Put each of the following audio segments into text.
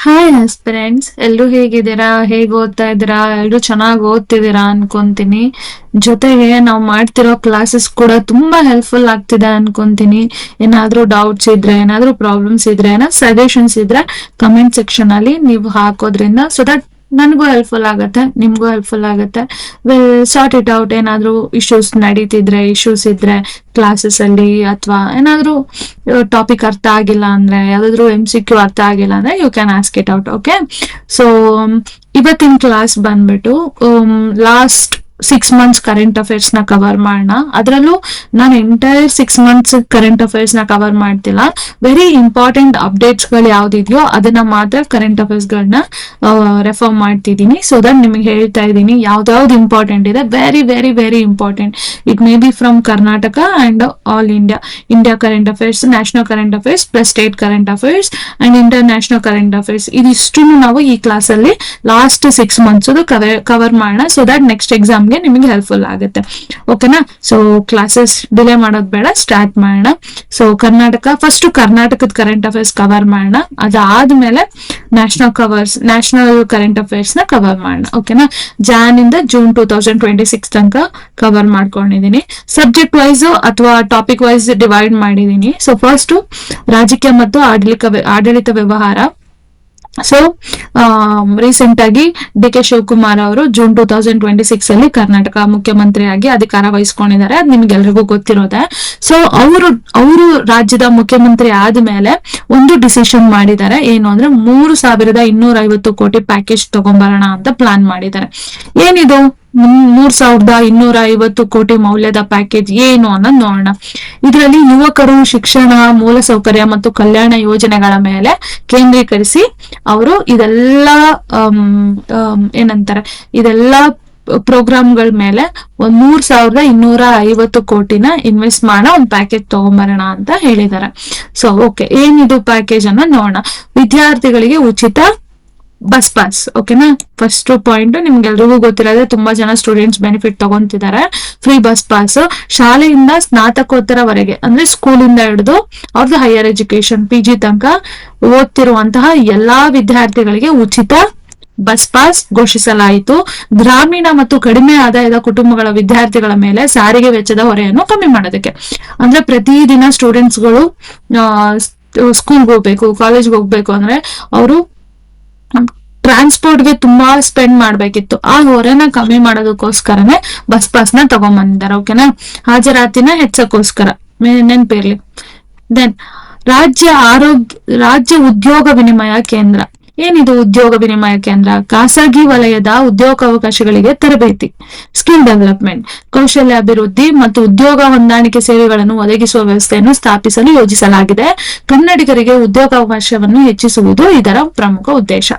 Hi friends, ಎಲ್ರು ಹೇಗಿದ್ದೀರಾ? ಹೇಗ್ ಓದ್ತಾ ಇದ್ದೀರಾ? ಎಲ್ರು ಚೆನ್ನಾಗಿ ಓದ್ತಿದ್ದೀರಾ ಅನ್ಕೊಂತೀನಿ. ಜೊತೆಗೆ ನಾವು ಮಾಡ್ತಿರೋ ಕ್ಲಾಸಸ್ ಕೂಡ ತುಂಬಾ ಹೆಲ್ಪ್ಫುಲ್ ಆಗ್ತಿದೆ ಅನ್ಕೊಂತೀನಿ. ಏನಾದ್ರೂ ಡೌಟ್ಸ್ ಇದ್ರೆ, ಏನಾದ್ರೂ ಪ್ರಾಬ್ಲಮ್ಸ್ ಇದ್ರೆ, ಏನಾದ್ರು ಸಜೆಷನ್ಸ್ ಇದ್ರೆ ಕಮೆಂಟ್ ಸೆಕ್ಷನ್ ಅಲ್ಲಿ ನೀವು ಹಾಕೋದ್ರಿಂದ ಸೊ ದಟ್ ನನಗೂ ಹೆಲ್ಪ್ಫುಲ್ ಆಗತ್ತೆ, ನಿಮ್ಗೂ ಹೆಲ್ಪ್ಫುಲ್ ಆಗತ್ತೆ. Will sort it out. ಏನಾದ್ರೂ ಇಶ್ಯೂಸ್ ಇದ್ರೆ ಕ್ಲಾಸಸ್ ಅಲ್ಲಿ, ಅಥವಾ ಏನಾದ್ರೂ ಟಾಪಿಕ್ ಅರ್ಥ ಆಗಿಲ್ಲ ಅಂದ್ರೆ, ಯಾವ್ದಾದ್ರು MCQ ಅರ್ಥ ಆಗಿಲ್ಲ ಅಂದ್ರೆ you can ask it out. Okay, so ಇವತ್ತಿನ ಕ್ಲಾಸ್ ಬಂದ್ಬಿಟ್ಟು ಲಾಸ್ಟ್ 6 months ಕರೆಂಟ್ ಅಫೇರ್ಸ್ ನ ಕವರ್ ಮಾಡೋಣ. ಅದರಲ್ಲೂ ನಾನು ಎಂಟೈರ್ 6 months ಕರೆಂಟ್ ಅಫೇರ್ಸ್ ನ ಕವರ್ ಮಾಡ್ತಿಲ್ಲ. ವೆರಿ ಇಂಪಾರ್ಟೆಂಟ್ ಅಪ್ಡೇಟ್ಸ್ ಗಳು ಯಾವ್ದಿದೆಯೋ ಅದನ್ನ ಮಾತ್ರ ಕರೆಂಟ್ ಅಫೇರ್ಸ್ ಗಳನ್ನ ರೆಫರ್ ಮಾಡ್ತಿದ್ದೀನಿ. ಸೊ ದಟ್ ನಿಮಗೆ ಹೇಳ್ತಾ ಇದ್ದೀನಿ ಯಾವ್ದಾವ್ದು ಇಂಪಾರ್ಟೆಂಟ್ ಇದೆ. Very very very important. It may be from Karnataka and all India current affairs, national current affairs plus state current affairs and international current affairs. ಇದಿಷ್ಟು ನಾವು ಈ ಕ್ಲಾಸ್ ಅಲ್ಲಿ ಲಾಸ್ಟ್ 6 months ಕವರ್ ಮಾಡೋಣ. ಸೊ ದಟ್ ನೆಕ್ಸ್ಟ್ ಎಕ್ಸಾಮ್ ನಿಮಗೆ helpful ಆಗುತ್ತೆ. ಓಕೆನಾ? So classes delay ಮಾಡೋದು ಬೇಡ, ಸ್ಟಾರ್ಟ್ ಮಾಡೋಣ. ಸೊ ಕರ್ನಾಟಕದ ಕರೆಂಟ್ ಅಫೇರ್ಸ್ ಕವರ್ ಮಾಡೋಣ. ಅದಾದ್ಮೇಲೆ ನ್ಯಾಷನಲ್ ಕರೆಂಟ್ ಅಫೇರ್ಸ್ ನ ಕವರ್ ಮಾಡೋಣ. ಓಕೆನಾ? ಜಾನ್ ಇಂದ ಜೂನ್ 2026 ತನಕ ಕವರ್ ಮಾಡ್ಕೊಂಡಿದೀನಿ. ಸಬ್ಜೆಕ್ಟ್ ವೈಸ್ ಅಥವಾ ಟಾಪಿಕ್ ವೈಸ್ ಡಿವೈಡ್ ಮಾಡಿದೀನಿ. ಸೊ ಫಸ್ಟ್ ರಾಜಕೀಯ ಮತ್ತು ಆಡಳಿತ ವ್ಯವಹಾರ. ಸೊ ರೀಸೆಂಟ್ ಆಗಿ DK ಶಿವಕುಮಾರ್ ಅವರು ಜೂನ್ 2026 ಅಲ್ಲಿ ಕರ್ನಾಟಕ ಮುಖ್ಯಮಂತ್ರಿಯಾಗಿ ಅಧಿಕಾರ ವಹಿಸ್ಕೊಂಡಿದ್ದಾರೆ. ಅದು ನಿಮ್ಗೆಲ್ರಿಗೂ ಗೊತ್ತಿರೋದೆ. ಸೊ ಅವರು ರಾಜ್ಯದ ಮುಖ್ಯಮಂತ್ರಿ ಆದ್ಮೇಲೆ ಒಂದು ಡಿಸಿಷನ್ ಮಾಡಿದ್ದಾರೆ. ಏನು ಅಂದ್ರೆ 3,250 ಕೋಟಿ ಪ್ಯಾಕೇಜ್ ತಗೊಂಬರೋಣ ಅಂತ ಪ್ಲಾನ್ ಮಾಡಿದ್ದಾರೆ. ಏನಿದು 3,250 ಕೋಟಿ ಮೌಲ್ಯದ ಪ್ಯಾಕೇಜ್ ಏನು ಅನ್ನೋದು ನೋಡೋಣ. ಇದರಲ್ಲಿ ಯುವಕರು, ಶಿಕ್ಷಣ, ಮೂಲಸೌಕರ್ಯ ಮತ್ತು ಕಲ್ಯಾಣ ಯೋಜನೆಗಳ ಮೇಲೆ ಕೇಂದ್ರೀಕರಿಸಿ ಅವರು ಇದೆಲ್ಲ ಪ್ರೋಗ್ರಾಮ್ಗಳ ಮೇಲೆ 3,250 ಕೋಟಿನ ಇನ್ವೆಸ್ಟ್ ಮಾಡೋ ಒಂದು ಪ್ಯಾಕೇಜ್ ತಗೊಂಬರೋಣ ಅಂತ ಹೇಳಿದ್ದಾರೆ. ಸೊ ಓಕೆ, ಏನಿದು ಪ್ಯಾಕೇಜ್ ಅನ್ನ ನೋಡೋಣ. ವಿದ್ಯಾರ್ಥಿಗಳಿಗೆ ಉಚಿತ ಬಸ್ ಪಾಸ್. ಓಕೆನಾ? ಫಸ್ಟ್ ಪಾಯಿಂಟ್ ನಿಮ್ಗೆಲ್ರಿಗೂ ಗೊತ್ತಿರೋದೇ, ತುಂಬಾ ಜನ ಸ್ಟೂಡೆಂಟ್ಸ್ ಬೆನಿಫಿಟ್ ತಗೊಂತಿದ್ದಾರೆ. ಫ್ರೀ ಬಸ್ ಪಾಸ್ ಶಾಲೆಯಿಂದ ಸ್ನಾತಕೋತ್ತರವರೆಗೆ, ಅಂದ್ರೆ ಸ್ಕೂಲಿಂದ ಹಿಡಿದು ಅವ್ರದ್ದು ಹೈಯರ್ ಎಜುಕೇಶನ್ PG ತನಕ ಓದ್ತಿರುವಂತಹ ಎಲ್ಲಾ ವಿದ್ಯಾರ್ಥಿಗಳಿಗೆ ಉಚಿತ ಬಸ್ ಪಾಸ್ ಘೋಷಿಸಲಾಯಿತು. ಗ್ರಾಮೀಣ ಮತ್ತು ಕಡಿಮೆ ಆದಾಯದ ಕುಟುಂಬಗಳ ವಿದ್ಯಾರ್ಥಿಗಳ ಮೇಲೆ ಸಾರಿಗೆ ವೆಚ್ಚದ ಹೊರೆಯನ್ನು ಕಮ್ಮಿ ಮಾಡೋದಕ್ಕೆ. ಅಂದ್ರೆ ಪ್ರತಿದಿನ ಸ್ಟೂಡೆಂಟ್ಸ್ಗಳು ಸ್ಕೂಲ್ಗೆ ಹೋಗ್ಬೇಕು, ಕಾಲೇಜ್ಗೆ ಹೋಗ್ಬೇಕು ಅಂದ್ರೆ ಅವರು ಟ್ರಾನ್ಸ್ಪೋರ್ಟ್ಗೆ ತುಂಬಾ ಸ್ಪೆಂಡ್ ಮಾಡ್ಬೇಕಿತ್ತು. ಆ ಹೊರೆನ ಕಮ್ಮಿ ಮಾಡೋದಕ್ಕೋಸ್ಕರನೇ ಬಸ್ ಪಾಸ್ ನ ತಗೊಂಡ್ಬಂದಿದ್ದಾರೆ. ಓಕೆನಾ? ಹಾಜರಾತಿನ ಹೆಚ್ಚಕ್ಕೋಸ್ಕರ ನೆನ್ಪಿರ್ಲಿ. ದೆನ್ ರಾಜ್ಯ ಉದ್ಯೋಗ ವಿನಿಮಯ ಕೇಂದ್ರ. ಏನಿದು ಉದ್ಯೋಗ ವಿನಿಮಯ ಕೇಂದ್ರ? ಖಾಸಗಿ ವಲಯದ ಉದ್ಯೋಗಾವಕಾಶಗಳಿಗೆ ತರಬೇತಿ, ಸ್ಕಿಲ್ ಡೆವಲಪ್ಮೆಂಟ್, ಕೌಶಲ್ಯ ಅಭಿವೃದ್ಧಿ ಮತ್ತು ಉದ್ಯೋಗ ಹೊಂದಾಣಿಕೆ ಸೇವೆಗಳನ್ನು ಒದಗಿಸುವ ವ್ಯವಸ್ಥೆಯನ್ನು ಸ್ಥಾಪಿಸಲು ಯೋಜಿಸಲಾಗಿದೆ. ಕನ್ನಡಿಗರಿಗೆ ಉದ್ಯೋಗಾವಕಾಶವನ್ನು ಹೆಚ್ಚಿಸುವುದು ಇದರ ಪ್ರಮುಖ ಉದ್ದೇಶ.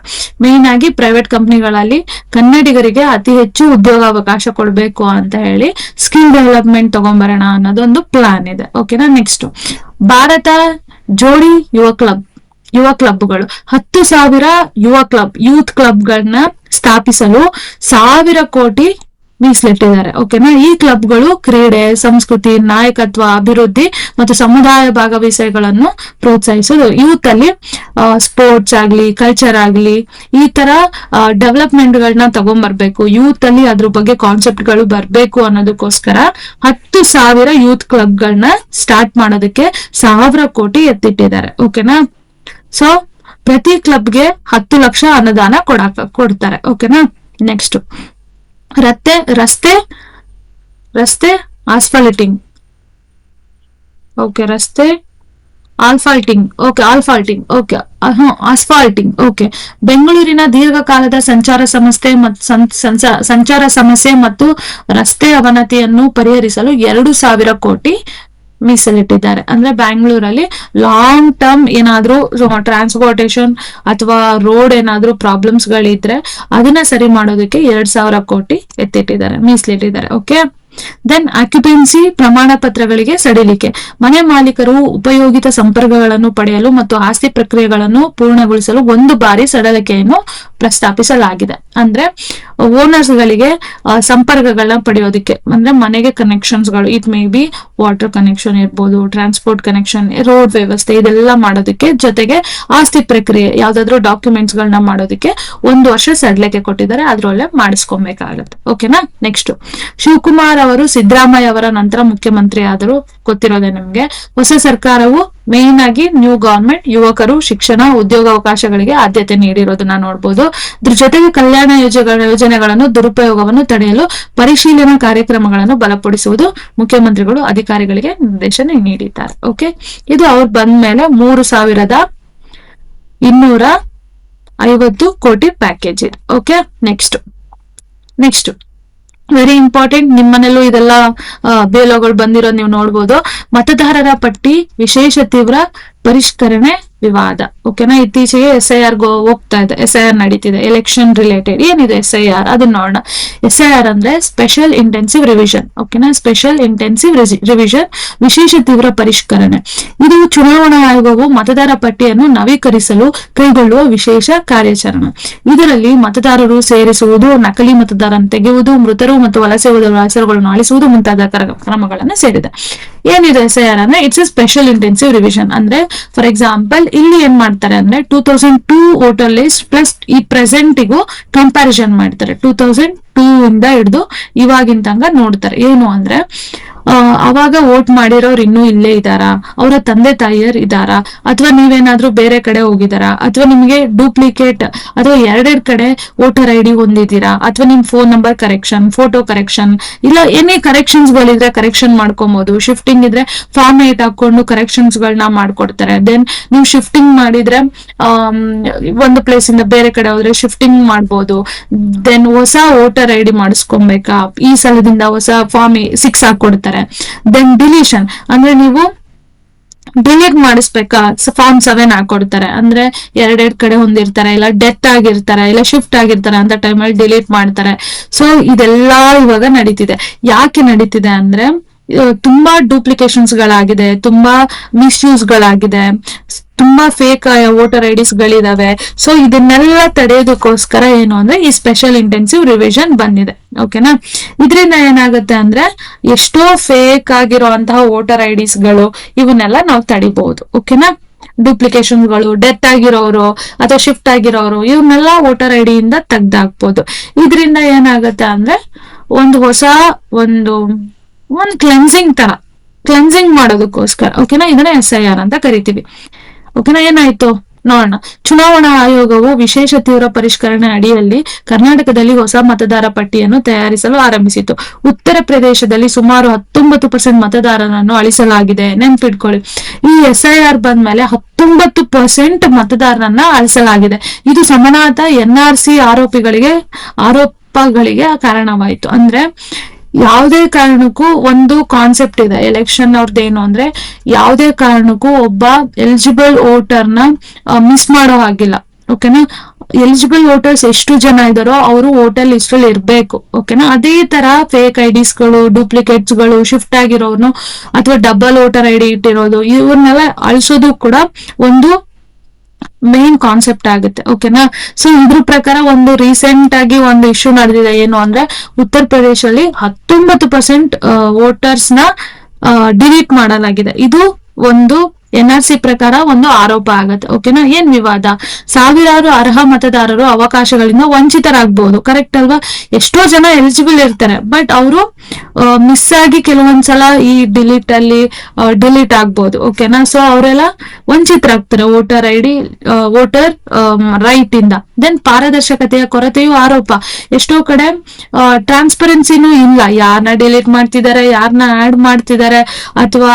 ಮೇನ್ ಆಗಿ ಪ್ರೈವೇಟ್ ಕಂಪನಿಗಳಲ್ಲಿ ಕನ್ನಡಿಗರಿಗೆ ಅತಿ ಹೆಚ್ಚು ಉದ್ಯೋಗಾವಕಾಶ ಕೊಡಬೇಕು ಅಂತ ಹೇಳಿ ಸ್ಕಿಲ್ ಡೆವಲಪ್ಮೆಂಟ್ ತಗೊಂಡ್ಬರೋಣ ಅನ್ನೋದೊಂದು ಪ್ಲಾನ್ ಇದೆ. ಓಕೆನಾ? ನೆಕ್ಸ್ಟ್, ಭಾರತ ಜೋಡಿ ಯುವ ಕ್ಲಬ್ಗಳು. 10,000 ಯೂತ್ ಕ್ಲಬ್ಗಳನ್ನ ಸ್ಥಾಪಿಸಲು 1,000 ಕೋಟಿ ಮೀಸಲಿಟ್ಟಿದ್ದಾರೆ. ಓಕೆನಾ? ಈ ಕ್ಲಬ್ಗಳು ಕ್ರೀಡೆ, ಸಂಸ್ಕೃತಿ, ನಾಯಕತ್ವ, ಅಭಿವೃದ್ಧಿ ಮತ್ತು ಸಮುದಾಯ ಭಾಗವಹಿಸಗಳನ್ನು ಪ್ರೋತ್ಸಾಹಿಸೋದು. ಯೂತ್ ಅಲ್ಲಿ ಸ್ಪೋರ್ಟ್ಸ್ ಆಗ್ಲಿ, ಕಲ್ಚರ್ ಆಗ್ಲಿ, ಈ ತರ ಡೆವಲಪ್ಮೆಂಟ್ ಗಳನ್ನ ತಗೊಂಡ್ಬರ್ಬೇಕು. ಯೂತ್ ಅಲ್ಲಿ ಅದ್ರ ಬಗ್ಗೆ ಕಾನ್ಸೆಪ್ಟ್ ಗಳು ಬರ್ಬೇಕು ಅನ್ನೋದಕ್ಕೋಸ್ಕರ 10,000 ಯೂತ್ ಕ್ಲಬ್ಗಳನ್ನ ಸ್ಟಾರ್ಟ್ ಮಾಡೋದಕ್ಕೆ 1,000 ಕೋಟಿ ಎತ್ತಿಟ್ಟಿದ್ದಾರೆ. ಓಕೆನಾ? ಸೊ ಪ್ರತಿ ಕ್ಲಬ್ಗೆ 10 ಲಕ್ಷ ಅನುದಾನ ಕೊಡ್ತಾರೆ. ಓಕೆನಾ? ನೆಕ್ಸ್ಟ್, ರಸ್ತೆ ಆಸ್ಫಾಲ್ಟಿಂಗ್. ಓಕೆ, ರಸ್ತೆ ಆಲ್ಫಾಲ್ಟಿಂಗ್. ಓಕೆ, ಆಲ್ಫಾಲ್ಟಿಂಗ್. Okay, asphalting. ಓಕೆ, ಬೆಂಗಳೂರಿನ ದೀರ್ಘಕಾಲದ ಸಂಚಾರ ಸಮಸ್ಯೆ ಮತ್ತು ರಸ್ತೆ ಅವನತಿಯನ್ನು ಪರಿಹರಿಸಲು 2,000 ಕೋಟಿ ಮೀಸಲಿಟ್ಟಿದ್ದಾರೆ. ಅಂದ್ರೆ ಬ್ಯಾಂಗ್ಳೂರಲ್ಲಿ ಲಾಂಗ್ ಟರ್ಮ್ ಏನಾದ್ರೂ ಟ್ರಾನ್ಸ್ಪೋರ್ಟೇಶನ್ ಅಥವಾ ರೋಡ್ ಏನಾದ್ರೂ ಪ್ರಾಬ್ಲಮ್ಸ್ ಗಳಿದ್ರೆ ಅದನ್ನ ಸರಿ ಮಾಡೋದಕ್ಕೆ 2,000 ಕೋಟಿ ಮೀಸಲಿಟ್ಟಿದ್ದಾರೆ. ಓಕೆ, ದೆನ್ ಆಕ್ಯುಪೆನ್ಸಿ ಪ್ರಮಾಣ ಪತ್ರಗಳಿಗೆ ಸಡಿಲಿಕೆ. ಮನೆ ಮಾಲೀಕರು ಉಪಯೋಗಿತ ಸಂಪರ್ಕಗಳನ್ನು ಪಡೆಯಲು ಮತ್ತು ಆಸ್ತಿ ಪ್ರಕ್ರಿಯೆಗಳನ್ನು ಪೂರ್ಣಗೊಳಿಸಲು ಒಂದು ಬಾರಿ ಸಡಿಲಿಕೆಯನ್ನು ಪ್ರಸ್ತಾಪಿಸಲಾಗಿದೆ. ಅಂದ್ರೆ ಓನರ್ಸ್ ಗಳಿಗೆ ಸಂಪರ್ಕಗಳನ್ನ ಪಡೆಯೋದಕ್ಕೆ, ಅಂದ್ರೆ ಮನೆಗೆ ಕನೆಕ್ಷನ್ಸ್ ಗಳು, it may B water connection ಇರ್ಬೋದು, ಟ್ರಾನ್ಸ್ಪೋರ್ಟ್ ಕನೆಕ್ಷನ್, ರೋಡ್ ವ್ಯವಸ್ಥೆ, ಇದೆಲ್ಲ ಮಾಡೋದಕ್ಕೆ, ಜೊತೆಗೆ ಆಸ್ತಿ ಪ್ರಕ್ರಿಯೆ ಯಾವ್ದಾದ್ರು ಡಾಕ್ಯುಮೆಂಟ್ಸ್ ಗಳನ್ನ ಮಾಡೋದಕ್ಕೆ 1 ವರ್ಷ ಸಡಿಲಿಕೆ ಕೊಟ್ಟಿದ್ದಾರೆ. ಅದ್ರೊಳ್ಳೆ ಮಾಡಿಸ್ಕೊಬೇಕಾಗತ್ತೆ. ಓಕೆನಾ. ನೆಕ್ಸ್ಟ್, ಶಿವಕುಮಾರ್ ಅವರು ಸಿದ್ದರಾಮಯ್ಯ ಅವರ ನಂತರ ಮುಖ್ಯಮಂತ್ರಿ ಆದರೂ, ಗೊತ್ತಿರೋದೆ ನಿಮ್ಗೆ. ಹೊಸ ಸರ್ಕಾರವು ಮೇನ್ ಆಗಿ ನ್ಯೂ ಗವರ್ಮೆಂಟ್ ಯುವಕರು, ಶಿಕ್ಷಣ, ಉದ್ಯೋಗಾವಕಾಶಗಳಿಗೆ ಆದ್ಯತೆ ನೀಡಿರೋದನ್ನ ನೋಡ್ಬೋದು. ಇದ್ರ ಜೊತೆಗೆ ಕಲ್ಯಾಣ ಯೋಜನೆಗಳನ್ನು ದುರುಪಯೋಗವನ್ನು ತಡೆಯಲು ಪರಿಶೀಲನಾ ಕಾರ್ಯಕ್ರಮಗಳನ್ನು ಬಲಪಡಿಸುವುದು ಮುಖ್ಯಮಂತ್ರಿಗಳು ಅಧಿಕಾರಿಗಳಿಗೆ ನಿರ್ದೇಶನ ನೀಡಿದ್ದಾರೆ. ಓಕೆ, ಇದು ಅವ್ರು ಬಂದ್ಮೇಲೆ 3,250 ಕೋಟಿ ಪ್ಯಾಕೇಜ್ ಇದೆ. ಓಕೆ, ನೆಕ್ಸ್ಟ್ ವೆರಿ ಇಂಪಾರ್ಟೆಂಟ್, ನಿಮ್ಮನೆಲ್ಲೂ ಇದೆಲ್ಲ ಬೇಲೋಗಳು ಬಂದಿರೋದು ನೀವು ನೋಡ್ಬೋದು. ಮತದಾರರ ಪಟ್ಟಿ ವಿಶೇಷ ತೀವ್ರ ಪರಿಷ್ಕರಣೆ ವಿವಾದ. ಓಕೆನಾ. ಇತ್ತೀಚೆಗೆ SIR ಹೋಗ್ತಾ ಇದೆ, SIR ನಡೀತಿದೆ, ಎಲೆಕ್ಷನ್ ರಿಲೇಟೆಡ್. ಏನಿದೆ SIR ಅದನ್ನ ನೋಡೋಣ. SIR ಅಂದ್ರೆ ಸ್ಪೆಷಲ್ ಇಂಟೆನ್ಸಿವ್ ರಿವಿಷನ್. ಓಕೆನಾ. ಸ್ಪೆಷಲ್ ಇಂಟೆನ್ಸಿವ್ ರಿವಿಷನ್, ವಿಶೇಷ ತೀವ್ರ ಪರಿಷ್ಕರಣೆ. ಇದು ಚುನಾವಣಾ ಆಯೋಗವು ಮತದಾರ ಪಟ್ಟಿಯನ್ನು ನವೀಕರಿಸಲು ಕೈಗೊಳ್ಳುವ ವಿಶೇಷ ಕಾರ್ಯಾಚರಣೆ. ಇದರಲ್ಲಿ ಮತದಾರರು ಸೇರಿಸುವುದು, ನಕಲಿ ಮತದಾರನ್ನು ತೆಗೆಯುವುದು, ಮೃತರು ಮತ್ತು ವಲಸೆ ಹೋದವರ ಹೆಸರುಗಳನ್ನು ಅಳಿಸುವುದು ಮುಂತಾದ ಕ್ರಮಗಳನ್ನು ಸೇರಿದೆ. ಏನಿದೆ SIR ಅಂದ್ರೆ it's A special intensive revision. ಅಂದ್ರೆ ಫಾರ್ ಎಕ್ಸಾಂಪಲ್ ಇಲ್ಲಿ ಏನ್ ಮಾಡ್ತಾರೆ ಅಂದ್ರೆ 2002 ವೋಟರ್ ಲಿಸ್ಟ್ ಪ್ಲಸ್ ಈ ಪ್ರೆಸೆಂಟಿಗೂ ಕಂಪ್ಯಾರಿಸನ್ ಮಾಡ್ತಾರೆ. 2002 ಇಂದ ಹಿಡಿದು ಇವಾಗಿನ ತನಕ ನೋಡ್ತಾರೆ. ಏನು ಅಂದ್ರೆ ಅವಾಗ ವೋಟ್ ಮಾಡಿರೋರು ಇನ್ನೂ ಇಲ್ಲೇ ಇದ್ದಾರಾ, ಅವರ ತಂದೆ ತಾಯಿಯರು ಇದ್ದಾರಾ, ಅಥವಾ ನೀವೇನಾದ್ರೂ ಬೇರೆ ಕಡೆ ಹೋಗಿದಾರಾ, ಅಥವಾ ನಿಮ್ಗೆ ಡೂಪ್ಲಿಕೇಟ್ ಅಥವಾ ಎರಡೆರಡು ಕಡೆ ವೋಟರ್ ID ಹೊಂದಿದ್ದೀರಾ, ಅಥವಾ ನಿಮ್ phone number correction, photo correction, ಇಲ್ಲ ಏನೇ ಕರೆಕ್ಷನ್ಸ್ ಗಳಿದ್ರೆ ಕರೆಕ್ಷನ್ ಮಾಡ್ಕೊಬಹುದು. ಶಿಫ್ಟಿಂಗ್ ಇದ್ರೆ ಫಾರ್ಮ್ 8 ಹಾಕೊಂಡು ಕರೆಕ್ಷನ್ಸ್ ಗಳನ್ನ ಮಾಡ್ಕೊಡ್ತಾರೆ. ದೆನ್ ನೀವು ಶಿಫ್ಟಿಂಗ್ ಮಾಡಿದ್ರೆ ಒಂದು ಪ್ಲೇಸ್ ಇಂದ ಬೇರೆ ಕಡೆ ಹೋದ್ರೆ ಶಿಫ್ಟಿಂಗ್ ಮಾಡ್ಬೋದು. ದೆನ್ ಹೊಸ ವೋಟರ್ ID ಮಾಡಿಸ್ಕೊಬೇಕಾ, ಈ ಸಲದಿಂದ ಹೊಸ ಫಾರ್ಮ್ 6 ಹಾಕೊಡ್ತಾರೆ. ದೆನ್ ಡಿಲೀಷನ್ ಅಂದ್ರೆ ನೀವು ಡಿಲೀಟ್ ಮಾಡಿಸ್ಬೇಕಾ, ಫಾರ್ಮ್ 7 ಹಾಕೊಡ್ತಾರೆ. ಅಂದ್ರೆ ಎರಡೆರಡು ಕಡೆ ಹೊಂದಿರ್ತಾರೆ, ಇಲ್ಲ ಡೆತ್ ಆಗಿರ್ತಾರೆ, ಇಲ್ಲ ಶಿಫ್ಟ್ ಆಗಿರ್ತಾರೆ ಅಂತ ಟೈಮಲ್ಲಿ ಡಿಲೀಟ್ ಮಾಡ್ತಾರೆ. ಸೊ ಇದೆಲ್ಲಾ ಇವಾಗ ನಡೀತಿದೆ. ಯಾಕೆ ನಡೀತಿದೆ ಅಂದ್ರೆ ತುಂಬಾ ಡೂಪ್ಲಿಕೇಶನ್ಸ್ ಗಳಾಗಿದೆ, ತುಂಬಾ ಮಿಸ್ಯೂಸ್ ಗಳಾಗಿದೆ, ತುಂಬಾ ಫೇಕ್ ವೋಟರ್ IDs ಗಳಿದಾವೆ. ಸೊ ಇದನ್ನೆಲ್ಲ ತಡೆಯೋದಕ್ಕೋಸ್ಕರ ಏನು ಅಂದ್ರೆ ಈ ಸ್ಪೆಷಲ್ ಇಂಟೆನ್ಸಿವ್ ರಿವಿಷನ್ ಬಂದಿದೆ. ಓಕೆನಾ. ಇದರಿಂದ ಏನಾಗುತ್ತೆ ಅಂದ್ರೆ ಎಷ್ಟೋ ಫೇಕ್ ಆಗಿರುವಂತಹ ವೋಟರ್ IDs ಗಳು ಇವನ್ನೆಲ್ಲ ನಾವು ತಡಿಬಹುದು. ಓಕೆನಾ. ಡೂಪ್ಲಿಕೇಶನ್ ಗಳು, ಡೆತ್ ಆಗಿರೋರು ಅಥವಾ ಶಿಫ್ಟ್ ಆಗಿರೋರು, ಇವನ್ನೆಲ್ಲ ವೋಟರ್ ID ಇಂದ ತೆಗ್ದಾಕ್ಬೋದು. ಇದರಿಂದ ಏನಾಗುತ್ತೆ ಅಂದ್ರೆ ಒಂದು ಕ್ಲೆನ್ಸಿಂಗ್ ಮಾಡೋದಕ್ಕೋಸ್ಕರ. ಓಕೆನಾ. ಇದನ್ನ SIR ಅಂತ ಕರಿತೀವಿ. ಓಕೆನಾ. ಏನಾಯ್ತು ನೋಡೋಣ. ಚುನಾವಣಾ ಆಯೋಗವು ವಿಶೇಷ ತೀವ್ರ ಪರಿಷ್ಕರಣೆ ಅಡಿಯಲ್ಲಿ ಕರ್ನಾಟಕದಲ್ಲಿ ಹೊಸ ಮತದಾರ ಪಟ್ಟಿಯನ್ನು ತಯಾರಿಸಲು ಆರಂಭಿಸಿತು. ಉತ್ತರ ಪ್ರದೇಶದಲ್ಲಿ ಸುಮಾರು 19% ಮತದಾರರನ್ನು ಅಳಿಸಲಾಗಿದೆ. ನೆನ್ಪಿಟ್ಕೊಳ್ಳಿ, ಈ SIR ಬಂದ್ಮೇಲೆ 19% ಮತದಾರರನ್ನ ಅಳಿಸಲಾಗಿದೆ. ಇದು ಸಮಾನಾತ NRC ಆರೋಪಗಳಿಗೆ ಕಾರಣವಾಯಿತು. ಅಂದ್ರೆ ಯಾವುದೇ ಕಾರಣಕ್ಕೂ ಒಂದು ಕಾನ್ಸೆಪ್ಟ್ ಇದೆ ಎಲೆಕ್ಷನ್ ಅವ್ರದ್ದೇನು ಅಂದ್ರೆ ಯಾವುದೇ ಕಾರಣಕ್ಕೂ ಒಬ್ಬ ಎಲಿಜಿಬಲ್ ವೋಟರ್ನ ಮಿಸ್ ಮಾಡೋ ಹಾಗಿಲ್ಲ. ಓಕೆನಾ. ಎಲಿಜಿಬಲ್ ವೋಟರ್ಸ್ ಎಷ್ಟು ಜನ ಇದಾರೋ ಅವರು ವೋಟರ್ ಲಿಸ್ಟ್ ಅಲ್ಲಿ ಇರ್ಬೇಕು. ಓಕೆನಾ. ಅದೇ ತರ ಫೇಕ್ IDs ಗಳು, ಡೂಪ್ಲಿಕೇಟ್ಸ್ ಗಳು, ಶಿಫ್ಟ್ ಆಗಿರೋನು ಅಥವಾ ಡಬಲ್ ವೋಟರ್ ID ಇಟ್ಟಿರೋದು, ಇವ್ರನ್ನೆಲ್ಲ ಅಳಿಸೋದು ಕೂಡ ಒಂದು ಮೇನ್ ಕಾನ್ಸೆಪ್ಟ್ ಆಗುತ್ತೆ. ಓಕೆನಾ. ಸೊ ಇದ್ರ ಪ್ರಕಾರ ಒಂದು ರೀಸೆಂಟ್ ಆಗಿ ಒಂದು ಇಶ್ಯೂ ನಡೆದಿದೆ. ಏನು ಅಂದ್ರೆ ಉತ್ತರ ಪ್ರದೇಶದಲ್ಲಿ 19% ವೋಟರ್ಸ್ ನ ಡಿಲೀಟ್ ಮಾಡಲಾಗಿದೆ. ಇದು ಒಂದು NRC ಪ್ರಕಾರ ಒಂದು ಆರೋಪ ಆಗತ್ತೆ. ಓಕೆನಾ. ಏನ್ ವಿವಾದ, ಸಾವಿರಾರು ಅರ್ಹ ಮತದಾರರು ಅವಕಾಶಗಳಿಂದ ವಂಚಿತರಾಗಬಹುದು. ಕರೆಕ್ಟ್ ಅಲ್ವಾ. ಎಷ್ಟೋ ಜನ ಎಲಿಜಿಬಲ್ ಇರ್ತಾರೆ, ಬಟ್ ಅವರು ಮಿಸ್ ಆಗಿ ಕೆಲವೊಂದ್ಸಲ ಈ ಡಿಲೀಟ್ ಆಗ್ಬಹುದು. ಓಕೆನಾ. ಸೊ ಅವರೆಲ್ಲ ವಂಚಿತರಾಗ್ತಾರೆ ವೋಟರ್ ರೈಟ್ ಇಂದ. ದೆನ್ ಪಾರದರ್ಶಕತೆಯ ಕೊರತೆಯು ಆರೋಪ. ಎಷ್ಟೋ ಕಡೆ ಟ್ರಾನ್ಸ್ಪರೆನ್ಸಿನೂ ಇಲ್ಲ. ಯಾರನ್ನ ಡಿಲೀಟ್ ಮಾಡ್ತಿದ್ದಾರೆ, ಯಾರನ್ನ ಆಡ್ ಮಾಡ್ತಿದ್ದಾರೆ, ಅಥವಾ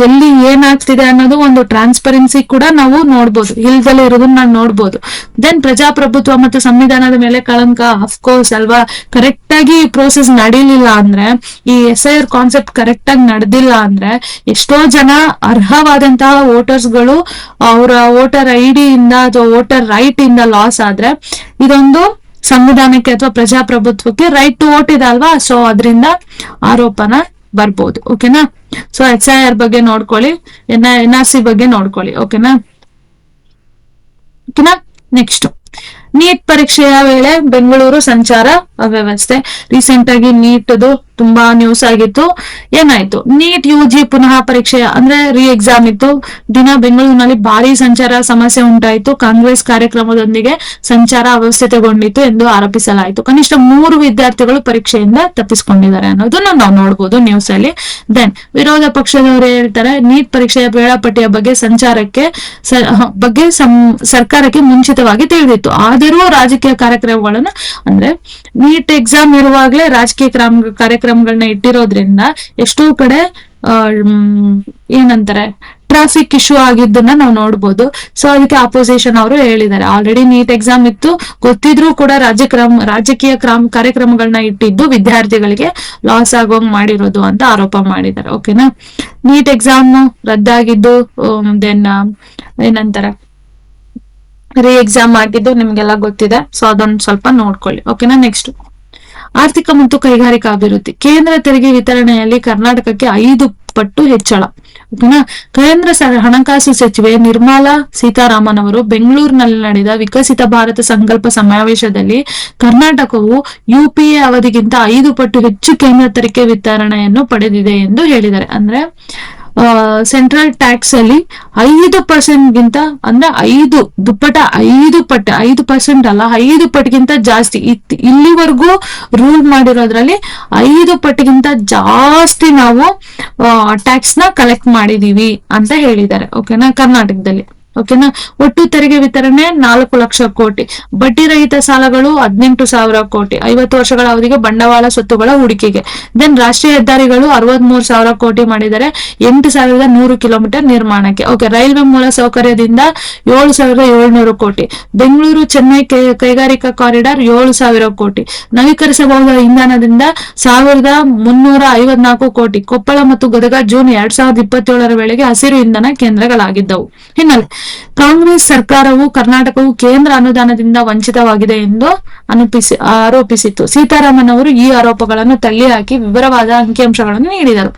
ಎಲ್ಲಿ ಏನಾಗ್ತಿದೆ ಅನ್ನೋದು ಒಂದು ಟ್ರಾನ್ಸ್ಪರೆನ್ಸಿ ಕೂಡ ನಾವು ನೋಡ್ಬೋದು. ಇಲ್ದಲ್ಲೇ ಇರೋದನ್ನ ನಾವು ನೋಡ್ಬೋದು. ದೆನ್ ಪ್ರಜಾಪ್ರಭುತ್ವ ಮತ್ತು ಸಂವಿಧಾನದ ಮೇಲೆ ಕಳಂಕ. ಅಫ್ಕೋರ್ಸ್ ಅಲ್ವಾ. ಕರೆಕ್ಟ್ ಆಗಿ ಪ್ರೋಸೆಸ್ ನಡೀಲಿಲ್ಲ ಅಂದ್ರೆ, ಈ SIR ಕಾನ್ಸೆಪ್ಟ್ ಕರೆಕ್ಟ್ ಆಗಿ ನಡೆದಿಲ್ಲ ಅಂದ್ರೆ ಎಷ್ಟೋ ಜನ ಅರ್ಹವಾದಂತಹ ವೋಟರ್ಸ್ ಗಳು ಅವರ ವೋಟರ್ ID ಇಂದ ಅಥವಾ ವೋಟರ್ ರೈಟ್ ಇಂದ ಲಾಸ್ ಆದ್ರೆ ಇದೊಂದು ಸಂವಿಧಾನಕ್ಕೆ ಅಥವಾ ಪ್ರಜಾಪ್ರಭುತ್ವಕ್ಕೆ ರೈಟ್ ಟು ವೋಟ್ ಇದೆ ಅಲ್ವಾ, ಸೊ ಅದರಿಂದ ಆರೋಪನ ಬರ್ಬೋದು. ಓಕೆನಾ. ಸೊ SIR ಬಗ್ಗೆ ನೋಡ್ಕೊಳ್ಳಿ, NRC ಬಗ್ಗೆ ನೋಡ್ಕೊಳ್ಳಿ. ಓಕೆನಾ. ನೆಕ್ಸ್ಟ್, ನೀಟ್ ಪರೀಕ್ಷೆಯ ವೇಳೆ ಬೆಂಗಳೂರು ಸಂಚಾರ ಅವ್ಯವಸ್ಥೆ. ರೀಸೆಂಟ್ ಆಗಿ ನೀಟ್ದು ತುಂಬಾ ನ್ಯೂಸ್ ಆಗಿತ್ತು. ಏನಾಯ್ತು, ನೀಟ್ UG ಪುನಃ ಪರೀಕ್ಷೆಯ ಅಂದ್ರೆ ಎಕ್ಸಾಮ್ ಇತ್ತು ದಿನ ಬೆಂಗಳೂರಿನಲ್ಲಿ ಭಾರಿ ಸಂಚಾರ ಸಮಸ್ಯೆ ಉಂಟಾಯಿತು. ಕಾಂಗ್ರೆಸ್ ಕಾರ್ಯಕ್ರಮದೊಂದಿಗೆ ಸಂಚಾರ ಅವ್ಯವಸ್ಥೆಗೊಂಡಿತ್ತು ಎಂದು ಆರೋಪಿಸಲಾಯಿತು. ಕನಿಷ್ಠ 3 ವಿದ್ಯಾರ್ಥಿಗಳು ಪರೀಕ್ಷೆಯಿಂದ ತಪ್ಪಿಸಿಕೊಂಡಿದ್ದಾರೆ ಅನ್ನೋದನ್ನ ನಾವು ನೋಡ್ಬೋದು ನ್ಯೂಸ್ ಅಲ್ಲಿ. ದೆನ್ ವಿರೋಧ ಪಕ್ಷದವರು ಹೇಳ್ತಾರೆ, ನೀಟ್ ಪರೀಕ್ಷೆಯ ವೇಳಾಪಟ್ಟಿಯ ಬಗ್ಗೆ ಸರ್ಕಾರಕ್ಕೆ ಮುಂಚಿತವಾಗಿ ತಿಳಿದಿತ್ತು. ಆದರೂ ರಾಜಕೀಯ ಕಾರ್ಯಕ್ರಮಗಳನ್ನ ಅಂದ್ರೆ ನೀಟ್ ಎಕ್ಸಾಮ್ ಇರುವಾಗಲೇ ರಾಜಕೀಯ ಕಾರ್ಯಕ್ರಮಗಳನ್ನ ಇಟ್ಟಿರೋದ್ರಿಂದ ಎಷ್ಟೋ ಕಡೆ ಏನಂತಾರೆ ಟ್ರಾಫಿಕ್ ಇಶ್ಯೂ ಆಗಿದ್ದನ್ನ ನಾವು ನೋಡ್ಬೋದು. ಸೊ ಅದಕ್ಕೆ ಅಪೋಸಿಷನ್ ಅವರು ಹೇಳಿದ್ದಾರೆ, ಆಲ್ರೆಡಿ ನೀಟ್ ಎಕ್ಸಾಮ್ ಇತ್ತು, ಗೊತ್ತಿದ್ರೂ ಕೂಡ ರಾಜಕೀಯ ಕಾರ್ಯಕ್ರಮಗಳನ್ನ ಇಟ್ಟಿದ್ದು ವಿದ್ಯಾರ್ಥಿಗಳಿಗೆ ಲಾಸ್ ಆಗೋಂಗ್ ಮಾಡಿರೋದು ಅಂತ ಆರೋಪ ಮಾಡಿದ್ದಾರೆ. ಓಕೆನಾ. ನೀಟ್ ಎಕ್ಸಾಮ್ ರದ್ದಾಗಿದ್ದು, ದೆನ್ ಏನಂತಾರೆ ಎಕ್ಸಾಮ್ ಆಗಿದ್ದು ನಿಮ್ಗೆಲ್ಲ ಗೊತ್ತಿದೆ. ಸೊ ಅದೊಂದು ಸ್ವಲ್ಪ ನೋಡ್ಕೊಳ್ಳಿ. ಓಕೆನಾ. ನೆಕ್ಸ್ಟ್, ಆರ್ಥಿಕ ಮತ್ತು ಕೈಗಾರಿಕಾ ಅಭಿವೃದ್ಧಿ. ಕೇಂದ್ರ ತೆರಿಗೆ ವಿತರಣೆಯಲ್ಲಿ ಕರ್ನಾಟಕಕ್ಕೆ 5 ಪಟ್ಟು ಹೆಚ್ಚಳ. ಓಕೆನಾ. ಕೇಂದ್ರ ಹಣಕಾಸು ಸಚಿವೆ ನಿರ್ಮಲಾ ಸೀತಾರಾಮನ್ ಅವರು ಬೆಂಗಳೂರಿನಲ್ಲಿ ನಡೆದ ವಿಕಸಿತ ಭಾರತ ಸಂಕಲ್ಪ ಸಮಾವೇಶದಲ್ಲಿ ಕರ್ನಾಟಕವು UPA ಅವಧಿಗಿಂತ 5 ಪಟ್ಟು ಹೆಚ್ಚು ಕೇಂದ್ರ ತೆರಿಗೆ ವಿತರಣೆಯನ್ನು ಪಡೆದಿದೆ ಎಂದು ಹೇಳಿದ್ದಾರೆ. ಅಂದ್ರೆ ಸೆಂಟ್ರಲ್ ಟ್ಯಾಕ್ಸ್ ಅಲ್ಲಿ 5% ಗಿಂತ ಅಂದ್ರೆ 5% ಅಲ್ಲ, 5 ಪಟ್ಟಿಗಿಂತ ಜಾಸ್ತಿ ಇಲ್ಲಿವರೆಗೂ ರೂಲ್ ಮಾಡಿರೋದ್ರಲ್ಲಿ 5 ಪಟ್ಟಿಗಿಂತ ಜಾಸ್ತಿ ನಾವು ಟ್ಯಾಕ್ಸ್ ನ ಕಲೆಕ್ಟ್ ಮಾಡಿದೀವಿ ಅಂತ ಹೇಳಿದ್ದಾರೆ. ಓಕೆನಾ. ಕರ್ನಾಟಕದಲ್ಲಿ. ಓಕೆನಾ. ಒಟ್ಟು ತೆರಿಗೆ ವಿತರಣೆ 4 ಲಕ್ಷ ಕೋಟಿ. ಬಡ್ಡಿ ರಹಿತ ಸಾಲಗಳು 18,000 ಕೋಟಿ. 50 ವರ್ಷಗಳ ಅವಧಿಗೆ ಬಂಡವಾಳ ಸ್ವತ್ತುಗಳ ಹೂಡಿಕೆಗೆ. ದೆನ್ ರಾಷ್ಟ್ರೀಯ ಹೆದ್ದಾರಿಗಳು 63,000 ಕೋಟಿ ಮಾಡಿದರೆ 8,100 ಕಿಲೋಮೀಟರ್ ನಿರ್ಮಾಣಕ್ಕೆ. ಓಕೆ. ರೈಲ್ವೆ ಮೂಲ ಸೌಕರ್ಯದಿಂದ 7,700 ಕೋಟಿ. ಬೆಂಗಳೂರು ಚೆನ್ನೈ ಕೈಗಾರಿಕಾ ಕಾರಿಡಾರ್ 7,000 ಕೋಟಿ. ನವೀಕರಿಸಬಹುದಾದ ಇಂಧನದಿಂದ 1,354 ಕೋಟಿ. ಕೊಪ್ಪಳ ಮತ್ತು ಗದಗ ಜೂನ್ 2027 ವೇಳೆಗೆ ಹಸಿರು ಇಂಧನ ಕೇಂದ್ರಗಳಾಗಿದ್ದವು. ಹಿನ್ನೆಲೆ, ಕಾಂಗ್ರೆಸ್ ಸರ್ಕಾರವು ಕರ್ನಾಟಕವು ಕೇಂದ್ರ ಅನುದಾನದಿಂದ ವಂಚಿತವಾಗಿದೆ ಎಂದು ಆರೋಪಿಸಿತು. ಸೀತಾರಾಮನ್ ಅವರು ಈ ಆರೋಪಗಳನ್ನು ತಳ್ಳಿಹಾಕಿ ವಿವರವಾದ ಅಂಕಿಅಂಶಗಳನ್ನು ನೀಡಿದರು.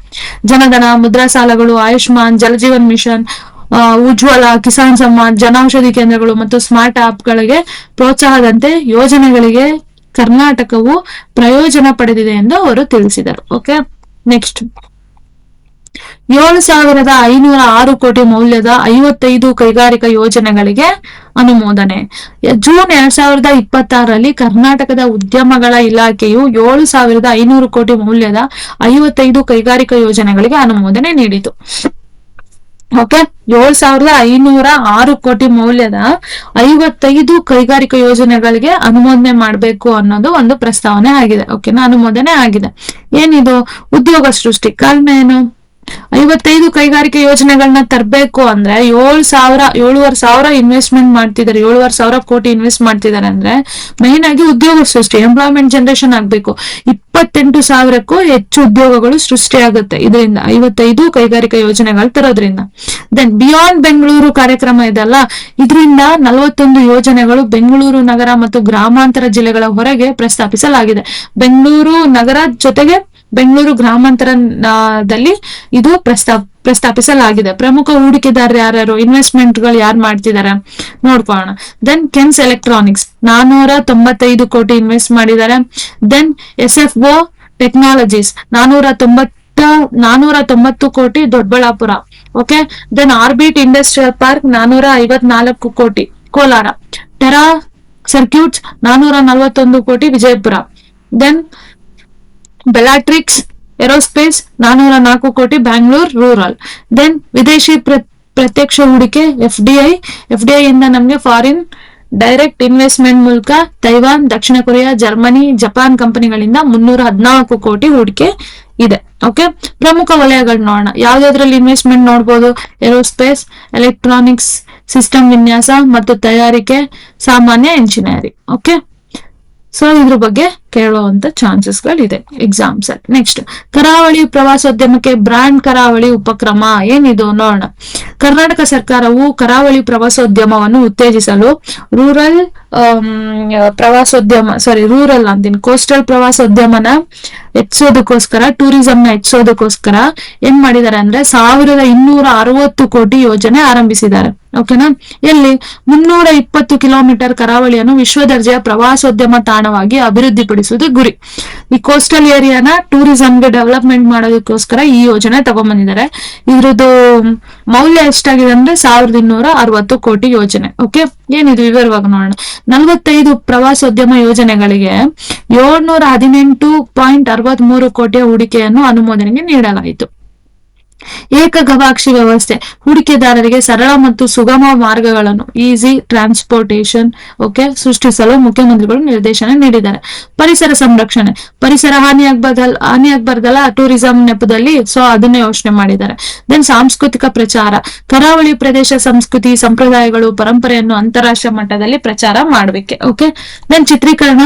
ಜನಧನ, ಮುದ್ರಾ ಸಾಲಗಳು, ಆಯುಷ್ಮಾನ್, ಜಲಜೀವನ್ ಮಿಷನ್, ಉಜ್ವಲ, ಕಿಸಾನ್ ಸಮ್ಮಾನ್, ಜನೌಷಧಿ ಕೇಂದ್ರಗಳು ಮತ್ತು ಸ್ಮಾರ್ಟ್ ಆಪ್ಗಳಿಗೆ ಪ್ರೋತ್ಸಾಹದಂತೆ ಯೋಜನೆಗಳಿಗೆ ಕರ್ನಾಟಕವು ಪ್ರಯೋಜನ ಪಡೆದಿದೆ ಎಂದು ಅವರು ತಿಳಿಸಿದರು. ಓಕೆ. ನೆಕ್ಸ್ಟ್, 7,506 ಕೋಟಿ ಮೌಲ್ಯದ 55 ಕೈಗಾರಿಕಾ ಯೋಜನೆಗಳಿಗೆ ಅನುಮೋದನೆ. ಜೂನ್ 2026ರಲ್ಲಿ ಕರ್ನಾಟಕದ ಉದ್ಯಮಗಳ ಇಲಾಖೆಯು 7,500 ಕೋಟಿ ಮೌಲ್ಯದ 55 ಕೈಗಾರಿಕಾ ಯೋಜನೆಗಳಿಗೆ ಅನುಮೋದನೆ ನೀಡಿತು. ಓಕೆ. 7,506 ಕೋಟಿ ಮೌಲ್ಯದ 55 ಕೈಗಾರಿಕಾ ಯೋಜನೆಗಳಿಗೆ ಅನುಮೋದನೆ ಮಾಡಬೇಕು ಅನ್ನೋದು ಒಂದು ಪ್ರಸ್ತಾವನೆ ಆಗಿದೆ. ಓಕೆನಾ. ಅನುಮೋದನೆ ಆಗಿದೆ. ಏನಿದು? ಉದ್ಯೋಗ ಸೃಷ್ಟಿ. ಕಾರಣ ಏನು? 55 ಕೈಗಾರಿಕೆ ಯೋಜನೆಗಳನ್ನ ತರಬೇಕು ಅಂದ್ರೆ 7,500 ಇನ್ವೆಸ್ಟ್ಮೆಂಟ್ ಮಾಡ್ತಿದ್ದಾರೆ, 7,500 ಕೋಟಿ ಇನ್ವೆಸ್ಟ್ ಮಾಡ್ತಿದ್ದಾರೆ ಅಂದ್ರೆ ಮೈನ್ ಆಗಿ ಉದ್ಯೋಗ ಸೃಷ್ಟಿ, ಎಂಪ್ಲಾಯ್ಮೆಂಟ್ ಜನರೇಷನ್ ಆಗ್ಬೇಕು. 28,000ಕ್ಕೂ ಹೆಚ್ಚು ಉದ್ಯೋಗಗಳು ಸೃಷ್ಟಿಯಾಗುತ್ತೆ ಇದರಿಂದ, 55 ಕೈಗಾರಿಕಾ ಯೋಜನೆಗಳು ತರೋದ್ರಿಂದ. ದೆನ್ ಬಿಯಾಂಡ್ ಬೆಂಗಳೂರು ಕಾರ್ಯಕ್ರಮ ಇದೆಲ್ಲ, ಇದರಿಂದ 41 ಯೋಜನೆಗಳು ಬೆಂಗಳೂರು ನಗರ ಮತ್ತು ಗ್ರಾಮಾಂತರ ಜಿಲ್ಲೆಗಳ ಹೊರಗೆ ಪ್ರಸ್ತಾಪಿಸಲಾಗಿದೆ. ಬೆಂಗಳೂರು ನಗರ ಜೊತೆಗೆ ಬೆಂಗಳೂರು ಗ್ರಾಮಾಂತರದಲ್ಲಿ ಇದು ಪ್ರಸ್ತಾಪಿಸಲಾಗಿದೆ. ಪ್ರಮುಖ ಹೂಡಿಕೆದಾರರು ಯಾರ್ಯಾರು, ಇನ್ವೆಸ್ಟ್ಮೆಂಟ್ ಗಳು ಯಾರು ಮಾಡ್ತಿದ್ದಾರೆ ನೋಡ್ಕೊಳ್ಳೋಣ. ದೆನ್ ಕೆನ್ಸ್ ಎಲೆಕ್ಟ್ರಾನಿಕ್ಸ್ 495 ಕೋಟಿ ಇನ್ವೆಸ್ಟ್ ಮಾಡಿದ್ದಾರೆ. Then SFO technologies 490 crore Doddaballapura. Okay. Then Orbit industrial park 454 crore Kolar. Terra circuits 441 ಕೋಟಿ ವಿಜಯಪುರ. ದೆನ್ ಬೆಲಾಟ್ರಿಕ್ಸ್ ಏರೋಸ್ಪೇಸ್ 404 ಕೋಟಿ ಬ್ಯಾಂಗ್ಳೂರ್ ರೂರಲ್. ದೆನ್ ವಿದೇಶಿ ಪ್ರತ್ಯಕ್ಷ ಹೂಡಿಕೆ FDI ಇಂದ ನಮ್ಗೆ ಫಾರಿನ್ ಡೈರೆಕ್ಟ್ ಇನ್ವೆಸ್ಟ್ಮೆಂಟ್ ಮೂಲಕ ತೈವಾನ್, ದಕ್ಷಿಣ ಕೊರಿಯಾ, ಜರ್ಮನಿ, ಜಪಾನ್ ಕಂಪನಿಗಳಿಂದ 314 ಕೋಟಿ ಹೂಡಿಕೆ ಇದೆ. ಓಕೆ. ಪ್ರಮುಖ ವಲಯಗಳು ನೋಡೋಣ. ಯಾವ್ದಾದ್ರಲ್ಲಿ ಇನ್ವೆಸ್ಟ್ಮೆಂಟ್ ನೋಡ್ಬೋದು? ಏರೋಸ್ಪೇಸ್, ಎಲೆಕ್ಟ್ರಾನಿಕ್ಸ್, ಸಿಸ್ಟಮ್ ವಿನ್ಯಾಸ ಮತ್ತು ತಯಾರಿಕೆ, ಸಾಮಾನ್ಯ ಇಂಜಿನಿಯರಿಂಗ್. ಓಕೆ. ಸೊ ಇದ್ರ ಬಗ್ಗೆ ಕೇಳುವಂತ ಚಾನ್ಸಸ್ಗಳಿದೆ ಎಕ್ಸಾಮ್ಸ್ ಅಲ್ಲಿ. ನೆಕ್ಸ್ಟ್, ಕರಾವಳಿ ಪ್ರವಾಸೋದ್ಯಮಕ್ಕೆ ಬ್ರಾಂಡ್ ಕರಾವಳಿ ಉಪಕ್ರಮ ಏನಿದು ನೋಡೋಣ. ಕರ್ನಾಟಕ ಸರ್ಕಾರವು ಕರಾವಳಿ ಪ್ರವಾಸೋದ್ಯಮವನ್ನು ಉತ್ತೇಜಿಸಲು ರೂರಲ್ ರೂರಲ್ ಅಂತೀನಿ ಕೋಸ್ಟಲ್ ಪ್ರವಾಸೋದ್ಯಮನ ಹೆಚ್ಚೋದಕ್ಕೋಸ್ಕರ, ಟೂರಿಸಂನ ಹೆಚ್ಚೋದಕ್ಕೋಸ್ಕರ ಏನ್ ಮಾಡಿದ್ದಾರೆ ಅಂದ್ರೆ 1260 ಕೋಟಿ ಯೋಜನೆ ಆರಂಭಿಸಿದ್ದಾರೆ. ಓಕೆನಾ. ಎಲ್ಲಿ 320 ಕಿಲೋಮೀಟರ್ ಕರಾವಳಿಯನ್ನು ವಿಶ್ವ ದರ್ಜೆಯ ಪ್ರವಾಸೋದ್ಯಮ ತಾಣವಾಗಿ ಅಭಿವೃದ್ಧಿಪಡಿಸುವುದು ಗುರಿ. ಈ ಕೋಸ್ಟಲ್ ಏರಿಯಾನ ಟೂರಿಸಂಗೆ ಡೆವಲಪ್ಮೆಂಟ್ ಮಾಡೋದಕ್ಕೋಸ್ಕರ ಈ ಯೋಜನೆ ತಗೊಂಡ್ಬಂದಿದ್ದಾರೆ. ಇದ್ರದ್ದು ಮೌಲ್ಯ ಎಷ್ಟಾಗಿದೆ ಅಂದ್ರೆ 1260 ಕೋಟಿ ಯೋಜನೆ. ಓಕೆ, ಏನಿದು ವಿವರವಾಗಿ ನೋಡೋಣ. 45 ಪ್ರವಾಸೋದ್ಯಮ ಯೋಜನೆಗಳಿಗೆ 718.63 ಕೋಟಿಯ ಹೂಡಿಕೆಯನ್ನು ಅನುಮೋದನೆಗೆ ನೀಡಲಾಯಿತು. ಏಕ ಗವಾಕ್ಷಿ ವ್ಯವಸ್ಥೆ ಹೂಡಿಕೆದಾರರಿಗೆ ಸರಳ ಮತ್ತು ಸುಗಮ ಮಾರ್ಗಗಳನ್ನು ಈಸಿ ಟ್ರಾನ್ಸ್ಪೋರ್ಟೇಶನ್ ಸೃಷ್ಟಿಸಲು ಮುಖ್ಯಮಂತ್ರಿಗಳು ನಿರ್ದೇಶನ ನೀಡಿದ್ದಾರೆ. ಪರಿಸರ ಸಂರಕ್ಷಣೆ, ಪರಿಸರ ಹಾನಿಯಾಗಬಾರ್ದಲ್ಲ ಟೂರಿಸಂ ನೆಪದಲ್ಲಿ, ಸೊ ಅದನ್ನೇ ಯೋಚನೆ ಮಾಡಿದ್ದಾರೆ. ದೆನ್ ಸಾಂಸ್ಕೃತಿಕ ಪ್ರಚಾರ, ಕರಾವಳಿ ಪ್ರದೇಶ ಸಂಸ್ಕೃತಿ ಸಂಪ್ರದಾಯಗಳು ಪರಂಪರೆಯನ್ನು ಅಂತಾರಾಷ್ಟ್ರೀಯ ಮಟ್ಟದಲ್ಲಿ ಪ್ರಚಾರ ಮಾಡಬೇಕೆ. ಓಕೆ. ದೆನ್ ಚಿತ್ರೀಕರಣ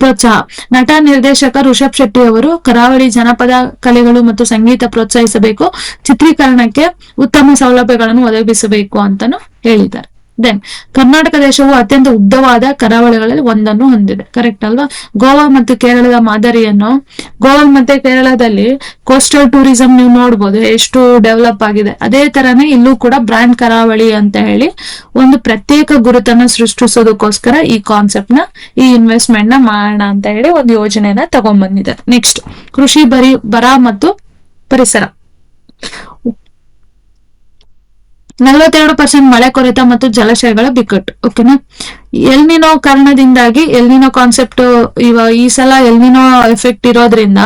ಪ್ರೋತ್ಸಾಹ, ನಟ ನಿರ್ದೇಶಕ ರಿಷಬ್ ಶೆಟ್ಟಿ ಅವರು ಕರಾವಳಿ ಜನಪದ ಕಲೆಗಳು ಮತ್ತು ಸಂಗೀತ ಪ್ರೋತ್ಸಾಹಿಸಬೇಕು, ಚಿತ್ರೀಕರಣಕ್ಕೆ ಉತ್ತಮ ಸೌಲಭ್ಯಗಳನ್ನು ಒದಗಿಸಬೇಕು ಅಂತಾನು ಹೇಳಿದ್ದಾರೆ. ದೆನ್ ಕರ್ನಾಟಕ ದೇಶವು ಅತ್ಯಂತ ಉದ್ದವಾದ ಕರಾವಳಿಗಳಲ್ಲಿ ಒಂದನ್ನು ಹೊಂದಿದೆ. ಕರೆಕ್ಟ್ ಅಲ್ವಾ. ಗೋವಾ ಮತ್ತು ಕೇರಳದ ಮಾದರಿಯನ್ನು, ಗೋವಾ ಮತ್ತೆ ಕೇರಳದಲ್ಲಿ ಕೋಸ್ಟಲ್ ಟೂರಿಸಂ ನೀವು ನೋಡ್ಬೋದು ಎಷ್ಟು ಡೆವಲಪ್ ಆಗಿದೆ. ಅದೇ ತರನೇ ಇಲ್ಲೂ ಕೂಡ ಬ್ರಾಂಡ್ ಕರಾವಳಿ ಅಂತ ಹೇಳಿ ಒಂದು ಪ್ರತ್ಯೇಕ ಗುರುತನ್ನ ಸೃಷ್ಟಿಸೋದಕ್ಕೋಸ್ಕರ ಈ ಕಾನ್ಸೆಪ್ಟ್ ನ, ಈ ಇನ್ವೆಸ್ಟ್ಮೆಂಟ್ ನ ಮಾಡೋಣ ಅಂತ ಹೇಳಿ ಒಂದು ಯೋಜನೆನ ತಗೊಂಡ್ಬಂದಿದ್ದಾರೆ. ನೆಕ್ಸ್ಟ್, ಕೃಷಿ ಬರ ಮತ್ತು ಪರಿಸರ. 42% ಮಳೆ ಕೊರತೆ ಮತ್ತು ಜಲಾಶಯಗಳ ಬಿಕ್ಕಟ್ಟು. ಓಕೆನಾ. ಎಲ್ನಿನೋ ಕಾರಣದಿಂದಾಗಿ, ಎಲ್ನಿನೋ ಕಾನ್ಸೆಪ್ಟ್ ಈ ಸಲ ಎಲ್ನಿನೋ ಎಫೆಕ್ಟ್ ಇರೋದ್ರಿಂದ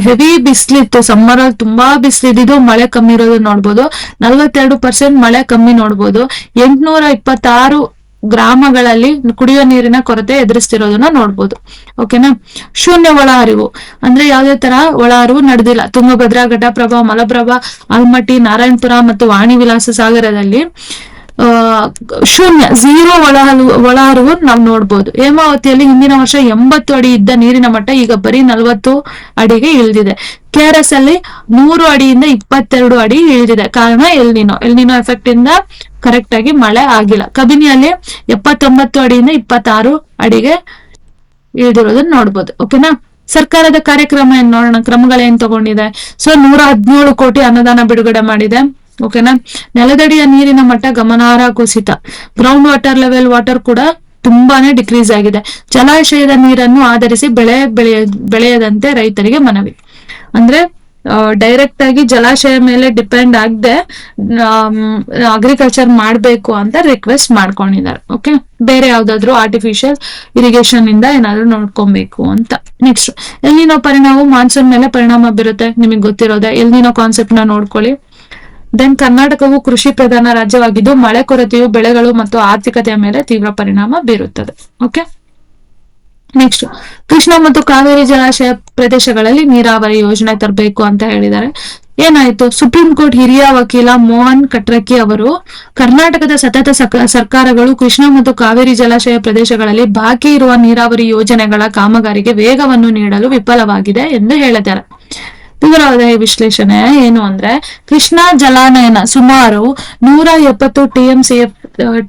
ಹೆವಿ ಬಿಸಿಲಿತ್ತು. ಸಮ್ಮರ್ ಅಲ್ಲಿ ತುಂಬಾ ಬಿಸಿಲಿದ್ದು ಮಳೆ ಕಮ್ಮಿ ಇರೋದು ನೋಡ್ಬೋದು. 42% ಮಳೆ ಕಮ್ಮಿ ನೋಡ್ಬೋದು. 826 ಗ್ರಾಮಗಳಲ್ಲಿ ಕುಡಿಯುವ ನೀರಿನ ಕೊರತೆ ಎದುರಿಸ್ತಿರೋದನ್ನ ನೋಡ್ಬೋದು. ಓಕೆನಾ. ಶೂನ್ಯ ಒಳ ಹರಿವು ಅಂದ್ರೆ ಯಾವ್ದೇ ತರ ಒಳ ಹರಿವು ನಡೆದಿಲ್ಲ. ತುಂಗಭದ್ರಾ, ಘಟಪ್ರಭಾ, ಮಲಪ್ರಭಾ, ಆಲ್ಮಟ್ಟಿ, ನಾರಾಯಣಪುರ ಮತ್ತು ವಾಣಿ ವಿಲಾಸ ಸಾಗರದಲ್ಲಿ ಶೂನ್ಯ, 0 ಒಳ ಹರಿವು ನಾವು ನೋಡ್ಬೋದು. ಹೇಮಾವತಿಯಲ್ಲಿ ಹಿಂದಿನ ವರ್ಷ 80 ಅಡಿ ಇದ್ದ ನೀರಿನ ಮಟ್ಟ ಈಗ ಬರೀ 40 ಅಡಿಗೆ ಇಳಿದಿದೆ. ಕೆಆರ್ಎಸ್ ಅಲ್ಲಿ 100 ಅಡಿಯಿಂದ 22 ಅಡಿ ಇಳಿದಿದೆ. ಕಾರಣ ಎಲ್ನಿನೋ ಎಫೆಕ್ಟ್ ಇಂದ ಕರೆಕ್ಟ್ ಆಗಿ ಮಳೆ ಆಗಿಲ್ಲ. ಕಬಿನಿಯಲ್ಲಿ 79 ಅಡಿಯಿಂದ 26 ಅಡಿಗೆ ಇಳಿದಿರೋದನ್ನ ನೋಡ್ಬೋದು. ಓಕೆನಾ. ಸರ್ಕಾರದ ಕಾರ್ಯಕ್ರಮ ಏನ್ ನೋಡೋಣ, ಕ್ರಮಗಳೇನ್ ತಗೊಂಡಿದೆ. ಸೊ 117 ಕೋಟಿ ಅನುದಾನ ಬಿಡುಗಡೆ ಮಾಡಿದೆ. ಓಕೆನಾ. ನೆಲದಡಿಯ ನೀರಿನ ಮಟ್ಟ ಗಮನಾರ್ಹ ಕುಸಿತ. ಗ್ರೌಂಡ್ ವಾಟರ್ ಕೂಡ ತುಂಬಾನೇ ಡಿಕ್ರೀಸ್ ಆಗಿದೆ. ಜಲಾಶಯದ ನೀರನ್ನು ಆಧರಿಸಿ ಬೆಳೆಯದಂತೆ ರೈತರಿಗೆ ಮನವಿ. ಅಂದ್ರೆ ಡೈರೆಕ್ಟ್ ಆಗಿ ಜಲಾಶಯ ಮೇಲೆ ಡಿಪೆಂಡ್ ಆಗದೆ ಅಗ್ರಿಕಲ್ಚರ್ ಮಾಡ್ಬೇಕು ಅಂತ ರಿಕ್ವೆಸ್ಟ್ ಮಾಡ್ಕೊಂಡಿದ್ದಾರೆ. ಓಕೆ. ಬೇರೆ ಯಾವ್ದಾದ್ರು ಆರ್ಟಿಫಿಷಿಯಲ್ ಇರಿಗೇಷನ್ ಇಂದ ಏನಾದ್ರು ನೋಡ್ಕೊಬೇಕು ಅಂತ. ನೆಕ್ಸ್ಟ್, ಎಲ್ನಿನೋ ಪರಿಣಾಮ ಮಾನ್ಸೂನ್ ಮೇಲೆ ಪರಿಣಾಮ ಬೀರುತ್ತೆ. ನಿಮಗೆ ಗೊತ್ತಿರೋದೆ. ಎಲ್ನಿನೋ ಕಾನ್ಸೆಪ್ಟ್ ನ ನೋಡ್ಕೊಳ್ಳಿ. ದೆನ್ ಕರ್ನಾಟಕವು ಕೃಷಿ ಪ್ರಧಾನ ರಾಜ್ಯವಾಗಿದ್ದು ಮಳೆ ಕೊರತೆಯು ಬೆಳೆಗಳು ಮತ್ತು ಆರ್ಥಿಕತೆಯ ಮೇಲೆ ತೀವ್ರ ಪರಿಣಾಮ ಬೀರುತ್ತದೆ. ಓಕೆ. ನೆಕ್ಸ್ಟ್, ಕೃಷ್ಣ ಮತ್ತು ಕಾವೇರಿ ಜಲಾಶಯ ಪ್ರದೇಶಗಳಲ್ಲಿ ನೀರಾವರಿ ಯೋಜನೆ ತರಬೇಕು ಅಂತ ಹೇಳಿದ್ದಾರೆ. ಏನಾಯ್ತು? ಸುಪ್ರೀಂ ಕೋರ್ಟ್ ಹಿರಿಯ ವಕೀಲ ಮೋಹನ್ ಕಟ್ರಕಿ ಅವರು ಕರ್ನಾಟಕದ ಸತತ ಸರ್ಕಾರಗಳು ಕೃಷ್ಣ ಮತ್ತು ಕಾವೇರಿ ಜಲಾಶಯ ಪ್ರದೇಶಗಳಲ್ಲಿ ಬಾಕಿ ಇರುವ ನೀರಾವರಿ ಯೋಜನೆಗಳ ಕಾಮಗಾರಿಗೆ ವೇಗವನ್ನು ನೀಡಲು ವಿಫಲವಾಗಿದೆ ಎಂದು ಹೇಳಿದ್ದಾರೆ. ವಿವರವಾದ ವಿಶ್ಲೇಷಣೆ ಏನು ಅಂದ್ರೆ, ಕೃಷ್ಣಾ ಜಲಾನಯನ ಸುಮಾರು 170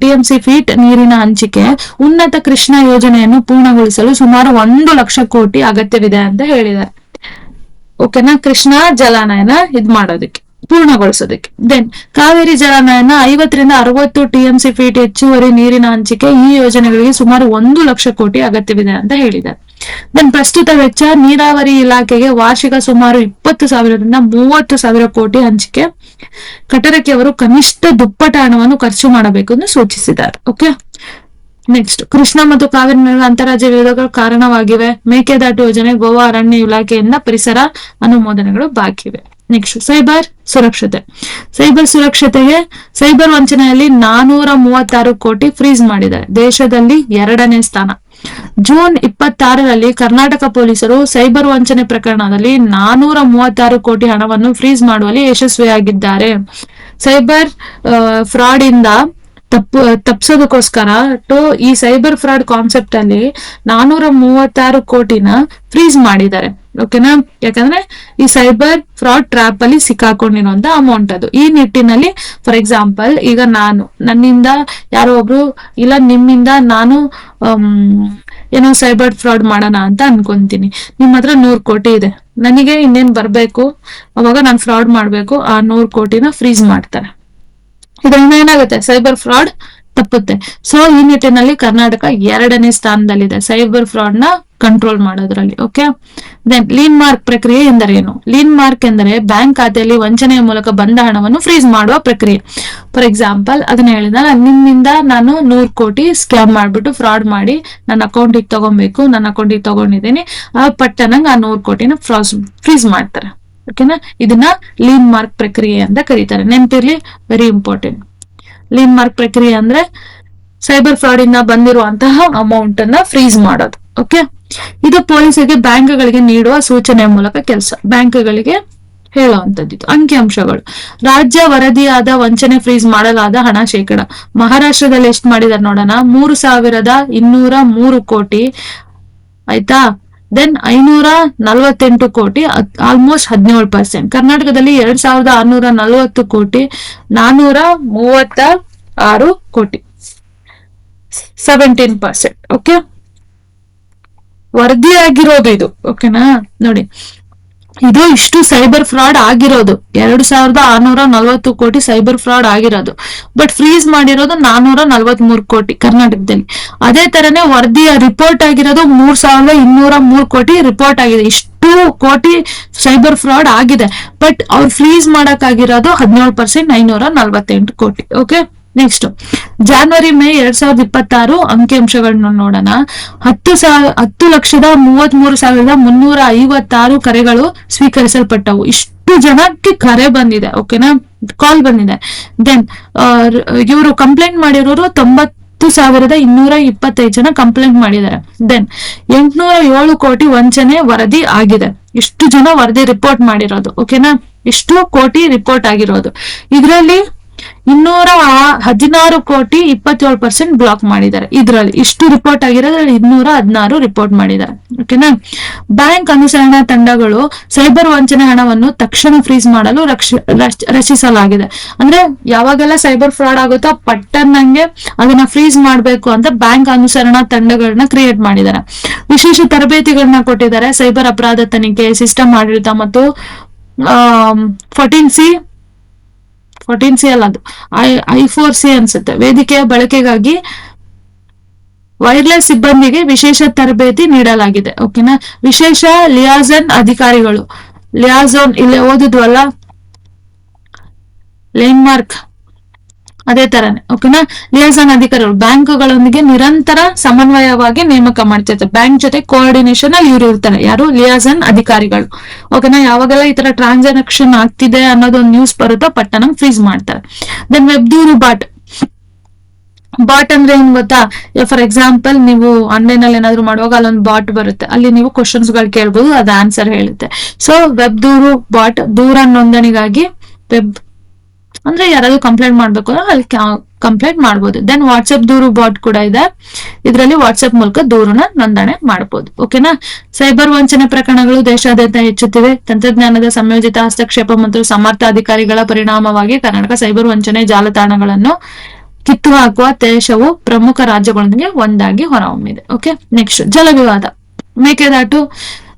ಟಿಎಂಸಿ ಫೀಟ್ ನೀರಿನ ಹಂಚಿಕೆ ಉನ್ನತ ಕೃಷ್ಣಾ ಯೋಜನೆಯನ್ನು ಪೂರ್ಣಗೊಳಿಸಲು ಸುಮಾರು 1 ಲಕ್ಷ ಕೋಟಿ ಅಗತ್ಯವಿದೆ ಅಂತ ಹೇಳಿದ್ದಾರೆ. ಓಕೆನಾ. ಕೃಷ್ಣಾ ಜಲಾನಯನ ಮಾಡೋದಕ್ಕೆ, ಪೂರ್ಣಗೊಳಿಸೋದಕ್ಕೆ. ದೆನ್ ಕಾವೇರಿ ಜಲಾನಯನ 50ರಿಂದ 60 ಟಿಎಂಸಿ ಫೀಟ್ ಹೆಚ್ಚುವರಿ ನೀರಿನ ಹಂಚಿಕೆ ಈ ಯೋಜನೆಗಳಿಗೆ ಸುಮಾರು 1 ಲಕ್ಷ ಕೋಟಿ ಅಗತ್ಯವಿದೆ ಅಂತ ಹೇಳಿದ್ದಾರೆ. ದೆನ್ ಪ್ರಸ್ತುತ ವೆಚ್ಚ ನೀರಾವರಿ ಇಲಾಖೆಗೆ ವಾರ್ಷಿಕ ಸುಮಾರು 20,000ರಿಂದ 30,000 ಕೋಟಿ ಹಂಚಿಕೆ. ಕಟರಕಿ ಅವರು ಕನಿಷ್ಠ ದುಪ್ಪಟ ಹಣವನ್ನು ಖರ್ಚು ಮಾಡಬೇಕು ಎಂದು ಸೂಚಿಸಿದ್ದಾರೆ. ಓಕೆ. ನೆಕ್ಸ್ಟ್, ಕೃಷ್ಣ ಮತ್ತು ಕಾವೇರಿ ನಡುವೆ ಅಂತಾರಾಜ್ಯ ವಿರೋಧಗಳು ಕಾರಣವಾಗಿವೆ. ಮೇಕೆದಾಟು ಯೋಜನೆ ಗೋವಾ ಅರಣ್ಯ ಇಲಾಖೆಯಿಂದ ಪರಿಸರ ಅನುಮೋದನೆಗಳು ಬಾಕಿ ಇವೆ. ನೆಕ್ಸ್ಟ್, ಸೈಬರ್ ಸುರಕ್ಷತೆ. ಸೈಬರ್ ವಂಚನೆಯಲ್ಲಿ 436 ಕೋಟಿ ಫ್ರೀಸ್ ಮಾಡಿದ್ದಾರೆ. ದೇಶದಲ್ಲಿ 2ನೇ ಸ್ಥಾನ. ಜೂನ್ 26ರಲ್ಲಿ ಕರ್ನಾಟಕ ಪೊಲೀಸರು ಸೈಬರ್ ವಂಚನೆ ಪ್ರಕರಣದಲ್ಲಿ 436 ಕೋಟಿ ಹಣವನ್ನು ಫ್ರೀಸ್ ಮಾಡುವಲ್ಲಿ ಯಶಸ್ವಿಯಾಗಿದ್ದಾರೆ. ಸೈಬರ್ ಫ್ರಾಡ್ ಇಂದ ತಪ್ಸೋದಕ್ಕೋಸ್ಕರ ಈ ಸೈಬರ್ ಫ್ರಾಡ್ ಕಾನ್ಸೆಪ್ಟ್ ಅಲ್ಲಿ 436 ಕೋಟಿನ ಫ್ರೀಸ್ ಮಾಡಿದ್ದಾರೆ. ಓಕೆನಾ, ಯಾಕಂದ್ರೆ ಈ ಸೈಬರ್ ಫ್ರಾಡ್ ಟ್ರ್ಯಾಪ್ ಅಲ್ಲಿ ಸಿಕ್ಕಾಕೊಂಡಿರುವಂತ ಅಮೌಂಟ್ ಅದು. ಈ ನಿಟ್ಟಿನಲ್ಲಿ ಫಾರ್ ಎಕ್ಸಾಂಪಲ್ ಈಗ ನನ್ನಿಂದ ಯಾರೋ ಒಬ್ರು ಇಲ್ಲ ನಿಮ್ಮಿಂದ ನಾನು ಏನೋ ಸೈಬರ್ ಫ್ರಾಡ್ ಮಾಡೋಣ ಅಂತ ಅನ್ಕೊಂತೀನಿ. ನಿಮ್ ಹತ್ರ 100 ಕೋಟಿ ಇದೆ, ನನಗೆ ಇನ್ನೇನ್ ಬರ್ಬೇಕು, ಅವಾಗ ನಾನು ಫ್ರಾಡ್ ಮಾಡ್ಬೇಕು, ಆ 100 ಕೋಟಿನ ಫ್ರೀಸ್ ಮಾಡ್ತಾರೆ. ಇದರಿಂದ ಏನಾಗುತ್ತೆ, ಸೈಬರ್ ಫ್ರಾಡ್ ತಪ್ಪುತ್ತೆ. ಸೊ ಈ ನಿಟ್ಟಿನಲ್ಲಿ ಕರ್ನಾಟಕ 2ನೇ ಸ್ಥಾನದಲ್ಲಿದೆ ಸೈಬರ್ ಫ್ರಾಡ್ ನ ಕಂಟ್ರೋಲ್ ಮಾಡೋದ್ರಲ್ಲಿ. ಓಕೆ, ದೆನ್ ಲೀನ್ ಮಾರ್ಕ್ ಪ್ರಕ್ರಿಯೆ ಎಂದರೇನು? ಲೀನ್ ಮಾರ್ಕ್ ಎಂದರೆ ಬ್ಯಾಂಕ್ ಖಾತೆಯಲ್ಲಿ ವಂಚನೆಯ ಮೂಲಕ ಬಂದ ಹಣವನ್ನು ಫ್ರೀಸ್ ಮಾಡುವ ಪ್ರಕ್ರಿಯೆ. ಫಾರ್ ಎಕ್ಸಾಂಪಲ್ ಅದನ್ನ ಹೇಳಿದ, ನಿಮ್ಮಿಂದ ನಾನು 100 ಕೋಟಿ ಸ್ಕ್ಯಾಮ್ ಮಾಡ್ಬಿಟ್ಟು ಫ್ರಾಡ್ ಮಾಡಿ ನನ್ನ ಅಕೌಂಟಿಗೆ ತಗೊಬೇಕು, ನನ್ನ ಅಕೌಂಟಿಗೆ ತಗೊಂಡಿದ್ದೀನಿ, ಆ ಪಟ್ಟನಂಗ್ ಆ 100 ಕೋಟಿನ ಫ್ರೀಸ್ ಮಾಡ್ತಾರೆ. ಓಕೆನಾ, ಇದನ್ನ ಲೀನ್ ಮಾರ್ಕ್ ಪ್ರಕ್ರಿಯೆ ಅಂತ ಕರೀತಾರೆ. ನೆನಪಿರ್ಲಿ, ವೆರಿ ಇಂಪಾರ್ಟೆಂಟ್. ಲೀನ್ ಮಾರ್ಕ್ ಪ್ರಕ್ರಿಯೆ ಅಂದ್ರೆ ಸೈಬರ್ ಫ್ರಾಡ್ ಇಂದ ಬಂದಿರುವಂತಹ ಅಮೌಂಟ್ ಅನ್ನ ಫ್ರೀಸ್ ಮಾಡೋದು. ಓಕೆ, ಇದು ಪೊಲೀಸರಿಗೆ ಬ್ಯಾಂಕ್ಗಳಿಗೆ ನೀಡುವ ಸೂಚನೆಯ ಮೂಲಕ ಕೆಲಸ. ಬ್ಯಾಂಕ್ಗಳಿಗೆ ಹೇಳುವಂತದ್ದು ಅಂಕಿಅಂಶಗಳು. ರಾಜ್ಯ ವರದಿಯಾದ ವಂಚನೆ ಫ್ರೀಸ್ ಮಾಡಲಾದ ಹಣ ಶೇಕಡ. ಮಹಾರಾಷ್ಟ್ರದಲ್ಲಿ ಎಷ್ಟು ಮಾಡಿದಾರೆ ನೋಡೋಣ, 3,203 ಕೋಟಿ ಆಯ್ತಾ. ದೆನ್ 548 ಕೋಟಿ, ಆಲ್ಮೋಸ್ಟ್ 17%. ಕರ್ನಾಟಕದಲ್ಲಿ 2,640 ಕೋಟಿ, 436 ಕೋಟಿ, 17%. ಓಕೆ, ವರದಿ ಆಗಿರೋದು ಇದು. ಓಕೆನಾ, ನೋಡಿ ಇದು ಇಷ್ಟು ಸೈಬರ್ ಫ್ರಾಡ್ ಆಗಿರೋದು. 2,640 ಕೋಟಿ ಸೈಬರ್ ಫ್ರಾಡ್ ಆಗಿರೋದು. ಬಟ್ ಫ್ರೀಸ್ ಮಾಡಿರೋದು 443 ಕೋಟಿ ಕರ್ನಾಟಕದಲ್ಲಿ. ಅದೇ ತರನೇ ವರದಿಯ ರಿಪೋರ್ಟ್ ಆಗಿರೋದು 3,203 ಕೋಟಿ ರಿಪೋರ್ಟ್ ಆಗಿದೆ. ಇಷ್ಟು ಕೋಟಿ ಸೈಬರ್ ಫ್ರಾಡ್ ಆಗಿದೆ. ಬಟ್ ಅವ್ರು ಫ್ರೀಸ್ ಮಾಡಕ್ ಆಗಿರೋದು 17%, 548 ಕೋಟಿ. ಓಕೆ, ನೆಕ್ಸ್ಟ್ ಜಾನ್ವರಿ ಮೇ 2026 ಅಂಕಿಅಂಶಗಳನ್ನ ನೋಡೋಣ. 10,33,356 ಕರೆಗಳು ಸ್ವೀಕರಿಸಲ್ಪಟ್ಟವು. ಇಷ್ಟು ಜನಕ್ಕೆ ಕರೆ ಬಂದಿದೆ. ಓಕೆನಾ, ಕಾಲ್ ಬಂದಿದೆ. ದೆನ್ ಇವರು ಕಂಪ್ಲೇಂಟ್ ಮಾಡಿರೋರು 90,225 ಜನ ಕಂಪ್ಲೇಂಟ್ ಮಾಡಿದ್ದಾರೆ. ದೆನ್ 807 ಕೋಟಿ ವಂಚನೆ ವರದಿ ಆಗಿದೆ. ಇಷ್ಟು ಜನ ವರದಿ ರಿಪೋರ್ಟ್ ಮಾಡಿರೋದು. ಓಕೆನಾ, ಇಷ್ಟು ಕೋಟಿ ರಿಪೋರ್ಟ್ ಆಗಿರೋದು. ಇದರಲ್ಲಿ 216 ಕೋಟಿ 27% ಬ್ಲಾಕ್ ಮಾಡಿದ್ದಾರೆ. ಇದ್ರಲ್ಲಿ ಇಷ್ಟು ರಿಪೋರ್ಟ್ ಆಗಿರೋದ್ರಲ್ಲಿ 216 ರಿಪೋರ್ಟ್ ಮಾಡಿದ್ದಾರೆ. ಓಕೆನಾ, ಬ್ಯಾಂಕ್ ಅನುಸರಣಾ ತಂಡಗಳು ಸೈಬರ್ ವಂಚನೆ ಹಣವನ್ನು ತಕ್ಷಣ ಫ್ರೀಸ್ ಮಾಡಲು ರಚಿಸಲಾಗಿದೆ. ಅಂದ್ರೆ ಯಾವಾಗೆಲ್ಲ ಸೈಬರ್ ಫ್ರಾಡ್ ಆಗುತ್ತೋ ಪಟ್ಟನ್ನಂಗೆ ಅದನ್ನ ಫ್ರೀಸ್ ಮಾಡ್ಬೇಕು ಅಂತ ಬ್ಯಾಂಕ್ ಅನುಸರಣಾ ತಂಡಗಳನ್ನ ಕ್ರಿಯೇಟ್ ಮಾಡಿದ್ದಾರೆ. ವಿಶೇಷ ತರಬೇತಿಗಳನ್ನ ಕೊಟ್ಟಿದ್ದಾರೆ. ಸೈಬರ್ ಅಪರಾಧ ತನಿಖೆ, ಸಿಸ್ಟಮ್ ಆಡಳಿತ ಮತ್ತು 14C ಅಲ್ಲ, ಅದು I4C ಅನ್ಸುತ್ತೆ. ವೇದಿಕೆಯ ಬಳಕೆಗಾಗಿ ವೈರ್ಲೆಸ್ ಸಿಬ್ಬಂದಿಗೆ ವಿಶೇಷ ತರಬೇತಿ ನೀಡಲಾಗಿದೆ. ಓಕೆನಾ, ವಿಶೇಷ ಲಿಯಾಜನ್ ಅಧಿಕಾರಿಗಳು, ಲಿಯಾಜೋನ್ ಇಲ್ಲಿ ಓದಿದ್ವಲ್ಲ, ಲೇನ್ಮಾರ್ಕ್ ಅದೇ ತರನೇ. ಓಕೆನಾ, ಲಿಯಾಜನ್ ಅಧಿಕಾರಿಗಳು ಬ್ಯಾಂಕ್ಗಳೊಂದಿಗೆ ನಿರಂತರ ಸಮನ್ವಯವಾಗಿ ನೇಮಕ ಮಾಡ್ತಿರ್ತಾರೆ. ಬ್ಯಾಂಕ್ ಜೊತೆ ಕೋಆರ್ಡಿನೇಷನ್ ಅಲ್ಲಿ ಇವ್ರು ಇರ್ತಾರೆ. ಯಾರು? ಲಿಯಾಜನ್ ಅಧಿಕಾರಿಗಳು. ಓಕೆನಾ, ಯಾವಾಗೆಲ್ಲ ಈ ತರ ಟ್ರಾನ್ಸಾಕ್ಷನ್ ಆಗ್ತಿದೆ ಅನ್ನೋದೊಂದು ನ್ಯೂಸ್ ಬರುತ್ತೋ ಪಟ್ಟಣ ಫ್ರೀಸ್ ಮಾಡ್ತಾರೆ. ದೆನ್ ವೆಬ್ ದೂರು ಬಾಟ್ ಅಂದ್ರೆ ಏನ್ ಗೊತ್ತಾ? ಫಾರ್ ಎಕ್ಸಾಂಪಲ್ ನೀವು ಆನ್ಲೈನ್ ಅಲ್ಲಿ ಏನಾದ್ರು ಮಾಡುವಾಗ ಅಲ್ಲೊಂದು ಬಾಟ್ ಬರುತ್ತೆ, ಅಲ್ಲಿ ನೀವು ಕ್ವಶನ್ಸ್ ಗಳು ಕೇಳ್ಬೋದು, ಅದು ಆನ್ಸರ್ ಹೇಳುತ್ತೆ. ಸೊ ವೆಬ್ ದೂರು ಬಾಟ್ ದೂರ ನೋಂದಣಿಗಾಗಿ ವೆಬ್ ಅಂದ್ರೆ ಯಾರಾದ್ರೂ ಕಂಪ್ಲೇಂಟ್ ಮಾಡ್ಬೇಕು ಅಂದ್ರೆ ಅಲ್ಲಿ ಕಂಪ್ಲೇಂಟ್ ಮಾಡ್ಬೋದು. ದೆನ್ ವಾಟ್ಸ್ಆಪ್ ದೂರು ಬಾಟ್ ಕೂಡ ಇದೆ. ಇದರಲ್ಲಿ ವಾಟ್ಸ್ಆಪ್ ಮೂಲಕ ದೂರನ್ನ ನೋಂದಣಿ ಮಾಡಬಹುದು. ಓಕೆನಾ, ಸೈಬರ್ ವಂಚನೆ ಪ್ರಕರಣಗಳು ದೇಶಾದ್ಯಂತ ಹೆಚ್ಚುತ್ತಿವೆ. ತಂತ್ರಜ್ಞಾನದ ಸಂಯೋಜಿತ ಹಸ್ತಕ್ಷೇಪ ಮತ್ತು ಸಮರ್ಥ ಅಧಿಕಾರಿಗಳ ಪರಿಣಾಮವಾಗಿ ಕರ್ನಾಟಕ ಸೈಬರ್ ವಂಚನೆ ಜಾಲತಾಣಗಳನ್ನು ಕಿತ್ತು ಹಾಕುವ ದೇಶವು ಪ್ರಮುಖ ರಾಜ್ಯಗಳೊಂದಿಗೆ ಒಂದಾಗಿ ಹೊರಹೊಮ್ಮಿದೆ. ಓಕೆ, ನೆಕ್ಸ್ಟ್ ಜಲ ವಿವಾದ. ಮೇಕೆದಾಟು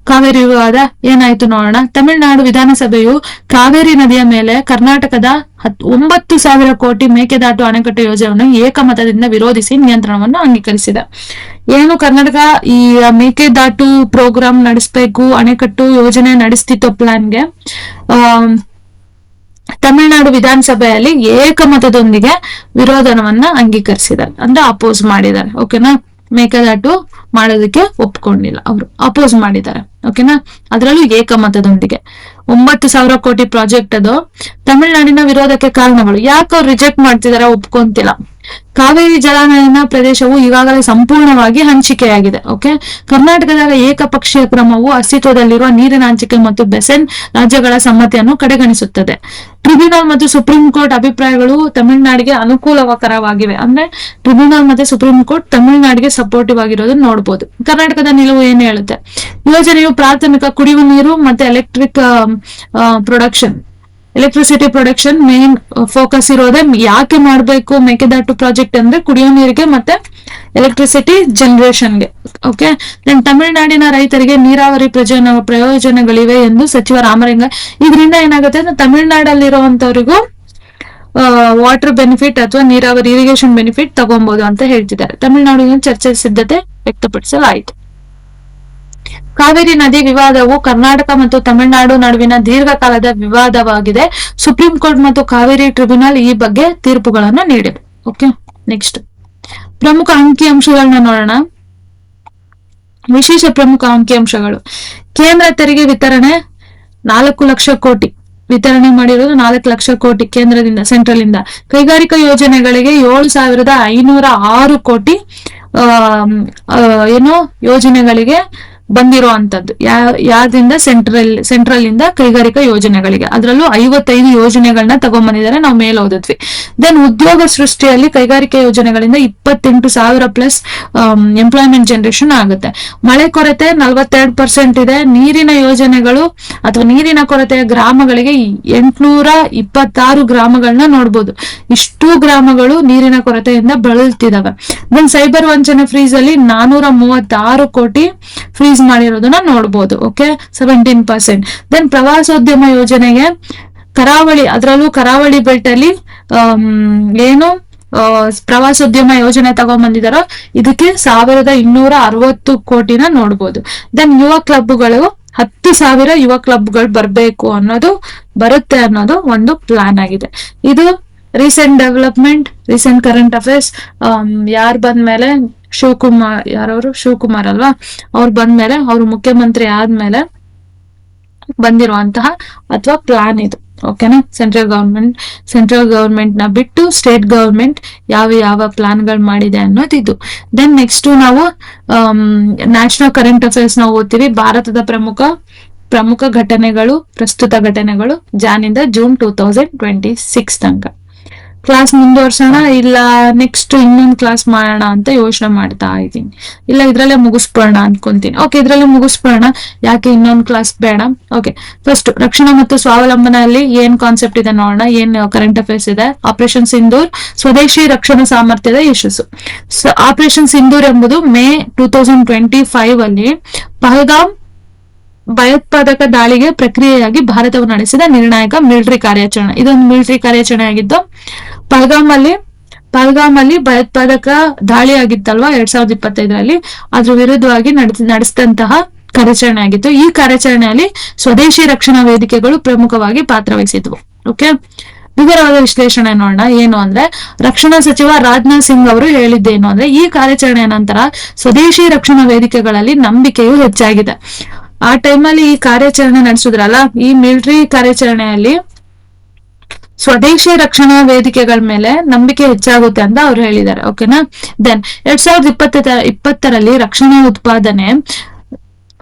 ಕಾವೇರಿ ವಿವಾದ ಏನಾಯ್ತು ನೋಡೋಣ. ತಮಿಳುನಾಡು ವಿಧಾನಸಭೆಯು ಕಾವೇರಿ ನದಿಯ ಮೇಲೆ ಕರ್ನಾಟಕದ 9,000 ಕೋಟಿ ಮೇಕೆದಾಟು ಅಣೆಕಟ್ಟು ಯೋಜನೆಯನ್ನು ಏಕಮತದಿಂದ ವಿರೋಧಿಸಿ ನಿಯಂತ್ರಣವನ್ನು ಅಂಗೀಕರಿಸಿದೆ. ಏನು ಕರ್ನಾಟಕ ಈ ಮೇಕೆದಾಟು ಪ್ರೋಗ್ರಾಮ್ ನಡೆಸಬೇಕು, ಅಣೆಕಟ್ಟು ಯೋಜನೆ ನಡೆಸ್ತಿತ್ತು ಪ್ಲಾನ್ಗೆ, ತಮಿಳುನಾಡು ವಿಧಾನಸಭೆಯಲ್ಲಿ ಏಕಮತದೊಂದಿಗೆ ವಿರೋಧವನ್ನ ಅಂಗೀಕರಿಸಿದ್ದಾರೆ, ಅಂದ್ರೆ ಅಪೋಸ್ ಮಾಡಿದ್ದಾರೆ. ಓಕೆನಾ, ಮೇಕೆದಾಟು ಮಾಡೋದಕ್ಕೆ ಒಪ್ಕೊಂಡಿಲ್ಲ, ಅವರು ಅಪೋಸ್ ಮಾಡಿದ್ದಾರೆ. ಓಕೆನಾ, ಅದರಲ್ಲೂ ಏಕಮತದೊಂದಿಗೆ. 9,000 ಕೋಟಿ ಪ್ರಾಜೆಕ್ಟ್ ಅದು. ತಮಿಳುನಾಡಿನ ವಿರೋಧಕ್ಕೆ ಕಾರಣಗಳು, ಯಾಕೆ ಅವ್ರು ರಿಜೆಕ್ಟ್ ಮಾಡ್ತಿದಾರೆ ಒಪ್ಕೊಂತಿಲ್ಲ. ಕಾವೇರಿ ಜಲಾನಯನ ಪ್ರದೇಶವು ಈಗಾಗಲೇ ಸಂಪೂರ್ಣವಾಗಿ ಹಂಚಿಕೆಯಾಗಿದೆ. ಓಕೆ, ಕರ್ನಾಟಕದಾಗ ಏಕಪಕ್ಷೀಯ ಕ್ರಮವು ಅಸ್ತಿತ್ವದಲ್ಲಿರುವ ನೀರಿನ ಹಂಚಿಕೆ ಮತ್ತು ಬೆಸೆನ್ ರಾಜ್ಯಗಳ ಸಮ್ಮತಿಯನ್ನು ಕಡೆಗಣಿಸುತ್ತದೆ. ಟ್ರಿಬ್ಯುನಲ್ ಮತ್ತು ಸುಪ್ರೀಂ ಕೋರ್ಟ್ ಅಭಿಪ್ರಾಯಗಳು ತಮಿಳುನಾಡಿಗೆ ಅನುಕೂಲಕರವಾಗಿವೆ. ಅಂದ್ರೆ ಟ್ರಿಬ್ಯುನಲ್ ಮತ್ತೆ ಸುಪ್ರೀಂ ಕೋರ್ಟ್ ತಮಿಳುನಾಡಿಗೆ ಸಪೋರ್ಟಿವ್ ಆಗಿರೋದನ್ನ ನೋಡಬಹುದು. ಕರ್ನಾಟಕದ ನಿಲುವು ಏನು ಹೇಳುತ್ತೆ? ಯೋಜನೆಯು ಪ್ರಾಥಮಿಕ ಕುಡಿಯುವ ನೀರು ಮತ್ತೆ ಎಲೆಕ್ಟ್ರಿಸಿಟಿ ಪ್ರೊಡಕ್ಷನ್ ಮೇನ್ ಫೋಕಸ್ ಇರೋದೇ. ಯಾಕೆ ಮಾಡಬೇಕು ಮೇಕೆದಾಟು ಪ್ರಾಜೆಕ್ಟ್ ಅಂದ್ರೆ ಕುಡಿಯೋ ನೀರಿಗೆ ಮತ್ತೆ ಎಲೆಕ್ಟ್ರಿಸಿಟಿ ಜನರೇಷನ್ಗೆ. ಓಕೆ, ದೆನ್ ತಮಿಳುನಾಡಿನ ರೈತರಿಗೆ ನೀರಾವರಿ ಪ್ರಯೋಜನಗಳಿವೆ ಎಂದು ಸಚಿವ ರಾಮಲಿಂಗ. ಇದರಿಂದ ಏನಾಗುತ್ತೆ ಅಂದ್ರೆ ತಮಿಳುನಾಡಲ್ಲಿರುವಂತವರಿಗೂ ವಾಟರ್ ಬೆನಿಫಿಟ್ ಅಥವಾ ನೀರಾವರಿ ಇರಿಗೇಷನ್ ಬೆನಿಫಿಟ್ ತಗೊಬಹುದು ಅಂತ ಹೇಳ್ತಿದ್ದಾರೆ. ತಮಿಳುನಾಡಿನ ಚರ್ಚೆ ಸಿದ್ಧತೆ ವ್ಯಕ್ತಪಡಿಸಲಾಯಿತು. ಕಾವೇರಿ ನದಿ ವಿವಾದವು ಕರ್ನಾಟಕ ಮತ್ತು ತಮಿಳುನಾಡು ನಡುವಿನ ದೀರ್ಘಕಾಲದ ವಿವಾದವಾಗಿದೆ. ಸುಪ್ರೀಂ ಕೋರ್ಟ್ ಮತ್ತು ಕಾವೇರಿ ಟ್ರಿಬ್ಯುನಲ್ ಈ ಬಗ್ಗೆ ತೀರ್ಪುಗಳನ್ನು ನೀಡಿವೆ. ಓಕೆ, ನೆಕ್ಸ್ಟ್ ಪ್ರಮುಖ ಅಂಕಿಅಂಶಗಳನ್ನ ನೋಡೋಣ. ವಿಶೇಷ ಪ್ರಮುಖ ಅಂಕಿಅಂಶಗಳು. ಕೇಂದ್ರ ತೆರಿಗೆ ವಿತರಣೆ 4 ಲಕ್ಷ ಕೋಟಿ ವಿತರಣೆ ಮಾಡಿರೋದು. 4 ಲಕ್ಷ ಕೋಟಿ ಕೇಂದ್ರದಿಂದ, ಸೆಂಟ್ರಲ್ ಇಂದ. ಕೈಗಾರಿಕಾ ಯೋಜನೆಗಳಿಗೆ 7,506 ಕೋಟಿ ಯೋಜನೆಗಳಿಗೆ ಬಂದಿರುವಂತದ್ದು. ಯಾವ್ದ್ರಿಂದ? ಸೆಂಟ್ರಲ್ ಇಂದ ಕೈಗಾರಿಕಾ ಯೋಜನೆಗಳಿಗೆ. ಅದರಲ್ಲೂ 55 ಯೋಜನೆಗಳನ್ನ ತಗೊಂಡ್ಬಂದಿದ್ದಾರೆ, ನಾವು ಮೇಲೆ ಓದಿದ್ವಿ. ದೆನ್ ಉದ್ಯೋಗ ಸೃಷ್ಟಿಯಲ್ಲಿ ಕೈಗಾರಿಕಾ ಯೋಜನೆಗಳಿಂದ 28,000 ಪ್ಲಸ್ ಎಂಪ್ಲಾಯ್ಮೆಂಟ್ ಜನರೇಷನ್ ಆಗುತ್ತೆ. ಮಳೆ ಕೊರತೆ 42% ಇದೆ. ನೀರಿನ ಯೋಜನೆಗಳು ಅಥವಾ ನೀರಿನ ಕೊರತೆಯ ಗ್ರಾಮಗಳಿಗೆ 826 ಗ್ರಾಮಗಳನ್ನ ನೋಡ್ಬೋದು. ಇಷ್ಟು ಗ್ರಾಮಗಳು ನೀರಿನ ಕೊರತೆಯಿಂದ ಬಳಲ್ತಿದಾವೆ. ದೆನ್ ಸೈಬರ್ ವಂಚನೆ ಫ್ರೀಸ್ ಅಲ್ಲಿ 436 ಕೋಟಿ ಫ್ರೀಸ್ ಮಾಡಿರೋದನ್ನ ನೋಡ್ಬೋದು. ಓಕೆ, 17%. ದೆನ್ ಪ್ರವಾಸೋದ್ಯಮ ಯೋಜನೆಗೆ ಕರಾವಳಿ, ಅದರಲ್ಲೂ ಕರಾವಳಿ ಬೆಲ್ಟ್ ಅಲ್ಲಿ ಪ್ರವಾಸೋದ್ಯಮ ಯೋಜನೆ ತಗೊಂಡ್ಬಂದಿದಾರೋ ಇದಕ್ಕೆ 1,260 ಕೋಟಿನ ನೋಡ್ಬೋದು. ದೆನ್ ಯುವ ಕ್ಲಬ್ಗಳು 10,000 ಯುವ ಕ್ಲಬ್ಗಳು ಬರ್ಬೇಕು ಅನ್ನೋದು ಬರುತ್ತೆ ಅನ್ನೋದು ಒಂದು ಪ್ಲಾನ್ ಆಗಿದೆ. ಇದು recent development, recent current affairs. ಯಾರು ಬಂದ್ಮೇಲೆ ಶಿವಕುಮಾರ್ ಅಲ್ವಾ, ಅವ್ರು ಬಂದ್ಮೇಲೆ, ಅವ್ರು ಮುಖ್ಯಮಂತ್ರಿ ಆದ್ಮೇಲೆ ಬಂದಿರುವಂತಹ ಅಥವಾ ಪ್ಲಾನ್ ಇದು. ಓಕೆನಾ, ಸೆಂಟ್ರಲ್ ಗವರ್ಮೆಂಟ್ ನ ಬಿಟ್ಟು ಸ್ಟೇಟ್ ಗವರ್ಮೆಂಟ್ ಯಾವ ಪ್ಲಾನ್ ಗಳು ಮಾಡಿದೆ ಅನ್ನೋದು ಇದು. ದೆನ್ ನೆಕ್ಸ್ಟ್ ನಾವು ನ್ಯಾಷನಲ್ ಕರೆಂಟ್ ಅಫೇರ್ಸ್ ನಾವು ಓದ್ತೀವಿ. ಭಾರತದ ಪ್ರಮುಖ ಘಟನೆಗಳು, ಪ್ರಸ್ತುತ ಘಟನೆಗಳು ಜಾನಿಂದ ಜೂನ್ 2026 ತನಕ. ಕ್ಲಾಸ್ ಮುಂದುವರ್ಸೋಣ ಇಲ್ಲ ನೆಕ್ಸ್ಟ್ ಇನ್ನೊಂದು ಕ್ಲಾಸ್ ಮಾಡೋಣ ಅಂತ ಯೋಚನೆ ಮಾಡ್ತಾ ಇದ್ದೀನಿ. ಇಲ್ಲ ಇದ್ರಲ್ಲೇ ಮುಗಿಸ್ಬೋಣ ಅನ್ಕೊಂತೀನಿ. ಓಕೆ, ಇದ್ರಲ್ಲೇ ಮುಗಿಸ್ಬೋಣ, ಯಾಕೆ ಇನ್ನೊಂದು ಕ್ಲಾಸ್ ಬೇಡ. ಓಕೆ, ಫಸ್ಟ್ ರಕ್ಷಣಾ ಮತ್ತು ಸ್ವಾವಲಂಬನೆಯಲ್ಲಿ ಏನ್ ಕಾನ್ಸೆಪ್ಟ್ ಇದೆ ನೋಡೋಣ, ಏನ್ ಕರೆಂಟ್ ಅಫೇರ್ಸ್ ಇದೆ. ಆಪರೇಷನ್ ಸಿಂಧೂರ್, ಸ್ವದೇಶಿ ರಕ್ಷಣಾ ಸಾಮರ್ಥ್ಯದ ಯಶಸ್ಸು. ಆಪರೇಷನ್ ಸಿಂಧೂರ್ ಎಂಬುದು ಮೇ 2025 ಅಲ್ಲಿ ಪಹಲ್ಗಾಮ್ ಭಯೋತ್ಪಾದಕ ದಾಳಿಗೆ ಪ್ರಕ್ರಿಯೆಯಾಗಿ ಭಾರತವು ನಡೆಸಿದ ನಿರ್ಣಾಯಕ ಮಿಲಿಟರಿ ಕಾರ್ಯಾಚರಣೆ. ಇದೊಂದು ಮಿಲಿಟರಿ ಕಾರ್ಯಾಚರಣೆ ಆಗಿದ್ದು ಪಹಲ್ಗಾಮ್ ಅಲ್ಲಿ ಭಯೋತ್ಪಾದಕ ದಾಳಿ ಆಗಿತ್ತಲ್ವಾ 2025ರಲ್ಲಿ, ಅದ್ರ ವಿರುದ್ಧವಾಗಿ ನಡೆಸಿದಂತಹ ಕಾರ್ಯಾಚರಣೆ ಆಗಿತ್ತು. ಈ ಕಾರ್ಯಾಚರಣೆಯಲ್ಲಿ ಸ್ವದೇಶಿ ರಕ್ಷಣಾ ವೇದಿಕೆಗಳು ಪ್ರಮುಖವಾಗಿ ಪಾತ್ರವಹಿಸಿದ್ವು. ಓಕೆ, ವಿವರವಾದ ವಿಶ್ಲೇಷಣೆ ನೋಡೋಣ. ಏನು ಅಂದ್ರೆ, ರಕ್ಷಣಾ ಸಚಿವ ರಾಜನಾಥ್ ಸಿಂಗ್ ಅವರು ಹೇಳಿದ್ದೇನು ಅಂದ್ರೆ, ಈ ಕಾರ್ಯಾಚರಣೆಯ ನಂತರ ಸ್ವದೇಶಿ ರಕ್ಷಣಾ ವೇದಿಕೆಗಳಲ್ಲಿ ನಂಬಿಕೆಯು ಹೆಚ್ಚಾಗಿದೆ. ಆ ಟೈಮಲ್ಲಿ ಈ ಕಾರ್ಯಾಚರಣೆ ನಡೆಸಿದ್ರಲ್ಲ, ಈ ಮಿಲಿಟರಿ ಕಾರ್ಯಾಚರಣೆಯಲ್ಲಿ ಸ್ವದೇಶಿ ರಕ್ಷಣಾ ವೇದಿಕೆಗಳ ಮೇಲೆ ನಂಬಿಕೆ ಹೆಚ್ಚಾಗುತ್ತೆ ಅಂತ ಅವ್ರು ಹೇಳಿದ್ದಾರೆ. ಓಕೆನಾ. ದೆನ್ 2020ರಲ್ಲಿ ರಕ್ಷಣಾ ಉತ್ಪಾದನೆ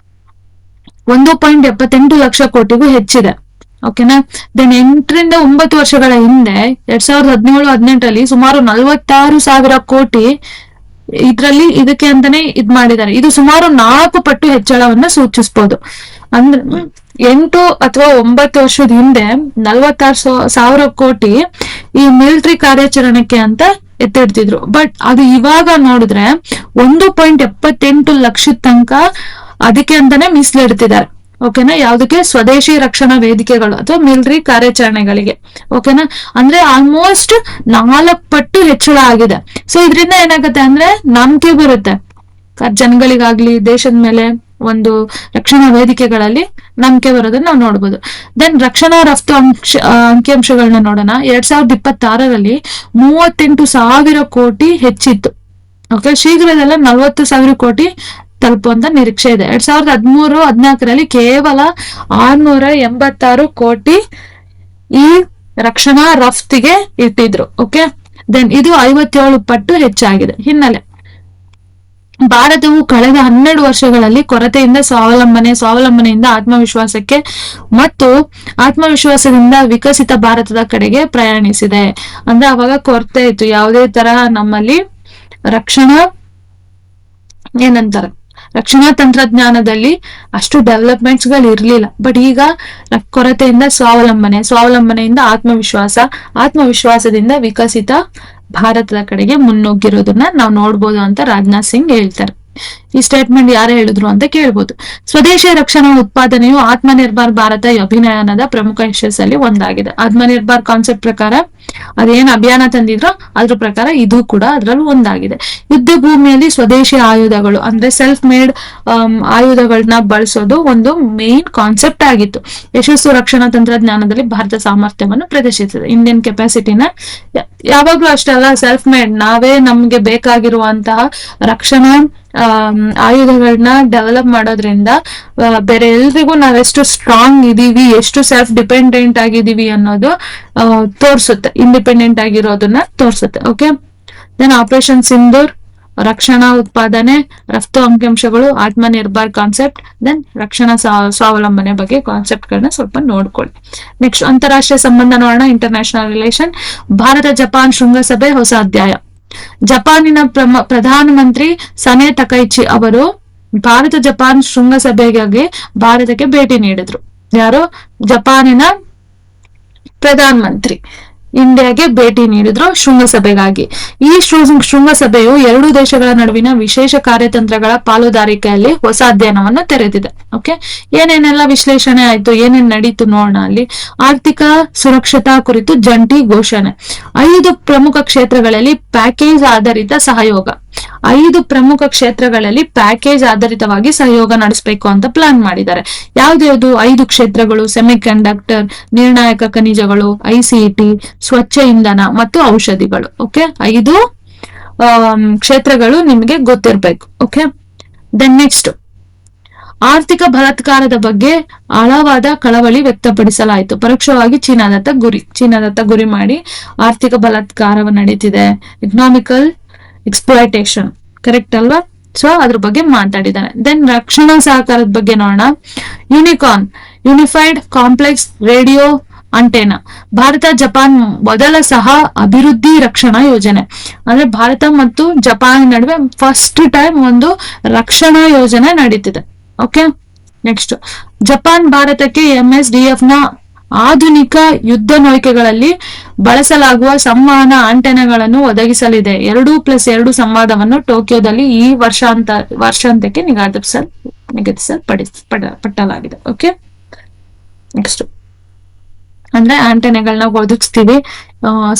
1.78 ಲಕ್ಷ ಕೋಟಿಗೂ ಹೆಚ್ಚಿದೆ. ಓಕೆನಾ. ದೆನ್ 8ರಿಂದ 9 ವರ್ಷಗಳ ಹಿಂದೆ 2017-18ರಲ್ಲಿ ಸುಮಾರು 46,000 ಕೋಟಿ ಇದಕ್ಕೆ ಅಂತಾನೆ ಮಾಡಿದ್ದಾರೆ. ಇದು ಸುಮಾರು 4 ಪಟ್ಟು ಹೆಚ್ಚಳವನ್ನ ಸೂಚಿಸಬಹುದು. ಅಂದ್ರೆ 8 ಅಥವಾ 9 ವರ್ಷದ ಹಿಂದೆ 46,000 ಕೋಟಿ ಈ ಮಿಲಿಟರಿ ಕಾರ್ಯಾಚರಣೆಗೆ ಅಂತ ಎತ್ತಿಡ್ತಿದ್ರು. ಬಟ್ ಅದು ಇವಾಗ ನೋಡಿದ್ರೆ 1.78 ಲಕ್ಷದ ತನಕ ಅದಕ್ಕೆ ಅಂತಾನೆ ಮೀಸಲಿಡ್ತಿದ್ದಾರೆ. ಓಕೆನಾ. ಯಾವ್ದಕ್ಕೆ? ಸ್ವದೇಶಿ ರಕ್ಷಣಾ ವೇದಿಕೆಗಳು ಅಥವಾ ಮಿಲಿಟರಿ ಕಾರ್ಯಾಚರಣೆಗಳಿಗೆ. ಓಕೆನಾ. ಅಂದ್ರೆ ಆಲ್ಮೋಸ್ಟ್ 4 ಪಟ್ಟು ಹೆಚ್ಚಳ ಆಗಿದೆ. ಸೊ ಇದರಿಂದ ಏನಾಗುತ್ತೆ ಅಂದ್ರೆ ನಂಬಿಕೆ ಬರುತ್ತೆ ಜನಗಳಿಗಾಗ್ಲಿ, ದೇಶದ ಮೇಲೆ ಒಂದು ರಕ್ಷಣಾ ವೇದಿಕೆಗಳಲ್ಲಿ ನಂಬಿಕೆ ಬರೋದನ್ನ ನಾವು ನೋಡ್ಬೋದು. ದೆನ್ ರಕ್ಷಣಾ ರಫ್ತು ಅಂಕಿಅಂಶಗಳನ್ನ ನೋಡೋಣ. 2026ರಲ್ಲಿ 38,000 ಕೋಟಿ ಹೆಚ್ಚಿತ್ತು. ಓಕೆ, ಶೀಘ್ರದಲ್ಲೇ 40,000 ಕೋಟಿ ತಲುಪುವಂತ ನಿರೀಕ್ಷೆ ಇದೆ. 2013-14ರಲ್ಲಿ ಕೇವಲ 686 ಕೋಟಿ ಈ ರಕ್ಷಣಾ ರಫ್ತಿಗೆ ಇಟ್ಟಿದ್ರು. ಓಕೆ, ದೆನ್ ಇದು 57 ಪಟ್ಟು ಹೆಚ್ಚಾಗಿದೆ. ಹಿನ್ನೆಲೆ ಭಾರತವು ಕಳೆದ 12 ವರ್ಷಗಳಲ್ಲಿ ಕೊರತೆಯಿಂದ ಸ್ವಾವಲಂಬನೆಯಿಂದ ಆತ್ಮವಿಶ್ವಾಸಕ್ಕೆ ಮತ್ತು ಆತ್ಮವಿಶ್ವಾಸದಿಂದ ವಿಕಸಿತ ಭಾರತದ ಕಡೆಗೆ ಪ್ರಯಾಣಿಸಿದೆ. ಅಂದ್ರೆ ಅವಾಗ ಕೊರತೆ ಇತ್ತು, ಯಾವುದೇ ತರ ನಮ್ಮಲ್ಲಿ ರಕ್ಷಣಾ ತಂತ್ರಜ್ಞಾನದಲ್ಲಿ ಅಷ್ಟು ಡೆವಲಪ್ಮೆಂಟ್ಸ್ ಗಳು ಇರ್ಲಿಲ್ಲ. ಬಟ್ ಈಗ ಕೊರತೆಯಿಂದ ಸ್ವಾವಲಂಬನೆಯಿಂದ ಆತ್ಮವಿಶ್ವಾಸದಿಂದ ವಿಕಸಿತ ಭಾರತದ ಕಡೆಗೆ ಮುನ್ನುಗ್ಗಿರೋದನ್ನ ನಾವು ನೋಡ್ಬೋದು ಅಂತ ರಾಜನಾಥ್ ಸಿಂಗ್ ಹೇಳ್ತಾರೆ. ಈ ಸ್ಟೇಟ್ಮೆಂಟ್ ಯಾರು ಹೇಳಿದ್ರು ಅಂತ ಕೇಳ್ಬೋದು. ಸ್ವದೇಶಿ ರಕ್ಷಣಾ ಉತ್ಪಾದನೆಯು ಆತ್ಮನಿರ್ಭರ್ ಭಾರತ ಅಭಿಯಾನದ ಪ್ರಮುಖ ಯಶಸ್ಸಲ್ಲಿ ಒಂದಾಗಿದೆ. ಆತ್ಮನಿರ್ಭರ್ ಕಾನ್ಸೆಪ್ಟ್ ಪ್ರಕಾರ ಅದೇನ್ ಅಭಿಯಾನ ತಂದಿದ್ರೋ ಅದ್ರ ಪ್ರಕಾರ ಇದು ಕೂಡ ಅದ್ರಲ್ಲಿ ಒಂದಾಗಿದೆ. ಯುದ್ಧ ಭೂಮಿಯಲ್ಲಿ ಸ್ವದೇಶಿ ಆಯುಧಗಳು ಅಂದ್ರೆ ಸೆಲ್ಫ್ ಮೇಡ್ ಆಯುಧಗಳನ್ನ ಬಳಸೋದು ಒಂದು ಮೇನ್ ಕಾನ್ಸೆಪ್ಟ್ ಆಗಿತ್ತು. ಯಶಸ್ಸು ರಕ್ಷಣಾ ತಂತ್ರಜ್ಞಾನದಲ್ಲಿ ಭಾರತ ಸಾಮರ್ಥ್ಯವನ್ನು ಪ್ರದರ್ಶಿಸಿದೆ. ಇಂಡಿಯನ್ ಕೆಪಾಸಿಟಿನ ಯಾವಾಗ್ಲೂ ಅಷ್ಟೆಲ್ಲ ಸೆಲ್ಫ್ ಮೇಡ್, ನಾವೇ ನಮ್ಗೆ ಬೇಕಾಗಿರುವಂತಹ ರಕ್ಷಣಾ ಆಯುಧಗಳನ್ನ ಡೆವಲಪ್ ಮಾಡೋದ್ರಿಂದ ಬೇರೆ ಎಲ್ರಿಗೂ ನಾವೆಷ್ಟು ಸ್ಟ್ರಾಂಗ್ ಇದೀವಿ, ಎಷ್ಟು ಸೆಲ್ಫ್ ಡಿಪೆಂಡೆಂಟ್ ಆಗಿದೀವಿ ಅನ್ನೋದು ತೋರ್ಸುತ್ತೆ, ಇಂಡಿಪೆಂಡೆಂಟ್ ಆಗಿರೋದನ್ನ ತೋರ್ಸುತ್ತೆ. ಓಕೆ, ದೆನ್ ಆಪರೇಷನ್ ಸಿಂಧೂರ್, ರಕ್ಷಣಾ ಉತ್ಪಾದನೆ, ರಫ್ತು ಅಂಕಿಅಂಶಗಳು, ಆತ್ಮನಿರ್ಭರ್ ಕಾನ್ಸೆಪ್ಟ್, ದೆನ್ ರಕ್ಷಣಾ ಸ್ವಾವಲಂಬನೆ ಬಗ್ಗೆ ಕಾನ್ಸೆಪ್ಟ್ ಗಳನ್ನ ಸ್ವಲ್ಪ ನೋಡ್ಕೊಳ್ಳಿ. ನೆಕ್ಸ್ಟ್ ಅಂತಾರಾಷ್ಟ್ರೀಯ ಸಂಬಂಧ ನೋಡೋಣ. International relation. ಭಾರತ ಜಪಾನ್ ಶೃಂಗಸಭೆ ಹೊಸ ಅಧ್ಯಾಯ. ಜಪಾನಿನ ಪ್ರಧಾನಮಂತ್ರಿ ಸನೆ ತಕೈಚಿ ಅವರು ಭಾರತ ಜಪಾನ್ ಶೃಂಗಸಭೆಗಾಗಿ ಭಾರತಕ್ಕೆ ಭೇಟಿ ನೀಡಿದ್ರು. ಯಾರು? ಜಪಾನಿನ ಪ್ರಧಾನಮಂತ್ರಿ ಇಂಡಿಯಾಗೆ ಭೇಟಿ ನೀಡಿದ್ರು ಶೃಂಗಸಭೆಗಾಗಿ. ಈ ಶೃಂಗಸಭೆಯು ಎರಡೂ ದೇಶಗಳ ನಡುವಿನ ವಿಶೇಷ ಕಾರ್ಯತಂತ್ರಗಳ ಪಾಲುದಾರಿಕೆಯಲ್ಲಿ ಹೊಸ ಅಧ್ಯಯನವನ್ನು ತೆರೆದಿದೆ. ಓಕೆ, ಏನೇನೆಲ್ಲ ವಿಶ್ಲೇಷಣೆ ಆಯ್ತು, ಏನೇನ್ ನಡೀತು ನೋಡೋಣ. ಅಲ್ಲಿ ಆರ್ಥಿಕ ಸುರಕ್ಷತಾ ಕುರಿತು ಜಂಟಿ ಘೋಷಣೆ. 5 ಪ್ರಮುಖ ಕ್ಷೇತ್ರಗಳಲ್ಲಿ ಪ್ಯಾಕೇಜ್ ಆಧಾರಿತ ಸಹಯೋಗ. 5 ಪ್ರಮುಖ ಕ್ಷೇತ್ರಗಳಲ್ಲಿ ಪ್ಯಾಕೇಜ್ ಆಧಾರಿತವಾಗಿ ಸಹಯೋಗ ನಡೆಸಬೇಕು ಅಂತ ಪ್ಲಾನ್ ಮಾಡಿದ್ದಾರೆ. ಯಾವ್ದು 5 ಕ್ಷೇತ್ರಗಳು? ಸೆಮಿಕಂಡಕ್ಟರ್, ನಿರ್ಣಾಯಕ ಖನಿಜಗಳು, ICT, ಸ್ವಚ್ಛ ಇಂಧನ ಮತ್ತು ಔಷಧಿಗಳು. ಓಕೆ, 5 ಕ್ಷೇತ್ರಗಳು ನಿಮಗೆ ಗೊತ್ತಿರ್ಬೇಕು. ಓಕೆ, ದೆನ್ ನೆಕ್ಸ್ಟ್ ಆರ್ಥಿಕ ಬಲಾತ್ಕಾರದ ಬಗ್ಗೆ ಆಳವಾದ ಕಳವಳಿ ವ್ಯಕ್ತಪಡಿಸಲಾಯಿತು. ಪರೋಕ್ಷವಾಗಿ ಚೀನಾದತ್ತ ಗುರಿ ಮಾಡಿ ಆರ್ಥಿಕ ಬಲಾತ್ಕಾರವ ನಡೀತಿದೆ. ಎಕನಾಮಿಕಲ್ ಎಕ್ಸ್ಪ್ಲಾಯ್ಟೇಷನ್, ಕರೆಕ್ಟ್ ಅಲ್ವಾ? ಸೊ ಅದ್ರ ಬಗ್ಗೆ ಮಾತಾಡಿದ್ದಾನೆ. ದೆನ್ ರಕ್ಷಣಾ ಸಹಕಾರದ ಬಗ್ಗೆ ನೋಡೋಣ. Unified complex radio antenna. ಭಾರತ ಜಪಾನ್ ಮೊದಲ ಸಹ ಅಭಿವೃದ್ಧಿ ರಕ್ಷಣಾ ಯೋಜನೆ. ಅಂದ್ರೆ ಭಾರತ ಮತ್ತು ಜಪಾನ್ ನಡುವೆ ಫಸ್ಟ್ ಟೈಮ್ ಒಂದು ರಕ್ಷಣಾ ಯೋಜನೆ ನಡೀತಿದೆ. ಓಕೆ, ನೆಕ್ಸ್ಟ್ ಜಪಾನ್ ಭಾರತಕ್ಕೆ MSDF ನ ಆಧುನಿಕ ಯುದ್ಧ ನೌಕೆಗಳಲ್ಲಿ ಬಳಸಲಾಗುವ ಸಂವಹನ ಆಂಟೆನಾಗಳನ್ನು ಒದಗಿಸಲಿದೆ. 2+2 ಸಂವಾದವನ್ನು ಟೋಕಿಯೋದಲ್ಲಿ ಈ ವರ್ಷಾಂತ್ಯಕ್ಕೆ ನಿಗದಿಸಲ್ಪಡಲಾಗಿದೆ. ಓಕೆ, ನೆಕ್ಸ್ಟ್ ಅಂದ್ರೆ ಆಂಟೆನಾಗಳನ್ನ ಒದಗಿಸ್ತೀವಿ,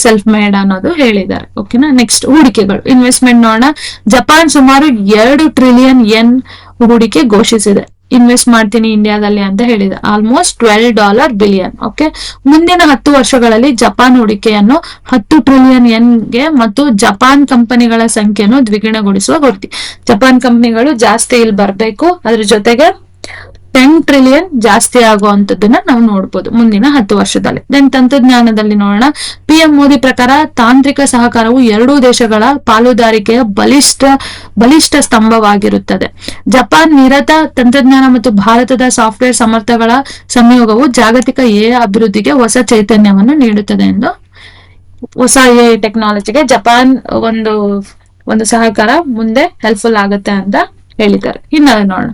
ಸೆಲ್ಫ್ ಮೇಡ್ ಅನ್ನೋದು ಹೇಳಿದ್ದಾರೆ. ಓಕೆನಾ. ನೆಕ್ಸ್ಟ್ ಹೂಡಿಕೆಗಳು, ಇನ್ವೆಸ್ಟ್ಮೆಂಟ್ ನೋಡೋಣ. ಜಪಾನ್ ಸುಮಾರು 2 ಟ್ರಿಲಿಯನ್ ಯೆನ್ ಹೂಡಿಕೆ ಘೋಷಿಸಿದೆ. ಇನ್ವೆಸ್ಟ್ ಮಾಡ್ತೀನಿ ಇಂಡಿಯಾದಲ್ಲಿ ಅಂತ ಹೇಳಿದೆ. Almost $12 billion. ಓಕೆ, ಮುಂದಿನ 10 ವರ್ಷಗಳಲ್ಲಿ ಜಪಾನ್ ಹೂಡಿಕೆಯನ್ನು 10 ಟ್ರಿಲಿಯನ್ ಯೆನ್ಗೆ ಮತ್ತು ಜಪಾನ್ ಕಂಪನಿಗಳ ಸಂಖ್ಯೆಯನ್ನು ದ್ವಿಗುಣಗೊಳಿಸುವ ಗುರಿ. ಜಪಾನ್ ಕಂಪನಿಗಳು ಜಾಸ್ತಿ ಇಲ್ಲಿ ಬರ್ಬೇಕು, ಅದ್ರ ಜೊತೆಗೆ 10 ಟ್ರಿಲಿಯನ್ ಜಾಸ್ತಿ ಆಗುವಂತದ್ದನ್ನ ನಾವು ನೋಡ್ಬೋದು ಮುಂದಿನ 10 ವರ್ಷದಲ್ಲಿ. ದೆನ್ ತಂತ್ರಜ್ಞಾನದಲ್ಲಿ ನೋಡೋಣ. PM ಮೋದಿ ಪ್ರಕಾರ ತಾಂತ್ರಿಕ ಸಹಕಾರವು ಎರಡೂ ದೇಶಗಳ ಪಾಲುದಾರಿಕೆಯ ಬಲಿಷ್ಠ ಸ್ತಂಭವಾಗಿರುತ್ತದೆ. ಜಪಾನ್ ನಿರತ ತಂತ್ರಜ್ಞಾನ ಮತ್ತು ಭಾರತದ ಸಾಫ್ಟ್ವೇರ್ ಸಮರ್ಥಗಳ ಸಂಯೋಗವು ಜಾಗತಿಕ AI ಅಭಿವೃದ್ಧಿಗೆ ಹೊಸ ಚೈತನ್ಯವನ್ನು ನೀಡುತ್ತದೆ ಎಂದು, ಹೊಸ AI ಟೆಕ್ನಾಲಜಿಗೆ ಜಪಾನ್ ಒಂದು ಸಹಕಾರ ಮುಂದೆ ಹೆಲ್ಪ್ಫುಲ್ ಆಗುತ್ತೆ ಅಂತ ಹೇಳಿದ್ದಾರೆ. ಹಿನ್ನೆಲೆ ನೋಡೋಣ.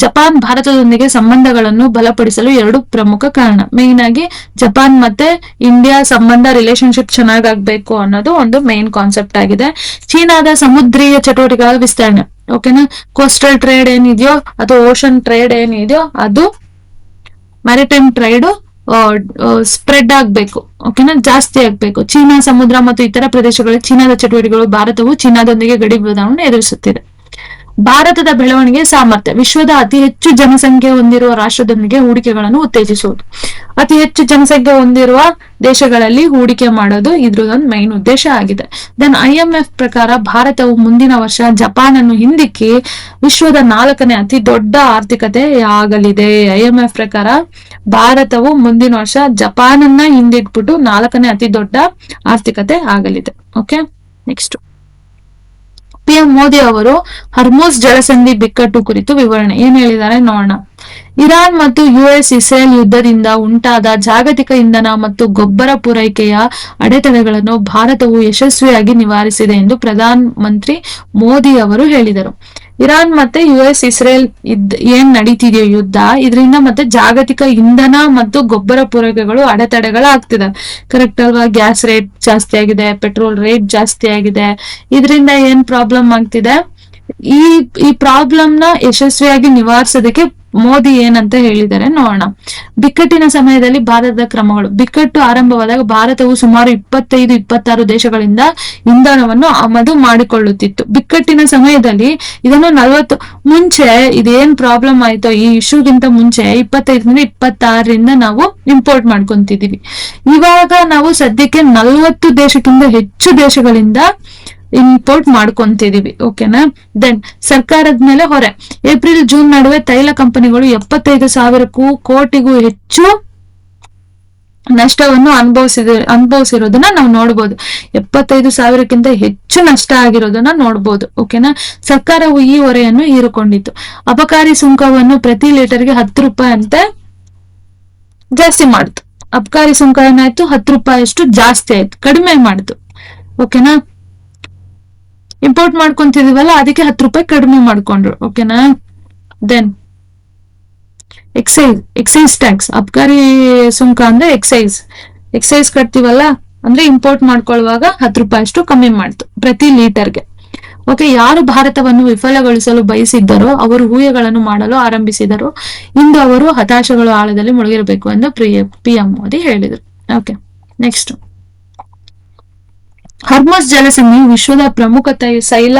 ಜಪಾನ್ ಭಾರತದೊಂದಿಗೆ ಸಂಬಂಧಗಳನ್ನು ಬಲಪಡಿಸಲು 2 ಪ್ರಮುಖ ಕಾರಣ. ಮೇನ್ ಆಗಿ ಜಪಾನ್ ಮತ್ತೆ ಇಂಡಿಯಾ ಸಂಬಂಧ ರಿಲೇಶನ್ಶಿಪ್ ಚೆನ್ನಾಗಾಗ್ಬೇಕು ಅನ್ನೋದು ಒಂದು ಮೇನ್ ಕಾನ್ಸೆಪ್ಟ್ ಆಗಿದೆ. ಚೀನಾದ ಸಮುದ್ರೀಯ ಚಟುವಟಿಕೆಗಳ ವಿಸ್ತರಣೆ. ಓಕೆನಾ. ಕೋಸ್ಟಲ್ ಟ್ರೇಡ್ ಏನಿದೆಯೋ ಅಥವಾ ಓಷನ್ ಟ್ರೇಡ್ ಏನಿದೆಯೋ ಅದು ಮ್ಯಾರಿಟೈಮ್ ಟ್ರೇಡ್ ಸ್ಪ್ರೆಡ್ ಆಗ್ಬೇಕು. ಓಕೆನಾ, ಜಾಸ್ತಿ ಆಗ್ಬೇಕು. ಚೀನಾ ಸಮುದ್ರ ಮತ್ತು ಇತರ ಪ್ರದೇಶಗಳಲ್ಲಿ ಚೀನಾದ ಚಟುವಟಿಕೆಗಳು. ಭಾರತವು ಚೀನಾದೊಂದಿಗೆ ಗಡಿ ವಿವಾದವನ್ನು ಎದುರಿಸುತ್ತಿದೆ. ಭಾರತದ ಬೆಳವಣಿಗೆ ಸಾಮರ್ಥ್ಯ, ವಿಶ್ವದ ಅತಿ ಹೆಚ್ಚು ಜನಸಂಖ್ಯೆ ಹೊಂದಿರುವ ರಾಷ್ಟ್ರದೊಂದಿಗೆ ಹೂಡಿಕೆಗಳನ್ನು ಉತ್ತೇಜಿಸುವುದು. ಅತಿ ಹೆಚ್ಚು ಜನಸಂಖ್ಯೆ ಹೊಂದಿರುವ ದೇಶಗಳಲ್ಲಿ ಹೂಡಿಕೆ ಮಾಡೋದು ಇದ್ರದೊಂದು ಮೈನ್ ಉದ್ದೇಶ ಆಗಿದೆ. ದೆನ್ IMF ಪ್ರಕಾರ ಭಾರತವು ಮುಂದಿನ ವರ್ಷ ಜಪಾನ್ ಅನ್ನು ಹಿಂದಿಕ್ಕಿ ವಿಶ್ವದ 4ನೇ ಅತಿ ದೊಡ್ಡ ಆರ್ಥಿಕತೆ ಆಗಲಿದೆ. IMF ಪ್ರಕಾರ ಭಾರತವು ಮುಂದಿನ ವರ್ಷ ಜಪಾನ್ ಅನ್ನ ಹಿಂದಿಟ್ಬಿಟ್ಟು 4ನೇ ಅತಿ ದೊಡ್ಡ ಆರ್ಥಿಕತೆ ಆಗಲಿದೆ. ಓಕೆ, ನೆಕ್ಸ್ಟ್ PM ಮೋದಿ ಅವರು ಹರ್ಮುಜ್ ಜಲಸಂಧಿ ಬಿಕ್ಕಟ್ಟು ಕುರಿತು ವಿವರಣೆ ಏನ್ ಹೇಳಿದ್ದಾರೆ ನೋಡೋಣ. ಇರಾನ್ ಮತ್ತು US ಇಸ್ರೇಲ್ ಯುದ್ಧದಿಂದ ಉಂಟಾದ ಜಾಗತಿಕ ಇಂಧನ ಮತ್ತು ಗೊಬ್ಬರ ಪೂರೈಕೆಯ ಅಡೆತಡೆಗಳನ್ನು ಭಾರತವು ಯಶಸ್ವಿಯಾಗಿ ನಿವಾರಿಸಿದೆ ಎಂದು ಪ್ರಧಾನ ಮಂತ್ರಿ ಮೋದಿ ಅವರು ಹೇಳಿದರು. ಇರಾನ್ ಮತ್ತೆ US ಇಸ್ರೇಲ್ ಏನ್ ನಡೀತಿದೆಯೋ ಯುದ್ಧ, ಇದರಿಂದ ಮತ್ತೆ ಜಾಗತಿಕ ಇಂಧನ ಮತ್ತು ಗೊಬ್ಬರ ಪೂರೈಕೆಗಳು ಅಡೆತಡೆಗಳಾಗ್ತಿದೆ. ಕರೆಕ್ಟ್ ಅಲ್ವಾ? ಗ್ಯಾಸ್ ರೇಟ್ ಜಾಸ್ತಿ ಆಗಿದೆ, ಪೆಟ್ರೋಲ್ ರೇಟ್ ಜಾಸ್ತಿ ಆಗಿದೆ. ಇದರಿಂದ ಏನ್ ಪ್ರಾಬ್ಲಮ್ ಆಗ್ತಿದೆ? ಈ ಪ್ರಾಬ್ಲಮ್ ನ ಯಶಸ್ವಿಯಾಗಿ ನಿವಾರಿಸೋದಕ್ಕೆ ಮೋದಿ ಏನಂತ ಹೇಳಿದ್ದಾರೆ ನೋಡೋಣ. ಬಿಕ್ಕಟ್ಟಿನ ಸಮಯದಲ್ಲಿ ಭಾರತದ ಕ್ರಮಗಳು. ಬಿಕ್ಕಟ್ಟು ಆರಂಭವಾದಾಗ ಭಾರತವು ಸುಮಾರು 25-26 ದೇಶಗಳಿಂದ ಇಂಧನವನ್ನು ಆಮದು ಮಾಡಿಕೊಳ್ಳುತ್ತಿತ್ತು. ಬಿಕ್ಕಟ್ಟಿನ ಸಮಯದಲ್ಲಿ ಇದನ್ನು 40 ಮುಂಚೆ ಇದೇನ್ ಪ್ರಾಬ್ಲಮ್ ಆಯ್ತೋ ಈ ಇಶ್ಯೂಗಿಂತ ಮುಂಚೆ 25-26ರಿಂದ ನಾವು ಇಂಪೋರ್ಟ್ ಮಾಡ್ಕೊಂತಿದೀವಿ. ಇವಾಗ ನಾವು ಸದ್ಯಕ್ಕೆ 40 ದೇಶಕ್ಕಿಂತ ಹೆಚ್ಚು ದೇಶಗಳಿಂದ ಇಂಪೋರ್ಟ್ ಮಾಡ್ಕೊಂತಿದೀವಿ. ಓಕೆನಾ? ದೆನ್ ಸರ್ಕಾರದ ಮೇಲೆ ಹೊರೆ. ಏಪ್ರಿಲ್-ಜೂನ್ ನಡುವೆ ತೈಲ ಕಂಪನಿಗಳು 75,000 ಕೋಟಿಗೂ ಹೆಚ್ಚು ನಷ್ಟವನ್ನು ಅನುಭವಿಸಿರೋದನ್ನ ನಾವು ನೋಡ್ಬೋದು. 75,000ಕ್ಕಿಂತ ಹೆಚ್ಚು ನಷ್ಟ ಆಗಿರೋದನ್ನ ನೋಡ್ಬೋದು. ಓಕೆನಾ? ಸರ್ಕಾರವು ಈ ಹೊರೆಯನ್ನು ಹೀರಿಕೊಂಡಿತ್ತು. ಅಬಕಾರಿ ಸುಂಕವನ್ನು ಪ್ರತಿ ಲೀಟರ್ಗೆ 10 ರೂಪಾಯಿ ಅಂತೆ ಜಾಸ್ತಿ ಮಾಡಿತು. ಅಬಕಾರಿ ಸುಂಕ ಏನಾಯ್ತು? 10 ರೂಪಾಯಿ ಅಷ್ಟು ಜಾಸ್ತಿ ಆಯ್ತು, ಕಡಿಮೆ ಮಾಡಿತು. ಓಕೆನಾ? ಇಂಪೋರ್ಟ್ ಮಾಡ್ಕೊಂತಿದೀವಲ್ಲ, ಅದಕ್ಕೆ 10 ರೂಪಾಯಿ ಕಡಿಮೆ ಮಾಡ್ಕೊಂಡ್ರು. ಓಕೆನಾ? Then excise tax. ಅಬಕಾರಿ ಸುಂಕ ಅಂದ್ರೆ ಎಕ್ಸೈಸ್ ಕಟ್ತೀವಲ್ಲ, ಅಂದ್ರೆ ಇಂಪೋರ್ಟ್ ಮಾಡ್ಕೊಳ್ಳುವಾಗ 10 ರೂಪಾಯಿ ಅಷ್ಟು ಕಮ್ಮಿ ಮಾಡ್ತು ಪ್ರತಿ ಲೀಟರ್ಗೆ. ಓಕೆ, ಯಾರು ಭಾರತವನ್ನು ವಿಫಲಗೊಳಿಸಲು ಬಯಸಿದ್ದರೋ ಅವರು ಊಹೆಗಳನ್ನು ಮಾಡಲು ಆರಂಭಿಸಿದರು. ಇಂದು ಅವರು ಹತಾಶೆಗಳು ಆಳದಲ್ಲಿ ಮುಳುಗಿರಬೇಕು ಎಂದು PM ಮೋದಿ ಹೇಳಿದರು. ಓಕೆ, ನೆಕ್ಸ್ಟ್ ಹರ್ಮುಜ್ ಜಲಸಂಧಿ ವಿಶ್ವದ ಪ್ರಮುಖ ತೈಲ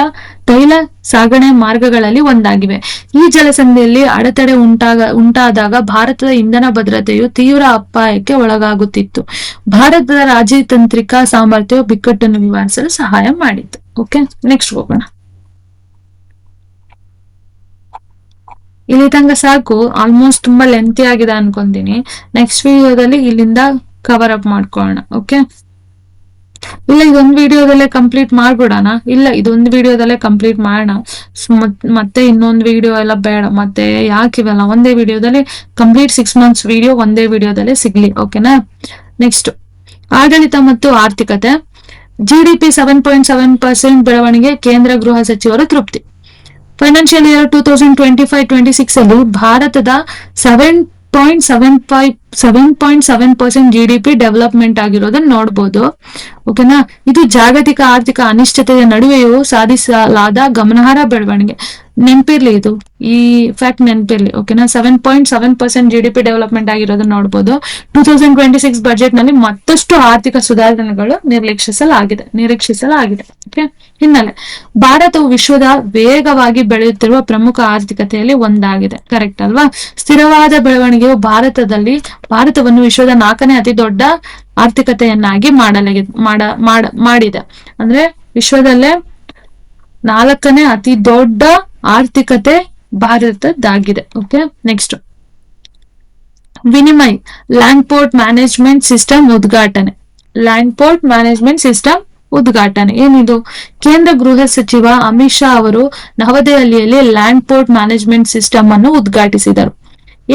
ಸಾಗಣೆ ಮಾರ್ಗಗಳಲ್ಲಿ ಒಂದಾಗಿವೆ. ಈ ಜಲಸಂಧಿಯಲ್ಲಿ ಅಡೆತಡೆ ಉಂಟಾದಾಗ ಭಾರತದ ಇಂಧನ ಭದ್ರತೆಯು ತೀವ್ರ ಅಪಾಯಕ್ಕೆ ಒಳಗಾಗುತ್ತಿತ್ತು. ಭಾರತದ ರಾಜತಾಂತ್ರಿಕ ಸಾಮರ್ಥ್ಯವು ಬಿಕ್ಕಟ್ಟನ್ನು ನಿವಾರಿಸಲು ಸಹಾಯ ಮಾಡಿತು. ಓಕೆ, ನೆಕ್ಸ್ಟ್ ಹೋಗೋಣ. ಇಲ್ಲಿ ತನಕ ಸಾಕು, ಆಲ್ಮೋಸ್ಟ್ ತುಂಬಾ ಲೆಂತಿ ಆಗಿದೆ ಅನ್ಕೊಂತೀನಿ. ನೆಕ್ಸ್ಟ್ ವಿಡಿಯೋದಲ್ಲಿ ಇಲ್ಲಿಂದ ಕವರ್ ಅಪ್ ಮಾಡ್ಕೊಳ್ಳೋಣ. ಓಕೆ, ಇಲ್ಲ ಇದೊಂದು ವಿಡಿಯೋದಲ್ಲೇ ಕಂಪ್ಲೀಟ್ ಮಾಡ್ಬಿಡೋಣ. ಇಲ್ಲ ಇದೊಂದು ವಿಡಿಯೋದಲ್ಲೇ ಕಂಪ್ಲೀಟ್ ಮಾಡೋಣ. ಮತ್ತೆ ಇನ್ನೊಂದು ವಿಡಿಯೋ ಎಲ್ಲ ಬೇಡ. ಮತ್ತೆ ಯಾಕಿವೆಲ್ಲ ಒಂದೇ ವಿಡಿಯೋದಲ್ಲಿ ಕಂಪ್ಲೀಟ್ 6 months ವಿಡಿಯೋ ಒಂದೇ ವಿಡಿಯೋದಲ್ಲೇ ಸಿಗ್ಲಿ. ಓಕೆನಾ? ನೆಕ್ಸ್ಟ್ ಆಡಳಿತ ಮತ್ತು ಆರ್ಥಿಕತೆ. GDP 7.7% ಬೆಳವಣಿಗೆ, ಕೇಂದ್ರ ಗೃಹ ಸಚಿವರು ತೃಪ್ತಿ. ಫೈನಾನ್ಷಿಯಲ್ ಇಯರ್ 2025-26 ಅಲ್ಲಿ ಭಾರತದ 7.7% GDP ಡೆವಲಪ್ಮೆಂಟ್ ಆಗಿರೋದನ್ನ ನೋಡ್ಬೋದು. ಓಕೆನಾ? ಇದು ಜಾಗತಿಕ ಆರ್ಥಿಕ ಅನಿಶ್ಚಿತೆಯ ನಡುವೆಯೂ ಸಾಧಿಸಲಾದ ಗಮನಾರ್ಹ ಬೆಳವಣಿಗೆ. ನೆನ್ಪಿರ್ಲಿ, ಇದು ಈ ಫ್ಯಾಕ್ಟ್ ನೆನ್ಪಿರ್ಲಿ. ಓಕೆನಾ? 7.7% GDP ಡೆವಲಪ್ಮೆಂಟ್ ಆಗಿರೋದನ್ನ ನೋಡ್ಬೋದು. 2026 ಬಜೆಟ್ ನಲ್ಲಿ ಮತ್ತಷ್ಟು ಆರ್ಥಿಕ ಸುಧಾರಣೆಗಳು ನಿರೀಕ್ಷಿಸಲಾಗಿದೆ. ಓಕೆ, ಹಿನ್ನೆಲೆ ಭಾರತವು ವಿಶ್ವದ ವೇಗವಾಗಿ ಬೆಳೆಯುತ್ತಿರುವ ಪ್ರಮುಖ ಆರ್ಥಿಕತೆಯಲ್ಲಿ ಒಂದಾಗಿದೆ. ಕರೆಕ್ಟ್ ಅಲ್ವಾ? ಸ್ಥಿರವಾದ ಬೆಳವಣಿಗೆಯು ಭಾರತವನ್ನು ವಿಶ್ವದ 4ನೇ ಅತಿ ದೊಡ್ಡ ಆರ್ಥಿಕತೆಯನ್ನಾಗಿ ಮಾಡಿದೆ. ಅಂದ್ರೆ ವಿಶ್ವದಲ್ಲೇ 4ನೇ ಅತಿ ದೊಡ್ಡ ಆರ್ಥಿಕತೆ ಭಾರತದ್ದಾಗಿದೆ. Okay, next Vinimay land port management system ಉದ್ಘಾಟನೆ. ಏನಿದು? ಕೇಂದ್ರ ಗೃಹ ಸಚಿವ ಅಮಿತ್ ಶಾ ಅವರು ನವದೆಹಲಿಯಲ್ಲಿ ಲ್ಯಾಂಡ್ ಪೋರ್ಟ್ ಮ್ಯಾನೇಜ್ಮೆಂಟ್ ಸಿಸ್ಟಮ್ ಅನ್ನು ಉದ್ಘಾಟಿಸಿದರು.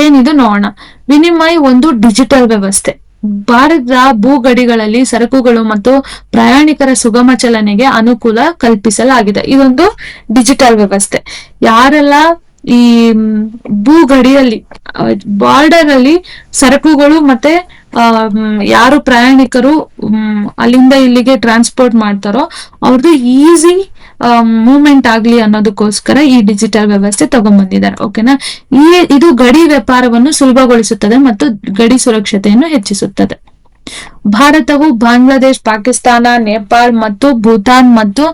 ಏನಿದು ನೋಡೋಣ. ವಿನಿಮಯ್ ಒಂದು ಡಿಜಿಟಲ್ ವ್ಯವಸ್ಥೆ. ಭಾರತದ ಭೂಗಡಿಗಳಲ್ಲಿ ಸರಕುಗಳು ಮತ್ತು ಪ್ರಯಾಣಿಕರ ಸುಗಮ ಚಲನೆಗೆ ಅನುಕೂಲ ಕಲ್ಪಿಸಲಾಗಿದೆ. ಇದೊಂದು ಡಿಜಿಟಲ್ ವ್ಯವಸ್ಥೆ. ಯಾರೆಲ್ಲ ಈ ಭೂಗಡಿಯಲ್ಲಿ ಬಾರ್ಡರ್ ಅಲ್ಲಿ ಸರಕುಗಳು ಮತ್ತೆ ಯಾರು ಪ್ರಯಾಣಿಕರು ಅಲ್ಲಿಂದ ಇಲ್ಲಿಗೆ ಟ್ರಾನ್ಸ್ಪೋರ್ಟ್ ಮಾಡ್ತಾರೋ ಅವ್ರದ್ದು ಈಸಿ ಮೂವ್ಮೆಂಟ್ ಆಗ್ಲಿ ಅನ್ನೋದಕ್ಕೋಸ್ಕರ ಈ ಡಿಜಿಟಲ್ ವ್ಯವಸ್ಥೆ ತಗೊಂಡ್ಬಂದಿದ್ದಾರೆ. ಓಕೆನಾ? ಇದು ಗಡಿ ವ್ಯಾಪಾರವನ್ನು ಸುಲಭಗೊಳಿಸುತ್ತದೆ ಮತ್ತು ಗಡಿ ಸುರಕ್ಷತೆಯನ್ನು ಹೆಚ್ಚಿಸುತ್ತದೆ. ಭಾರತವು ಬಾಂಗ್ಲಾದೇಶ್, ಪಾಕಿಸ್ತಾನ, ನೇಪಾಳ್ ಮತ್ತು ಭೂತಾನ್ ಮತ್ತು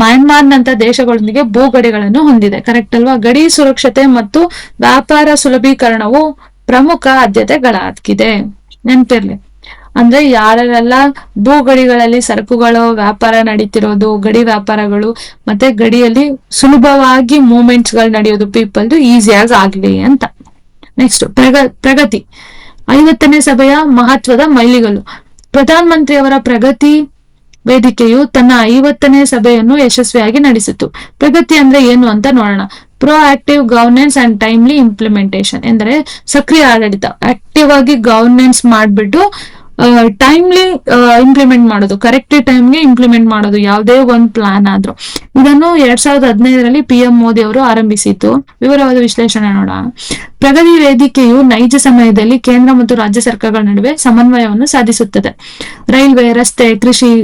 ಮಯನ್ಮಾರ್ನಂತ ದೇಶಗಳೊಂದಿಗೆ ಭೂಗಡಿಗಳನ್ನು ಹೊಂದಿದೆ. ಕರೆಕ್ಟ್ ಅಲ್ವಾ? ಗಡಿ ಸುರಕ್ಷತೆ ಮತ್ತು ವ್ಯಾಪಾರ ಸುಲಭೀಕರಣವು ಪ್ರಮುಖ ಆದ್ಯತೆಗಳಾಗಿದೆ. ನೆನ್ಪಿರ್ಲಿ. ಅಂದ್ರೆ ಯಾರೆಲ್ಲ ಭೂಗಡಿಗಳಲ್ಲಿ ಸರಕುಗಳು ವ್ಯಾಪಾರ ನಡೀತಿರೋದು, ಗಡಿ ವ್ಯಾಪಾರಗಳು ಮತ್ತೆ ಗಡಿಯಲ್ಲಿ ಸುಲಭವಾಗಿ ಮೂವ್ಮೆಂಟ್ಸ್ ಗಳು ನಡೆಯೋದು ಪೀಪಲ್ದು ಈಸಿಯಾಗಿ ಆಗ್ಲಿ ಅಂತ. ನೆಕ್ಸ್ಟ್ ಪ್ರಗತಿ. 50ನೇ ಸಭೆಯ ಮಹತ್ವದ ಮೈಲಿಗಲ್ಲು. ಪ್ರಧಾನ ಮಂತ್ರಿಯವರ ಪ್ರಗತಿ ವೇದಿಕೆಯು ತನ್ನ 50ನೇ ಸಭೆಯನ್ನು ಯಶಸ್ವಿಯಾಗಿ ನಡೆಸಿತು. ಪ್ರಗತಿ ಅಂದ್ರೆ ಏನು ಅಂತ ನೋಡೋಣ. Proactive governance and timely implementation ಎಂದರೆ ಸಕ್ರಿಯ ಆಡಳಿತ, ಆಕ್ಟಿವ್ ಆಗಿ ಗವರ್ನೆನ್ಸ್ ಮಾಡ್ಬಿಟ್ಟು ಟೈಮ್ಲಿ ಇಂಪ್ಲಿಮೆಂಟ್ ಮಾಡೋದು, ಕರೆಕ್ಟ್ ಟೈಮ್ಗೆ ಇಂಪ್ಲಿಮೆಂಟ್ ಮಾಡೋದು ಯಾವುದೇ ಒಂದು ಪ್ಲಾನ್ ಆದ್ರೂ. ಇದನ್ನು 2015ರಲ್ಲಿ PM ಮೋದಿ ಅವರು ಆರಂಭಿಸಿತು. ವಿವರವಾದ ವಿಶ್ಲೇಷಣೆ ನೋಡೋಣ. ಪ್ರಗತಿ ವೇದಿಕೆಯು ನೈಜ ಸಮಯದಲ್ಲಿ ಕೇಂದ್ರ ಮತ್ತು ರಾಜ್ಯ ಸರ್ಕಾರಗಳ ನಡುವೆ ಸಮನ್ವಯವನ್ನು ಸಾಧಿಸುತ್ತದೆ. ರೈಲ್ವೆ, ರಸ್ತೆ, ಕೃಷಿ,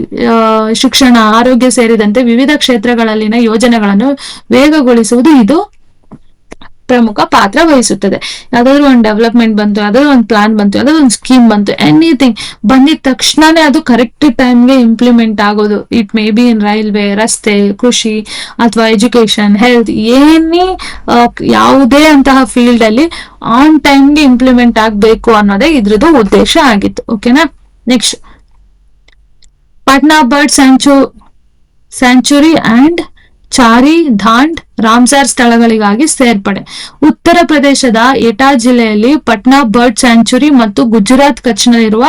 ಶಿಕ್ಷಣ, ಆರೋಗ್ಯ ಸೇರಿದಂತೆ ವಿವಿಧ ಕ್ಷೇತ್ರಗಳಲ್ಲಿನ ಯೋಜನೆಗಳನ್ನು ವೇಗಗೊಳಿಸುವುದು ಇದು ಪ್ರಮುಖ ಪಾತ್ರ ವಹಿಸುತ್ತದೆ. ಯಾವ್ದಾದ್ರು ಒಂದು ಡೆವಲಪ್ಮೆಂಟ್ ಬಂತು, ಯಾವ್ದಾದ್ರು ಒಂದು ಪ್ಲಾನ್ ಬಂತು, ಯಾವ್ದಾದ್ರು ಒಂದು ಸ್ಕೀಮ್ ಬಂತು, ಎನಿಥಿಂಗ್ ಬಂದಿದ ತಕ್ಷಣನೇ ಅದು ಕರೆಕ್ಟ್ ಟೈಮ್ಗೆ ಇಂಪ್ಲಿಮೆಂಟ್ ಆಗೋದು. It may B in railway, ರಸ್ತೆ, ಕೃಷಿ ಅಥವಾ ಎಜುಕೇಶನ್, ಹೆಲ್ತ್, ಯಾವುದೇ ಅಂತಹ ಫೀಲ್ಡ್ ಅಲ್ಲಿ ಆನ್ ಟೈಮ್ಗೆ ಇಂಪ್ಲಿಮೆಂಟ್ ಆಗ್ಬೇಕು ಅನ್ನೋದೇ ಇದ್ರದ್ದು ಉದ್ದೇಶ ಆಗಿತ್ತು. ಓಕೆನಾ? Next, Patna bird sanctuary and Chari Dhand Ramsar ಸ್ಥಳಗಳಿಗಾಗಿ ಸೇರ್ಪಡೆ. ಉತ್ತರ ಪ್ರದೇಶದ ಎಟಾ ಜಿಲ್ಲೆಯಲ್ಲಿ ಪಟ್ನಾ ಬರ್ಡ್ ಸ್ಯಾಂಚುರಿ ಮತ್ತು ಗುಜರಾತ್ ಕಚ್ನಲ್ಲಿರುವ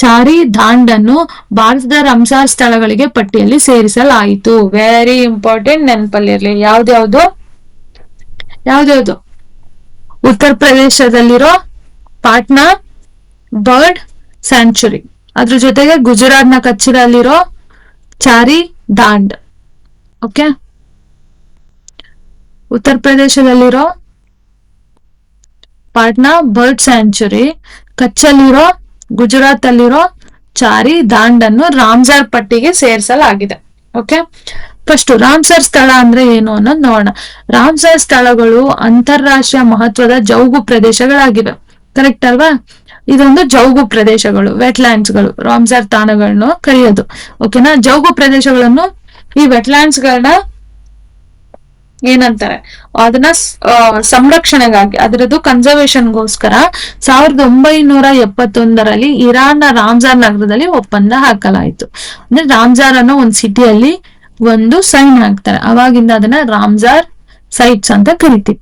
ಚಾರಿ ಧಾಂಡ್ ಅನ್ನು ಭಾರತದ ರಾಮ್ಸಾರ್ ಸ್ಥಳಗಳಿಗೆ ಪಟ್ಟಿಯಲ್ಲಿ ಸೇರಿಸಲಾಯಿತು. Very important, ನೆನಪಲ್ಲಿರ್ಲಿ. ಯಾವ್ದ್ಯಾವ್ದು? ಉತ್ತರ ಪ್ರದೇಶದಲ್ಲಿರೋ ಪಾಟ್ನಾ ಬರ್ಡ್ ಸ್ಯಾಂಚುರಿ, ಅದ್ರ ಜೊತೆಗೆ ಗುಜರಾತ್ನ ಕಚ್ನಲ್ಲಿರೋ ಚಾರಿ ಧಾಂಡ್. ಓಕೆ, ಉತ್ತರ ಪ್ರದೇಶದಲ್ಲಿರೋ ಪಾಟ್ನಾ ಬರ್ಡ್ ಸ್ಯಾಂಚುರಿ, ಕಚ್ಚಲ್ಲಿರೋ ಗುಜರಾತ್ ಅಲ್ಲಿರೋ ಚಾರಿ ಧಾಂಡ್ ಅನ್ನು ರಾಮ್ಸಾರ್ ಪಟ್ಟಿಗೆ ಸೇರಿಸಲಾಗಿದೆ. ಓಕೆ, ಫಸ್ಟ್ ರಾಮ್ಸಾರ್ ಸ್ಥಳ ಅಂದ್ರೆ ಏನು ಅನ್ನೋದು ನೋಡೋಣ. ರಾಮ್ಸಾರ್ ಸ್ಥಳಗಳು ಅಂತಾರಾಷ್ಟ್ರೀಯ ಮಹತ್ವದ ಜೌಗು ಪ್ರದೇಶಗಳಾಗಿವೆ. ಕರೆಕ್ಟ್ ಅಲ್ವಾ? ಇದೊಂದು ಜೌಗು ಪ್ರದೇಶಗಳು, ವೆಟ್ಲ್ಯಾಂಡ್ಸ್ಗಳು, ರಾಮ್ಸಾರ್ ತಾಣಗಳನ್ನು ಕರೆಯೋದು. ಓಕೆನಾ? ಜೌಗು ಪ್ರದೇಶಗಳನ್ನು, ಈ ವೆಟ್ಲ್ಯಾಂಡ್ಸ್ ಗಳನ್ನ ಏನಂತಾರೆ, ಅದನ್ನ ಸಂರಕ್ಷಣೆಗಾಗಿ, ಅದರದ್ದು ಕನ್ಸರ್ವೇಷನ್ಗೋಸ್ಕರ 1971ರಲ್ಲಿ ಇರಾನ್ನ ರಾಮ್ಸಾರ್ ನಗರದಲ್ಲಿ ಒಪ್ಪಂದ ಹಾಕಲಾಯಿತು. ಅಂದ್ರೆ ರಾಮ್ಸಾರ್ ಅನ್ನೋ ಒಂದು ಸಿಟಿಯಲ್ಲಿ ಒಂದು ಸೈನ್ ಹಾಕ್ತಾರೆ. ಅವಾಗಿಂದ ಅದನ್ನ ರಾಮ್ಸಾರ್ ಸೈಟ್ಸ್ ಅಂತ ಕರಿತೀವಿ.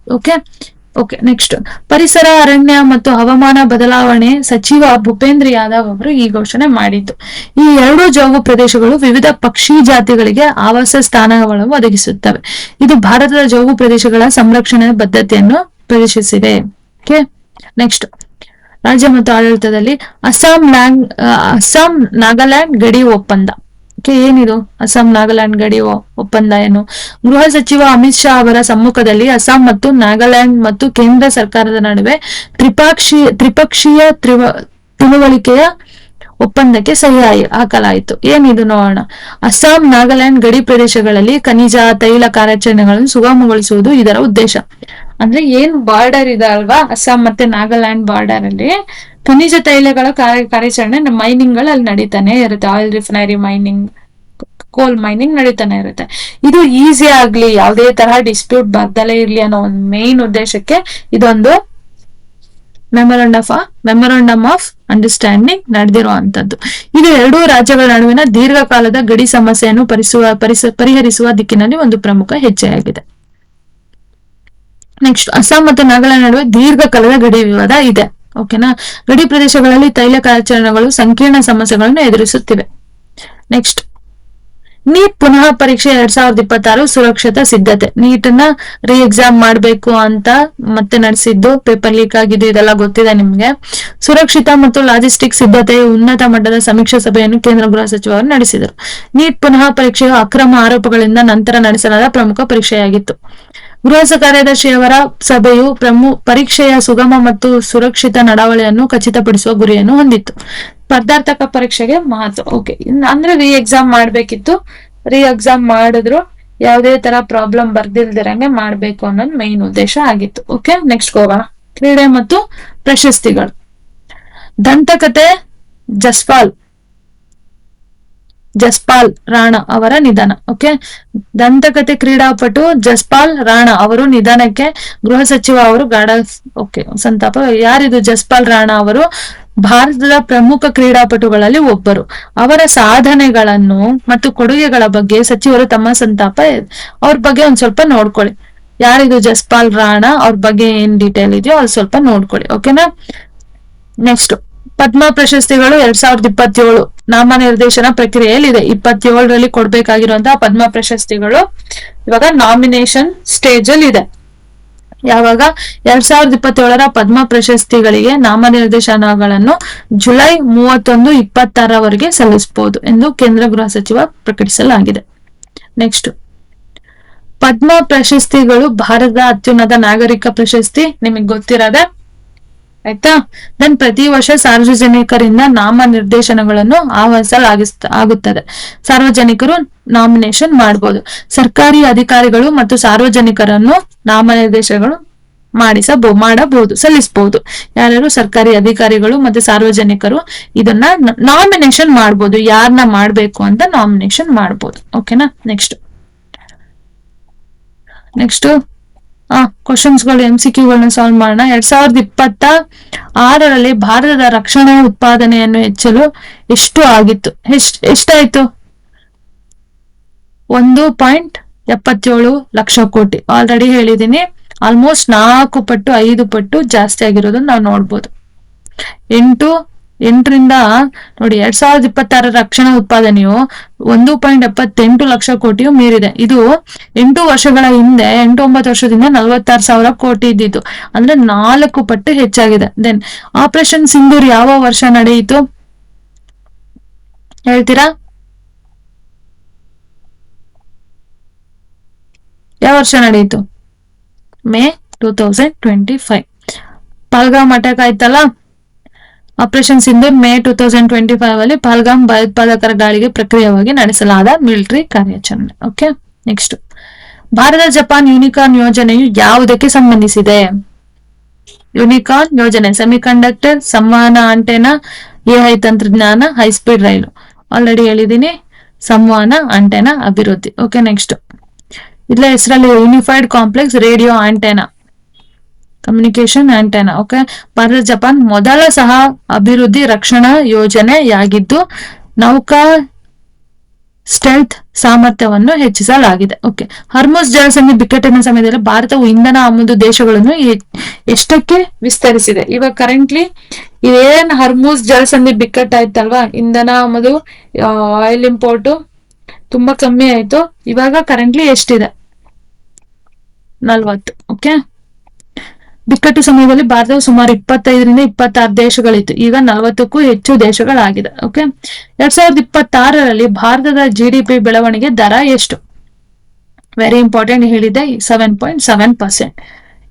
ಓಕೆ, ನೆಕ್ಸ್ಟ್, ಪರಿಸರ, ಅರಣ್ಯ ಮತ್ತು ಹವಾಮಾನ ಬದಲಾವಣೆ ಸಚಿವ ಭೂಪೇಂದ್ರ ಯಾದವ್ ಅವರು ಈ ಘೋಷಣೆ ಮಾಡಿದ್ದು. ಈ ಎರಡು ಜೌಗು ಪ್ರದೇಶಗಳು ವಿವಿಧ ಪಕ್ಷಿ ಜಾತಿಗಳಿಗೆ ಆವಾಸ ಸ್ಥಾನಗಳನ್ನು ಒದಗಿಸುತ್ತವೆ. ಇದು ಭಾರತದ ಜೌಗು ಪ್ರದೇಶಗಳ ಸಂರಕ್ಷಣೆ ಬದ್ಧತೆಯನ್ನು ಪ್ರದರ್ಶಿಸಿದೆ. ಓಕೆ, ನೆಕ್ಸ್ಟ್, ರಾಜ್ಯ ಮತ್ತು ಆಡಳಿತದಲ್ಲಿ ಅಸ್ಸಾಂ ನಾಗಾಲ್ಯಾಂಡ್ ಗಡಿ ಒಪ್ಪಂದ. ಏನಿದು ಅಸ್ಸಾಂ ನಾಗಾಲ್ಯಾಂಡ್ ಗಡಿ ಒಪ್ಪಂದ ಏನು? ಗೃಹ ಸಚಿವ ಅಮಿತ್ ಶಾ ಅವರ ಸಮ್ಮುಖದಲ್ಲಿ ಅಸ್ಸಾಂ ಮತ್ತು ನಾಗಾಲ್ಯಾಂಡ್ ಮತ್ತು ಕೇಂದ್ರ ಸರ್ಕಾರದ ನಡುವೆ ತ್ರಿಪಕ್ಷೀಯ ತಿಳುವಳಿಕೆಯ ಒಪ್ಪಂದಕ್ಕೆ ಸಹಿ ಹಾಕಲಾಯಿತು. ಏನಿದು ನೋಡೋಣ. ಅಸ್ಸಾಂ ನಾಗಾಲ್ಯಾಂಡ್ ಗಡಿ ಪ್ರದೇಶಗಳಲ್ಲಿ ಖನಿಜ ತೈಲ ಕಾರ್ಯಾಚರಣೆಗಳನ್ನು ಸುಗಮಗೊಳಿಸುವುದು ಇದರ ಉದ್ದೇಶ. ಅಂದ್ರೆ ಏನ್ ಬಾರ್ಡರ್ ಇದೆ ಅಲ್ವಾ, ಅಸ್ಸಾಂ ಮತ್ತೆ ನಾಗಾಲ್ಯಾಂಡ್ ಬಾರ್ಡರ್ ಅಲ್ಲಿ ಖನಿಜ ತೈಲಗಳ ಕಾರ್ಯಾಚರಣೆ, ಮೈನಿಂಗ್ ಗಳು ಅಲ್ಲಿ ನಡೀತಾನೆ ಇರುತ್ತೆ. ಆಯಿಲ್ ರಿಫೈನರಿ ಮೈನಿಂಗ್, ಕೋಲ್ ಮೈನಿಂಗ್ ನಡೀತಾನೆ ಇರುತ್ತೆ. ಇದು ಈಸಿ ಆಗ್ಲಿ, ಯಾವುದೇ ತರಹ ಡಿಸ್ಪ್ಯೂಟ್ ಬರ್ದಲೇ ಇರ್ಲಿ ಅನ್ನೋ ಒಂದು ಮೇನ್ ಉದ್ದೇಶಕ್ಕೆ ಇದೊಂದು ಮೆಮೊರಂಡಮ್ ಆಫ್ ಅಂಡರ್ಸ್ಟ್ಯಾಂಡಿಂಗ್ ನಡೆದಿರುವಂತದ್ದು. ಇದು ಎರಡೂ ರಾಜ್ಯಗಳ ನಡುವಿನ ದೀರ್ಘಕಾಲದ ಗಡಿ ಸಮಸ್ಯೆಯನ್ನು ಪರಿಹರಿಸುವ ದಿಕ್ಕಿನಲ್ಲಿ ಒಂದು ಪ್ರಮುಖ ಹೆಜ್ಜೆಯಾಗಿದೆ. ನೆಕ್ಸ್ಟ್, ಅಸ್ಸಾಂ ಮತ್ತು ನಾಗಾಲ್ಯಾಂಡ್ ನಡುವೆ ದೀರ್ಘಕಾಲದ ಗಡಿ ವಿವಾದ ಇದೆ. ಓಕೆನಾ? ಗಡಿ ಪ್ರದೇಶಗಳಲ್ಲಿ ತೈಲ ಕಾರ್ಯಾಚರಣೆಗಳು ಸಂಕೀರ್ಣ ಸಮಸ್ಯೆಗಳನ್ನು ಎದುರಿಸುತ್ತಿವೆ. ನೆಕ್ಸ್ಟ್, ನೀಟ್ ಪುನಃ ಪರೀಕ್ಷೆ 2026 ಸುರಕ್ಷತಾ ಸಿದ್ಧತೆ. ನೀಟ್ ನ ರೀ ಎಕ್ಸಾಮ್ ಮಾಡ್ಬೇಕು ಅಂತ ಮತ್ತೆ ನಡೆಸಿದ್ದು, ಪೇಪರ್ ಲೀಕ್ ಆಗಿದ್ದು, ಇದೆಲ್ಲ ಗೊತ್ತಿದೆ ನಿಮ್ಗೆ. ಸುರಕ್ಷಿತ ಮತ್ತು ಲಾಜಿಸ್ಟಿಕ್ ಸಿದ್ಧತೆ ಉನ್ನತ ಮಟ್ಟದ ಸಮೀಕ್ಷಾ ಸಭೆಯನ್ನು ಕೇಂದ್ರ ಗೃಹ ಸಚಿವರು ನಡೆಸಿದರು. ನೀಟ್ ಪುನಃ ಪರೀಕ್ಷೆಯು ಅಕ್ರಮ ಆರೋಪಗಳಿಂದ ನಂತರ ನಡೆಸಲಾದ ಪ್ರಮುಖ ಪರೀಕ್ಷೆಯಾಗಿತ್ತು. ಗೃಹ ಕಾರ್ಯದರ್ಶಿಯವರ ಸಭೆಯು ಪರೀಕ್ಷೆಯ ಸುಗಮ ಮತ್ತು ಸುರಕ್ಷಿತ ನಡಾವಳಿಯನ್ನು ಖಚಿತಪಡಿಸುವ ಗುರಿಯನ್ನು ಹೊಂದಿತ್ತು. ಸ್ಪರ್ಧಾತ್ಮಕ ಪರೀಕ್ಷೆಗೆ ಮಹತ್ವ. ಓಕೆ, ಅಂದ್ರೆ ರೀ ಎಕ್ಸಾಮ್ ಮಾಡ್ಬೇಕಿತ್ತು. ರೀ ಎಕ್ಸಾಮ್ ಮಾಡಿದ್ರು ಯಾವುದೇ ತರ ಪ್ರಾಬ್ಲಮ್ ಬರ್ದಿಲ್ದಿರಂಗೆ ಮಾಡ್ಬೇಕು ಅನ್ನೋದು ಮೈನ್ ಉದ್ದೇಶ ಆಗಿತ್ತು. ಓಕೆ, ನೆಕ್ಸ್ಟ್ ಹೋಗೋಣ. ಕ್ರೀಡೆ ಮತ್ತು ಪ್ರಶಸ್ತಿಗಳು. ದಂತಕಥೆ ಜಸ್ಪಾಲ್ ಜಸ್ಪಾಲ್ ರಾಣಾ ಅವರ ನಿಧನ. ಓಕೆ, ದಂತಕಥೆ ಕ್ರೀಡಾಪಟು ಜಸ್ಪಾಲ್ ರಾಣಾ ಅವರು ನಿಧನಕ್ಕೆ ಗೃಹ ಸಚಿವ ಅವರು ಗಾಢ ಓಕೆ ಸಂತಾಪ. ಯಾರಿದು ಜಸ್ಪಾಲ್ ರಾಣಾ ಅವರು? ಭಾರತದ ಪ್ರಮುಖ ಕ್ರೀಡಾಪಟುಗಳಲ್ಲಿ ಒಬ್ಬರು. ಅವರ ಸಾಧನೆಗಳನ್ನು ಮತ್ತು ಕೊಡುಗೆಗಳ ಬಗ್ಗೆ ಸಚಿವರು ತಮ್ಮ ಸಂತಾಪ, ಅವ್ರ ಬಗ್ಗೆ ಒಂದ್ ಸ್ವಲ್ಪ ನೋಡ್ಕೊಳ್ಳಿ. ಯಾರಿದು ಜಸ್ಪಾಲ್ ರಾಣಾ, ಅವ್ರ ಬಗ್ಗೆ ಏನ್ ಡೀಟೇಲ್ ಇದೆಯೋ ಅದು ಸ್ವಲ್ಪ ನೋಡ್ಕೊಳ್ಳಿ. ಓಕೆನಾ. ನೆಕ್ಸ್ಟ್, ಪದ್ಮ ಪ್ರಶಸ್ತಿಗಳು 2027 ನಾಮನಿರ್ದೇಶನ ಪ್ರಕ್ರಿಯೆಯಲ್ಲಿದೆ. 27ರಲ್ಲಿ ಕೊಡ್ಬೇಕಾಗಿರುವಂತಹ ಪದ್ಮ ಪ್ರಶಸ್ತಿಗಳು ಇವಾಗ ನಾಮಿನೇಷನ್ ಸ್ಟೇಜ್ ಅಲ್ಲಿ ಇದೆ. ಯಾವಾಗ? 2027ರ ಪದ್ಮ ಪ್ರಶಸ್ತಿಗಳಿಗೆ ನಾಮನಿರ್ದೇಶನಗಳನ್ನು ಜುಲೈ 31, 26ರವರೆಗೆ ಸಲ್ಲಿಸಬಹುದು ಎಂದು ಕೇಂದ್ರ ಗೃಹ ಸಚಿವ ಪ್ರಕಟಿಸಲಾಗಿದೆ. ನೆಕ್ಸ್ಟ್, ಪದ್ಮ ಪ್ರಶಸ್ತಿಗಳು ಭಾರತದ ಅತ್ಯುನ್ನತ ನಾಗರಿಕ ಪ್ರಶಸ್ತಿ, ನಿಮಗೆ ಗೊತ್ತಿರೋದೆ ಆಯ್ತಾ. ದೆನ್ ಪ್ರತಿ ವರ್ಷ ಸಾರ್ವಜನಿಕರಿಂದ ನಾಮನಿರ್ದೇಶನಗಳನ್ನು ಆಗುತ್ತದೆ. ಸಾರ್ವಜನಿಕರು ನಾಮಿನೇಷನ್ ಮಾಡಬಹುದು. ಸರ್ಕಾರಿ ಅಧಿಕಾರಿಗಳು ಮತ್ತು ಸಾರ್ವಜನಿಕರನ್ನು ನಾಮನಿರ್ದೇಶನಗಳು ಮಾಡಬಹುದು, ಸಲ್ಲಿಸಬಹುದು. ಯಾರ್ಯಾರು? ಸರ್ಕಾರಿ ಅಧಿಕಾರಿಗಳು ಮತ್ತೆ ಸಾರ್ವಜನಿಕರು ಇದನ್ನ ನಾಮಿನೇಷನ್ ಮಾಡಬಹುದು. ಯಾರನ್ನ ಮಾಡ್ಬೇಕು ಅಂತ ನಾಮಿನೇಷನ್ ಮಾಡಬಹುದು. ಓಕೆನಾ. ನೆಕ್ಸ್ಟ್ ಕ್ವಶನ್ಸ್ಗಳು MCQಗಳನ್ನ ಸಾಲ್ವ್ ಮಾಡೋಣ. 2026ರಲ್ಲಿ ಭಾರತದ ರಕ್ಷಣಾ ಉತ್ಪಾದನೆಯನ್ನು ಹೆಚ್ಚಲು ಎಷ್ಟು ಆಗಿತ್ತು? ಎಷ್ಟಾಯ್ತು? 1.77 ಲಕ್ಷ ಕೋಟಿ. ಆಲ್ರೆಡಿ ಹೇಳಿದೀನಿ, ಆಲ್ಮೋಸ್ಟ್ 4 ಪಟ್ಟು 5 ಪಟ್ಟು ಜಾಸ್ತಿ ಆಗಿರೋದನ್ನ ನಾವು ನೋಡ್ಬೋದು. 8ರಿಂದ ನೋಡಿ, 2026ರ ರಕ್ಷಣಾ ಉತ್ಪಾದನೆಯು 1.78 ಲಕ್ಷ ಕೋಟಿಯು ಮೀರಿದೆ. ಇದು 8 ವರ್ಷಗಳ ಹಿಂದೆ 8-9 ವರ್ಷದಿಂದ 46,000 ಕೋಟಿ ಇದ್ದಿದ್ದು, ಅಂದ್ರೆ 4 ಪಟ್ಟು ಹೆಚ್ಚಾಗಿದೆ. ದೆನ್ ಆಪರೇಷನ್ ಸಿಂಧೂರ್ ಯಾವ ವರ್ಷ ನಡೆಯಿತು ಹೇಳ್ತೀರಾ? ಯಾವ ವರ್ಷ ನಡೆಯಿತು? ಮೇ 2025. ಪಹಲ್ಗಾಮ್ ಅಟ್ಯಾಕ್ ಆಯ್ತಲ್ಲ, ಆಪರೇಷನ್ ಸಿಂಧೂರ್ ಮೇ 2025 ಅಲ್ಲಿ ಪಹಲ್ಗಾಮ್ ಭಯೋತ್ಪಾದಕರ ದಾಳಿಗೆ ಪ್ರಕ್ರಿಯೆಯಾಗಿ ನಡೆಸಲಾದ ಮಿಲಿಟರಿ ಕಾರ್ಯಾಚರಣೆ. Okay. Next, Bharat Japan unicorn ಯೋಜನೆಯು ಯಾವುದಕ್ಕೆ ಸಂಬಂಧಿಸಿದೆ? ಯೂನಿಕಾರ್ನ್ ಯೋಜನೆ ಸೆಮಿಕಂಡಕ್ಟರ್, ಸಂವಹನ ಆಂಟೆನಾ, AI ತಂತ್ರಜ್ಞಾನ, ಹೈಸ್ಪೀಡ್ ರೈಲು. ಆಲ್ರೆಡಿ ಹೇಳಿದೀನಿ, ಸಂವಹನ ಆಂಟೆನಾ ಅಭಿವೃದ್ಧಿ. ಓಕೆ. ನೆಕ್ಸ್ಟ್, ಇಲ್ಲೇ ಹೆಸರಲ್ಲಿ unified complex radio antenna, communication antenna. Okay. ಭಾರತ ಜಪಾನ್ ಮೊದಲ ಸಹ ಅಭಿವೃದ್ಧಿ ರಕ್ಷಣಾ ಯೋಜನೆಯಾಗಿದ್ದು ನೌಕಾ ಸ್ಟೆಲ್ತ್ ಸಾಮರ್ಥ್ಯವನ್ನು ಹೆಚ್ಚಿಸಲಾಗಿದೆ. ಓಕೆ. ಹರ್ಮುಜ್ ಜಲಸಂಧಿ ಬಿಕ್ಕಟ್ಟಿನ ಸಮಯದಲ್ಲಿ ಭಾರತವು ಇಂಧನ ಆಮದು ದೇಶಗಳನ್ನು ಎಷ್ಟಕ್ಕೆ ವಿಸ್ತರಿಸಿದೆ? ಇವಾಗ ಕರೆಂಟ್ಲಿ ಇದೇನ್ ಹರ್ಮುಜ್ ಜಲಸಂಧಿ ಬಿಕ್ಕಟ್ಟಾಯ್ತಲ್ವಾ, ಇಂಧನ ಆಮದು, ಆಯಿಲ್ ಇಂಪೋರ್ಟ್ ತುಂಬಾ ಕಮ್ಮಿ ಆಯ್ತು. ಇವಾಗ ಕರೆಂಟ್ಲಿ ಎಷ್ಟಿದೆ? 40. ಓಕೆ. ಬಿಕ್ಕಟ್ಟು ಸಮಯದಲ್ಲಿ ಭಾರತವು ಸುಮಾರು 25ರಿಂದ 26 ದೇಶಗಳಿತ್ತು, ಈಗ 40ಕ್ಕೂ ಹೆಚ್ಚು ದೇಶಗಳಾಗಿದೆ. ಓಕೆ. 2026ರಲ್ಲಿ ಭಾರತದ GDP ಬೆಳವಣಿಗೆ ದರ ಎಷ್ಟು? ವೆರಿ ಇಂಪಾರ್ಟೆಂಟ್, ಹೇಳಿದೆ 7.7%.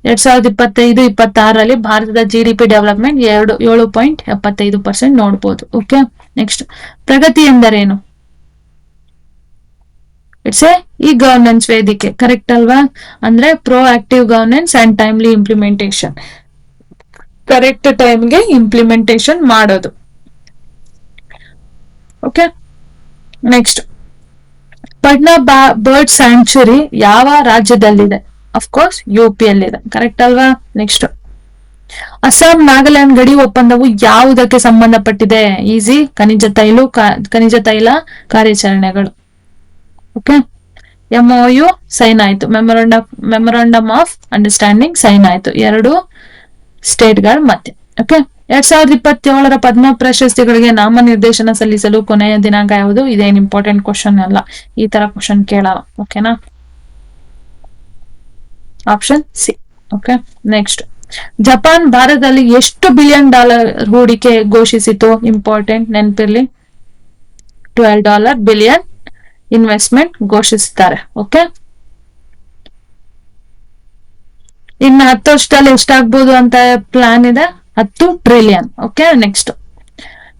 2025-26ರಲ್ಲಿ ಭಾರತದ GDP ಡೆವಲಪ್ಮೆಂಟ್ 7.75% ನೋಡ್ಬೋದು. ಓಕೆ. ನೆಕ್ಸ್ಟ್, ಪ್ರಗತಿ ಎಂದರೇನು? ಇಟ್ಸ್ ಈ ಗವರ್ನೆನ್ಸ್ ವೇದಿಕೆ, ಕರೆಕ್ಟ್ ಅಲ್ವಾ? ಅಂದ್ರೆ pro active governance and timely implementation, correct ಟೈಮ್ಗೆ ಇಂಪ್ಲಿಮೆಂಟೇಷನ್ ಮಾಡೋದು. Okay. Next, Patna bird sanctuary ಯಾವ ರಾಜ್ಯದಲ್ಲಿದೆ? ಅಫ್ಕೋರ್ಸ್ UP ಯಲ್ಲಿದೆ, ಕರೆಕ್ಟ್ ಅಲ್ವಾ? ನೆಕ್ಸ್ಟ್, ಅಸ್ಸಾಂ ನಾಗಾಲ್ಯಾಂಡ್ ಗಡಿ ಒಪ್ಪಂದವು ಯಾವುದಕ್ಕೆ ಸಂಬಂಧಪಟ್ಟಿದೆ? ಈಸಿ, ಖನಿಜ ತೈಲ ಕಾರ್ಯಾಚರಣೆಗಳು. ಓಕೆ. MOU ಸೈನ್ ಆಯ್ತು, ಮೆಮೊರಾಂಡಮ್ ಆಫ್ ಅಂಡರ್ಸ್ಟ್ಯಾಂಡಿಂಗ್ ಸೈನ್ ಆಯ್ತು 2 ಸ್ಟೇಟ್ಗಳ ಮಧ್ಯೆ. ಓಕೆ. 2027ರ ಪದ್ಮ ಪ್ರಶಸ್ತಿಗಳಿಗೆ ನಾಮನಿರ್ದೇಶನ ಸಲ್ಲಿಸಲು ಕೊನೆಯ ದಿನಾಂಕ ಯಾವುದು? ಇದೇನು ಇಂಪಾರ್ಟೆಂಟ್ ಕ್ವಶನ್ ಅಲ್ಲ, ಈ ತರ ಕ್ವಶನ್ ಕೇಳಲ್ಲ. ಓಕೆನಾ. Option C. Okay. Next, Japan ಭಾರತದಲ್ಲಿ ಎಷ್ಟು $1 ಬಿಲಿಯನ್ ಹೂಡಿಕೆ ಘೋಷಿಸಿತು? ಇಂಪಾರ್ಟೆಂಟ್, ನೆನಪಿರ್ಲಿ, $12 ಬಿಲಿಯನ್ ಇನ್ವೆಸ್ಟ್ಮೆಂಟ್ ಘೋಷಿಸುತ್ತಾರೆ. ಓಕೆ. ಇನ್ನು 10 ವರ್ಷದಲ್ಲಿ ಎಷ್ಟಾಗ್ಬೋದು ಅಂತ ಪ್ಲಾನ್ ಇದೆ? 10 trillion. Okay. Next,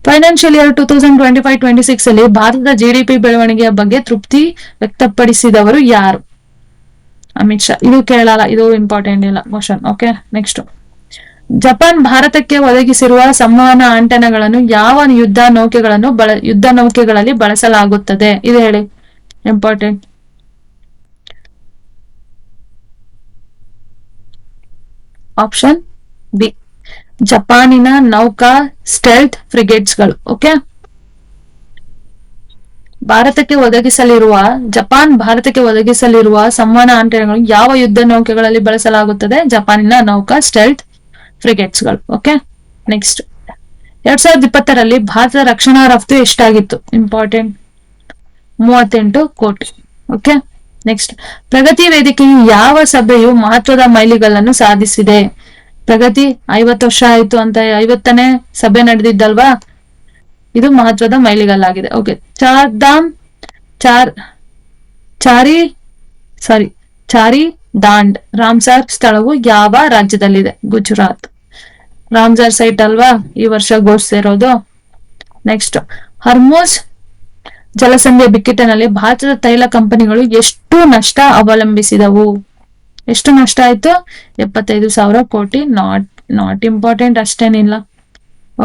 financial year 2025-26 ಅಲ್ಲಿ ಭಾರತದ GDP ಬೆಳವಣಿಗೆಯ ಬಗ್ಗೆ ತೃಪ್ತಿ ವ್ಯಕ್ತಪಡಿಸಿದವರು ಯಾರು? ಅಮಿತ್ ಶಾ. ಇದು ಕೇಳಲ್ಲ, ಇದು ಇಂಪಾರ್ಟೆಂಟ್ ಇಲ್ಲ ಕ್ವಶನ್. ಓಕೆ. ನೆಕ್ಸ್ಟ್, ಜಪಾನ್ ಭಾರತಕ್ಕೆ ಒದಗಿಸಿರುವ ಸಂವಹನ ಆಂಟೆನಾಗಳನ್ನು ಯಾವ ಯುದ್ಧ ನೌಕೆಗಳಲ್ಲಿ ಬಳಸಲಾಗುತ್ತದೆ? ಇದು ಹೇಳಿ, ಇಂಪಾರ್ಟೆಂಟ್. ಆಪ್ಷನ್ ಬಿ, ಜಪಾನಿನ ನೌಕಾ ಸ್ಟೆಲ್ತ್ ಫ್ರಿಗೇಟ್ಸ್ಗಳು. ಓಕೆ, ಜಪಾನ್ ಭಾರತಕ್ಕೆ ಒದಗಿಸಲಿರುವ ಸಂವಹನ ಆಂಟೆನಾಗಳು ಯಾವ ಯುದ್ಧ ನೌಕೆಗಳಲ್ಲಿ ಬಳಸಲಾಗುತ್ತದೆ? ಜಪಾನಿನ ನೌಕಾ ಸ್ಟೆಲ್ತ್ ಫ್ರಿಗೇಟ್ಸ್ಗಳು. ಓಕೆ, ನೆಕ್ಸ್ಟ್, 2020ರಲ್ಲಿ ಭಾರತದ ರಕ್ಷಣಾ ರಫ್ತು ಎಷ್ಟಾಗಿತ್ತು? ಇಂಪಾರ್ಟೆಂಟ್, 38 ಕೋಟಿ. ಓಕೆ, ನೆಕ್ಸ್ಟ್, ಪ್ರಗತಿ ವೇದಿಕೆಯು ಯಾವ ಸಭೆಯು ಮಹತ್ವದ ಮೈಲಿಗಲ್ಲನ್ನು ಸಾಧಿಸಿದೆ? ಪ್ರಗತಿ 50 ವರ್ಷ ಆಯ್ತು ಅಂತ 50ನೇ ಸಭೆ ನಡೆದಿದ್ದಲ್ವಾ, ಇದು ಮಹತ್ವದ ಮೈಲಿಗಲ್ಲಾಗಿದೆ. ಓಕೆ, ಚಾರಿ ದಾಂಡ್ ರಾಮ್ಸಾರ್ ಸ್ಥಳವು ಯಾವ ರಾಜ್ಯದಲ್ಲಿದೆ? ಗುಜರಾತ್. ರಾಮ್ಸಾರ್ ಸೈಟ್ ಅಲ್ವಾ ಈ ವರ್ಷ ಘೋಷಿಸಿರೋದು. ನೆಕ್ಸ್ಟ್, ಹರ್ಮೋಸ್ ಜಲಸಂಧಿಯ ಬಿಕ್ಕಟ್ಟಿನಲ್ಲಿ ಭಾರತದ ತೈಲ ಕಂಪನಿಗಳು ಎಷ್ಟು ನಷ್ಟ ಅವಲಂಬಿಸಿದವು? ಎಷ್ಟು ನಷ್ಟ ಆಯ್ತು? 75,000 ಕೋಟಿ. ನಾಟ್ ಇಂಪಾರ್ಟೆಂಟ್, ಅಷ್ಟೇನಿಲ್ಲ.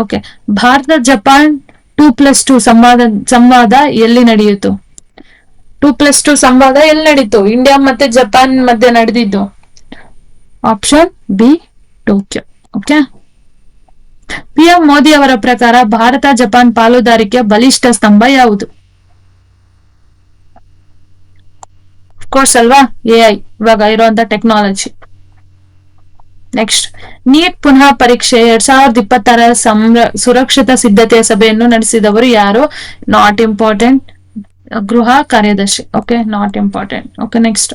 ಓಕೆ, ಭಾರತ ಜಪಾನ್ 2+2 ಸಂವಾದ ಎಲ್ಲಿ ನಡೆಯಿತು? 2+2 ಸಂವಾದ ಎಲ್ಲಿ ನಡೀತು? ಇಂಡಿಯಾ ಮತ್ತೆ ಜಪಾನ್ ಮಧ್ಯೆ ನಡೆದಿದ್ದು. Option B, Tokyo. Okay, PM Modi ಅವರ ಪ್ರಕಾರ ಭಾರತ ಜಪಾನ್ ಪಾಲುದಾರಿಕೆಯ ಬಲಿಷ್ಠ ಸ್ತಂಭ ಯಾವುದು? ಕೋರ್ಸ್ ಅಲ್ವಾ, AI ಇವಾಗ ಇರುವಂತ ಟೆಕ್ನಾಲಜಿ. ನೆಕ್ಸ್ಟ್, ನೀಟ್ ಪುನಃ ಪರೀಕ್ಷೆ 2026 ಸುರಕ್ಷತಾ ಸಿದ್ಧತೆಯ ಸಭೆಯನ್ನು ನಡೆಸಿದವರು ಯಾರು? ನಾಟ್ ಇಂಪಾರ್ಟೆಂಟ್, ಗೃಹ ಕಾರ್ಯದರ್ಶಿ. Okay, not important. Okay, next,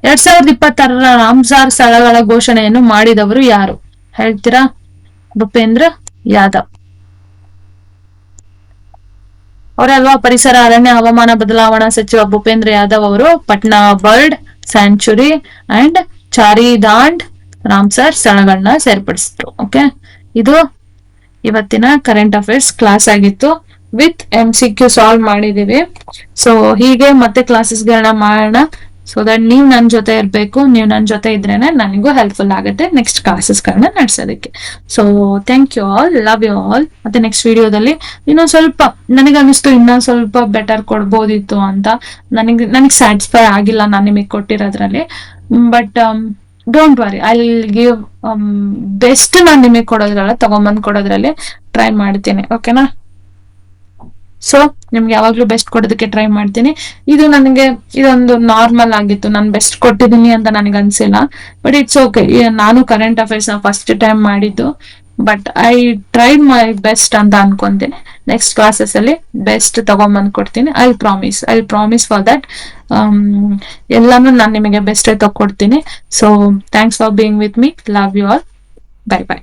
2026 Ramsar ಸ್ಥಳಗಳ ಘೋಷಣೆಯನ್ನು ಮಾಡಿದವರು ಯಾರು? ಹೇಳ್ತೀರಾ? ಭೂಪೇಂದ್ರ ಯಾದವ್ ಅವರಲ್ವಾ? ಪರಿಸರ ಅರಣ್ಯ ಹವಾಮಾನ ಬದಲಾವಣಾ ಸಚಿವ ಭೂಪೇಂದ್ರ ಯಾದವ್ ಅವರು Patna bird sanctuary and Charidhand Ramsar ಸ್ಥಳಗಳನ್ನ ಸೇರ್ಪಡಿಸಿದ್ರು. ಓಕೆ, ಇದು ಇವತ್ತಿನ ಕರೆಂಟ್ ಅಫೇರ್ಸ್ ಕ್ಲಾಸ್ ಆಗಿತ್ತು. ವಿತ್ MCQ ಸಾಲ್ವ್ ಮಾಡಿದೀವಿ. ಸೊ ಹೀಗೆ ಮತ್ತೆ ಕ್ಲಾಸಸ್ಗಳನ್ನ ಮಾಡೋಣ. ಸೊ ದಟ್ ನೀವು ನನ್ನ ಜೊತೆ ಇರಬೇಕು. ನೀವು ನನ್ನ ಜೊತೆ ಇದ್ರೇನೆ ನನಗೂ ಹೆಲ್ಪ್ಫುಲ್ ಆಗುತ್ತೆ ನೆಕ್ಸ್ಟ್ ಕ್ಲಾಸಸ್ಗಳನ್ನ ನಡೆಸೋದಕ್ಕೆ. So thank you all, love you all. ಮತ್ತೆ ನೆಕ್ಸ್ಟ್ ವಿಡಿಯೋದಲ್ಲಿ ಇನ್ನೊಂದು ಸ್ವಲ್ಪ ನನಗನ್ನಿಸ್ತು ಇನ್ನೊಂದು ಸ್ವಲ್ಪ ಬೆಟರ್ ಕೊಡ್ಬೋದಿತ್ತು ಅಂತ. ನನಗೆ ಸ್ಯಾಟಿಸ್ಫೈ ಆಗಿಲ್ಲ ನಾನು ನಿಮಗೆ ಕೊಟ್ಟಿರೋದ್ರಲ್ಲಿ. But don't worry, I will give best. ನಾನು ನಿಮಗೆ ತಗೊಂಬಂದ್ ಕೊಡೋದ್ರಲ್ಲಿ ಟ್ರೈ ಮಾಡ್ತೀನಿ. ಓಕೆನಾ? ಸೊ ನಿಮ್ಗೆ ಯಾವಾಗ್ಲೂ ಬೆಸ್ಟ್ ಕೊಡೋದಕ್ಕೆ ಟ್ರೈ ಮಾಡ್ತೀನಿ. ಇದೊಂದು ನಾರ್ಮಲ್ ಆಗಿತ್ತು, ನಾನು ಬೆಸ್ಟ್ ಕೊಟ್ಟಿದ್ದೀನಿ ಅಂತ ನನಗೆ ಅನ್ಸಿಲ್ಲ. But it's okay. ನಾನು ಕರೆಂಟ್ ಅಫೇರ್ಸ್ ಫಸ್ಟ್ ಟೈಮ್ ಮಾಡಿದ್ದು, but I tried my best ಅಂತ ಅನ್ಕೊಂತೀನಿ. ನೆಕ್ಸ್ಟ್ ಕ್ಲಾಸಸ್ ಅಲ್ಲಿ ಬೆಸ್ಟ್ ತಗೊಂಬಂದ್ ಕೊಡ್ತೀನಿ. I promise for that. ಎಲ್ಲಾನು ನಾನು ನಿಮಗೆ ಬೆಸ್ಟ್ ತಗೊಡ್ತೀನಿ. So thanks for being with me. Love you all. Bye by.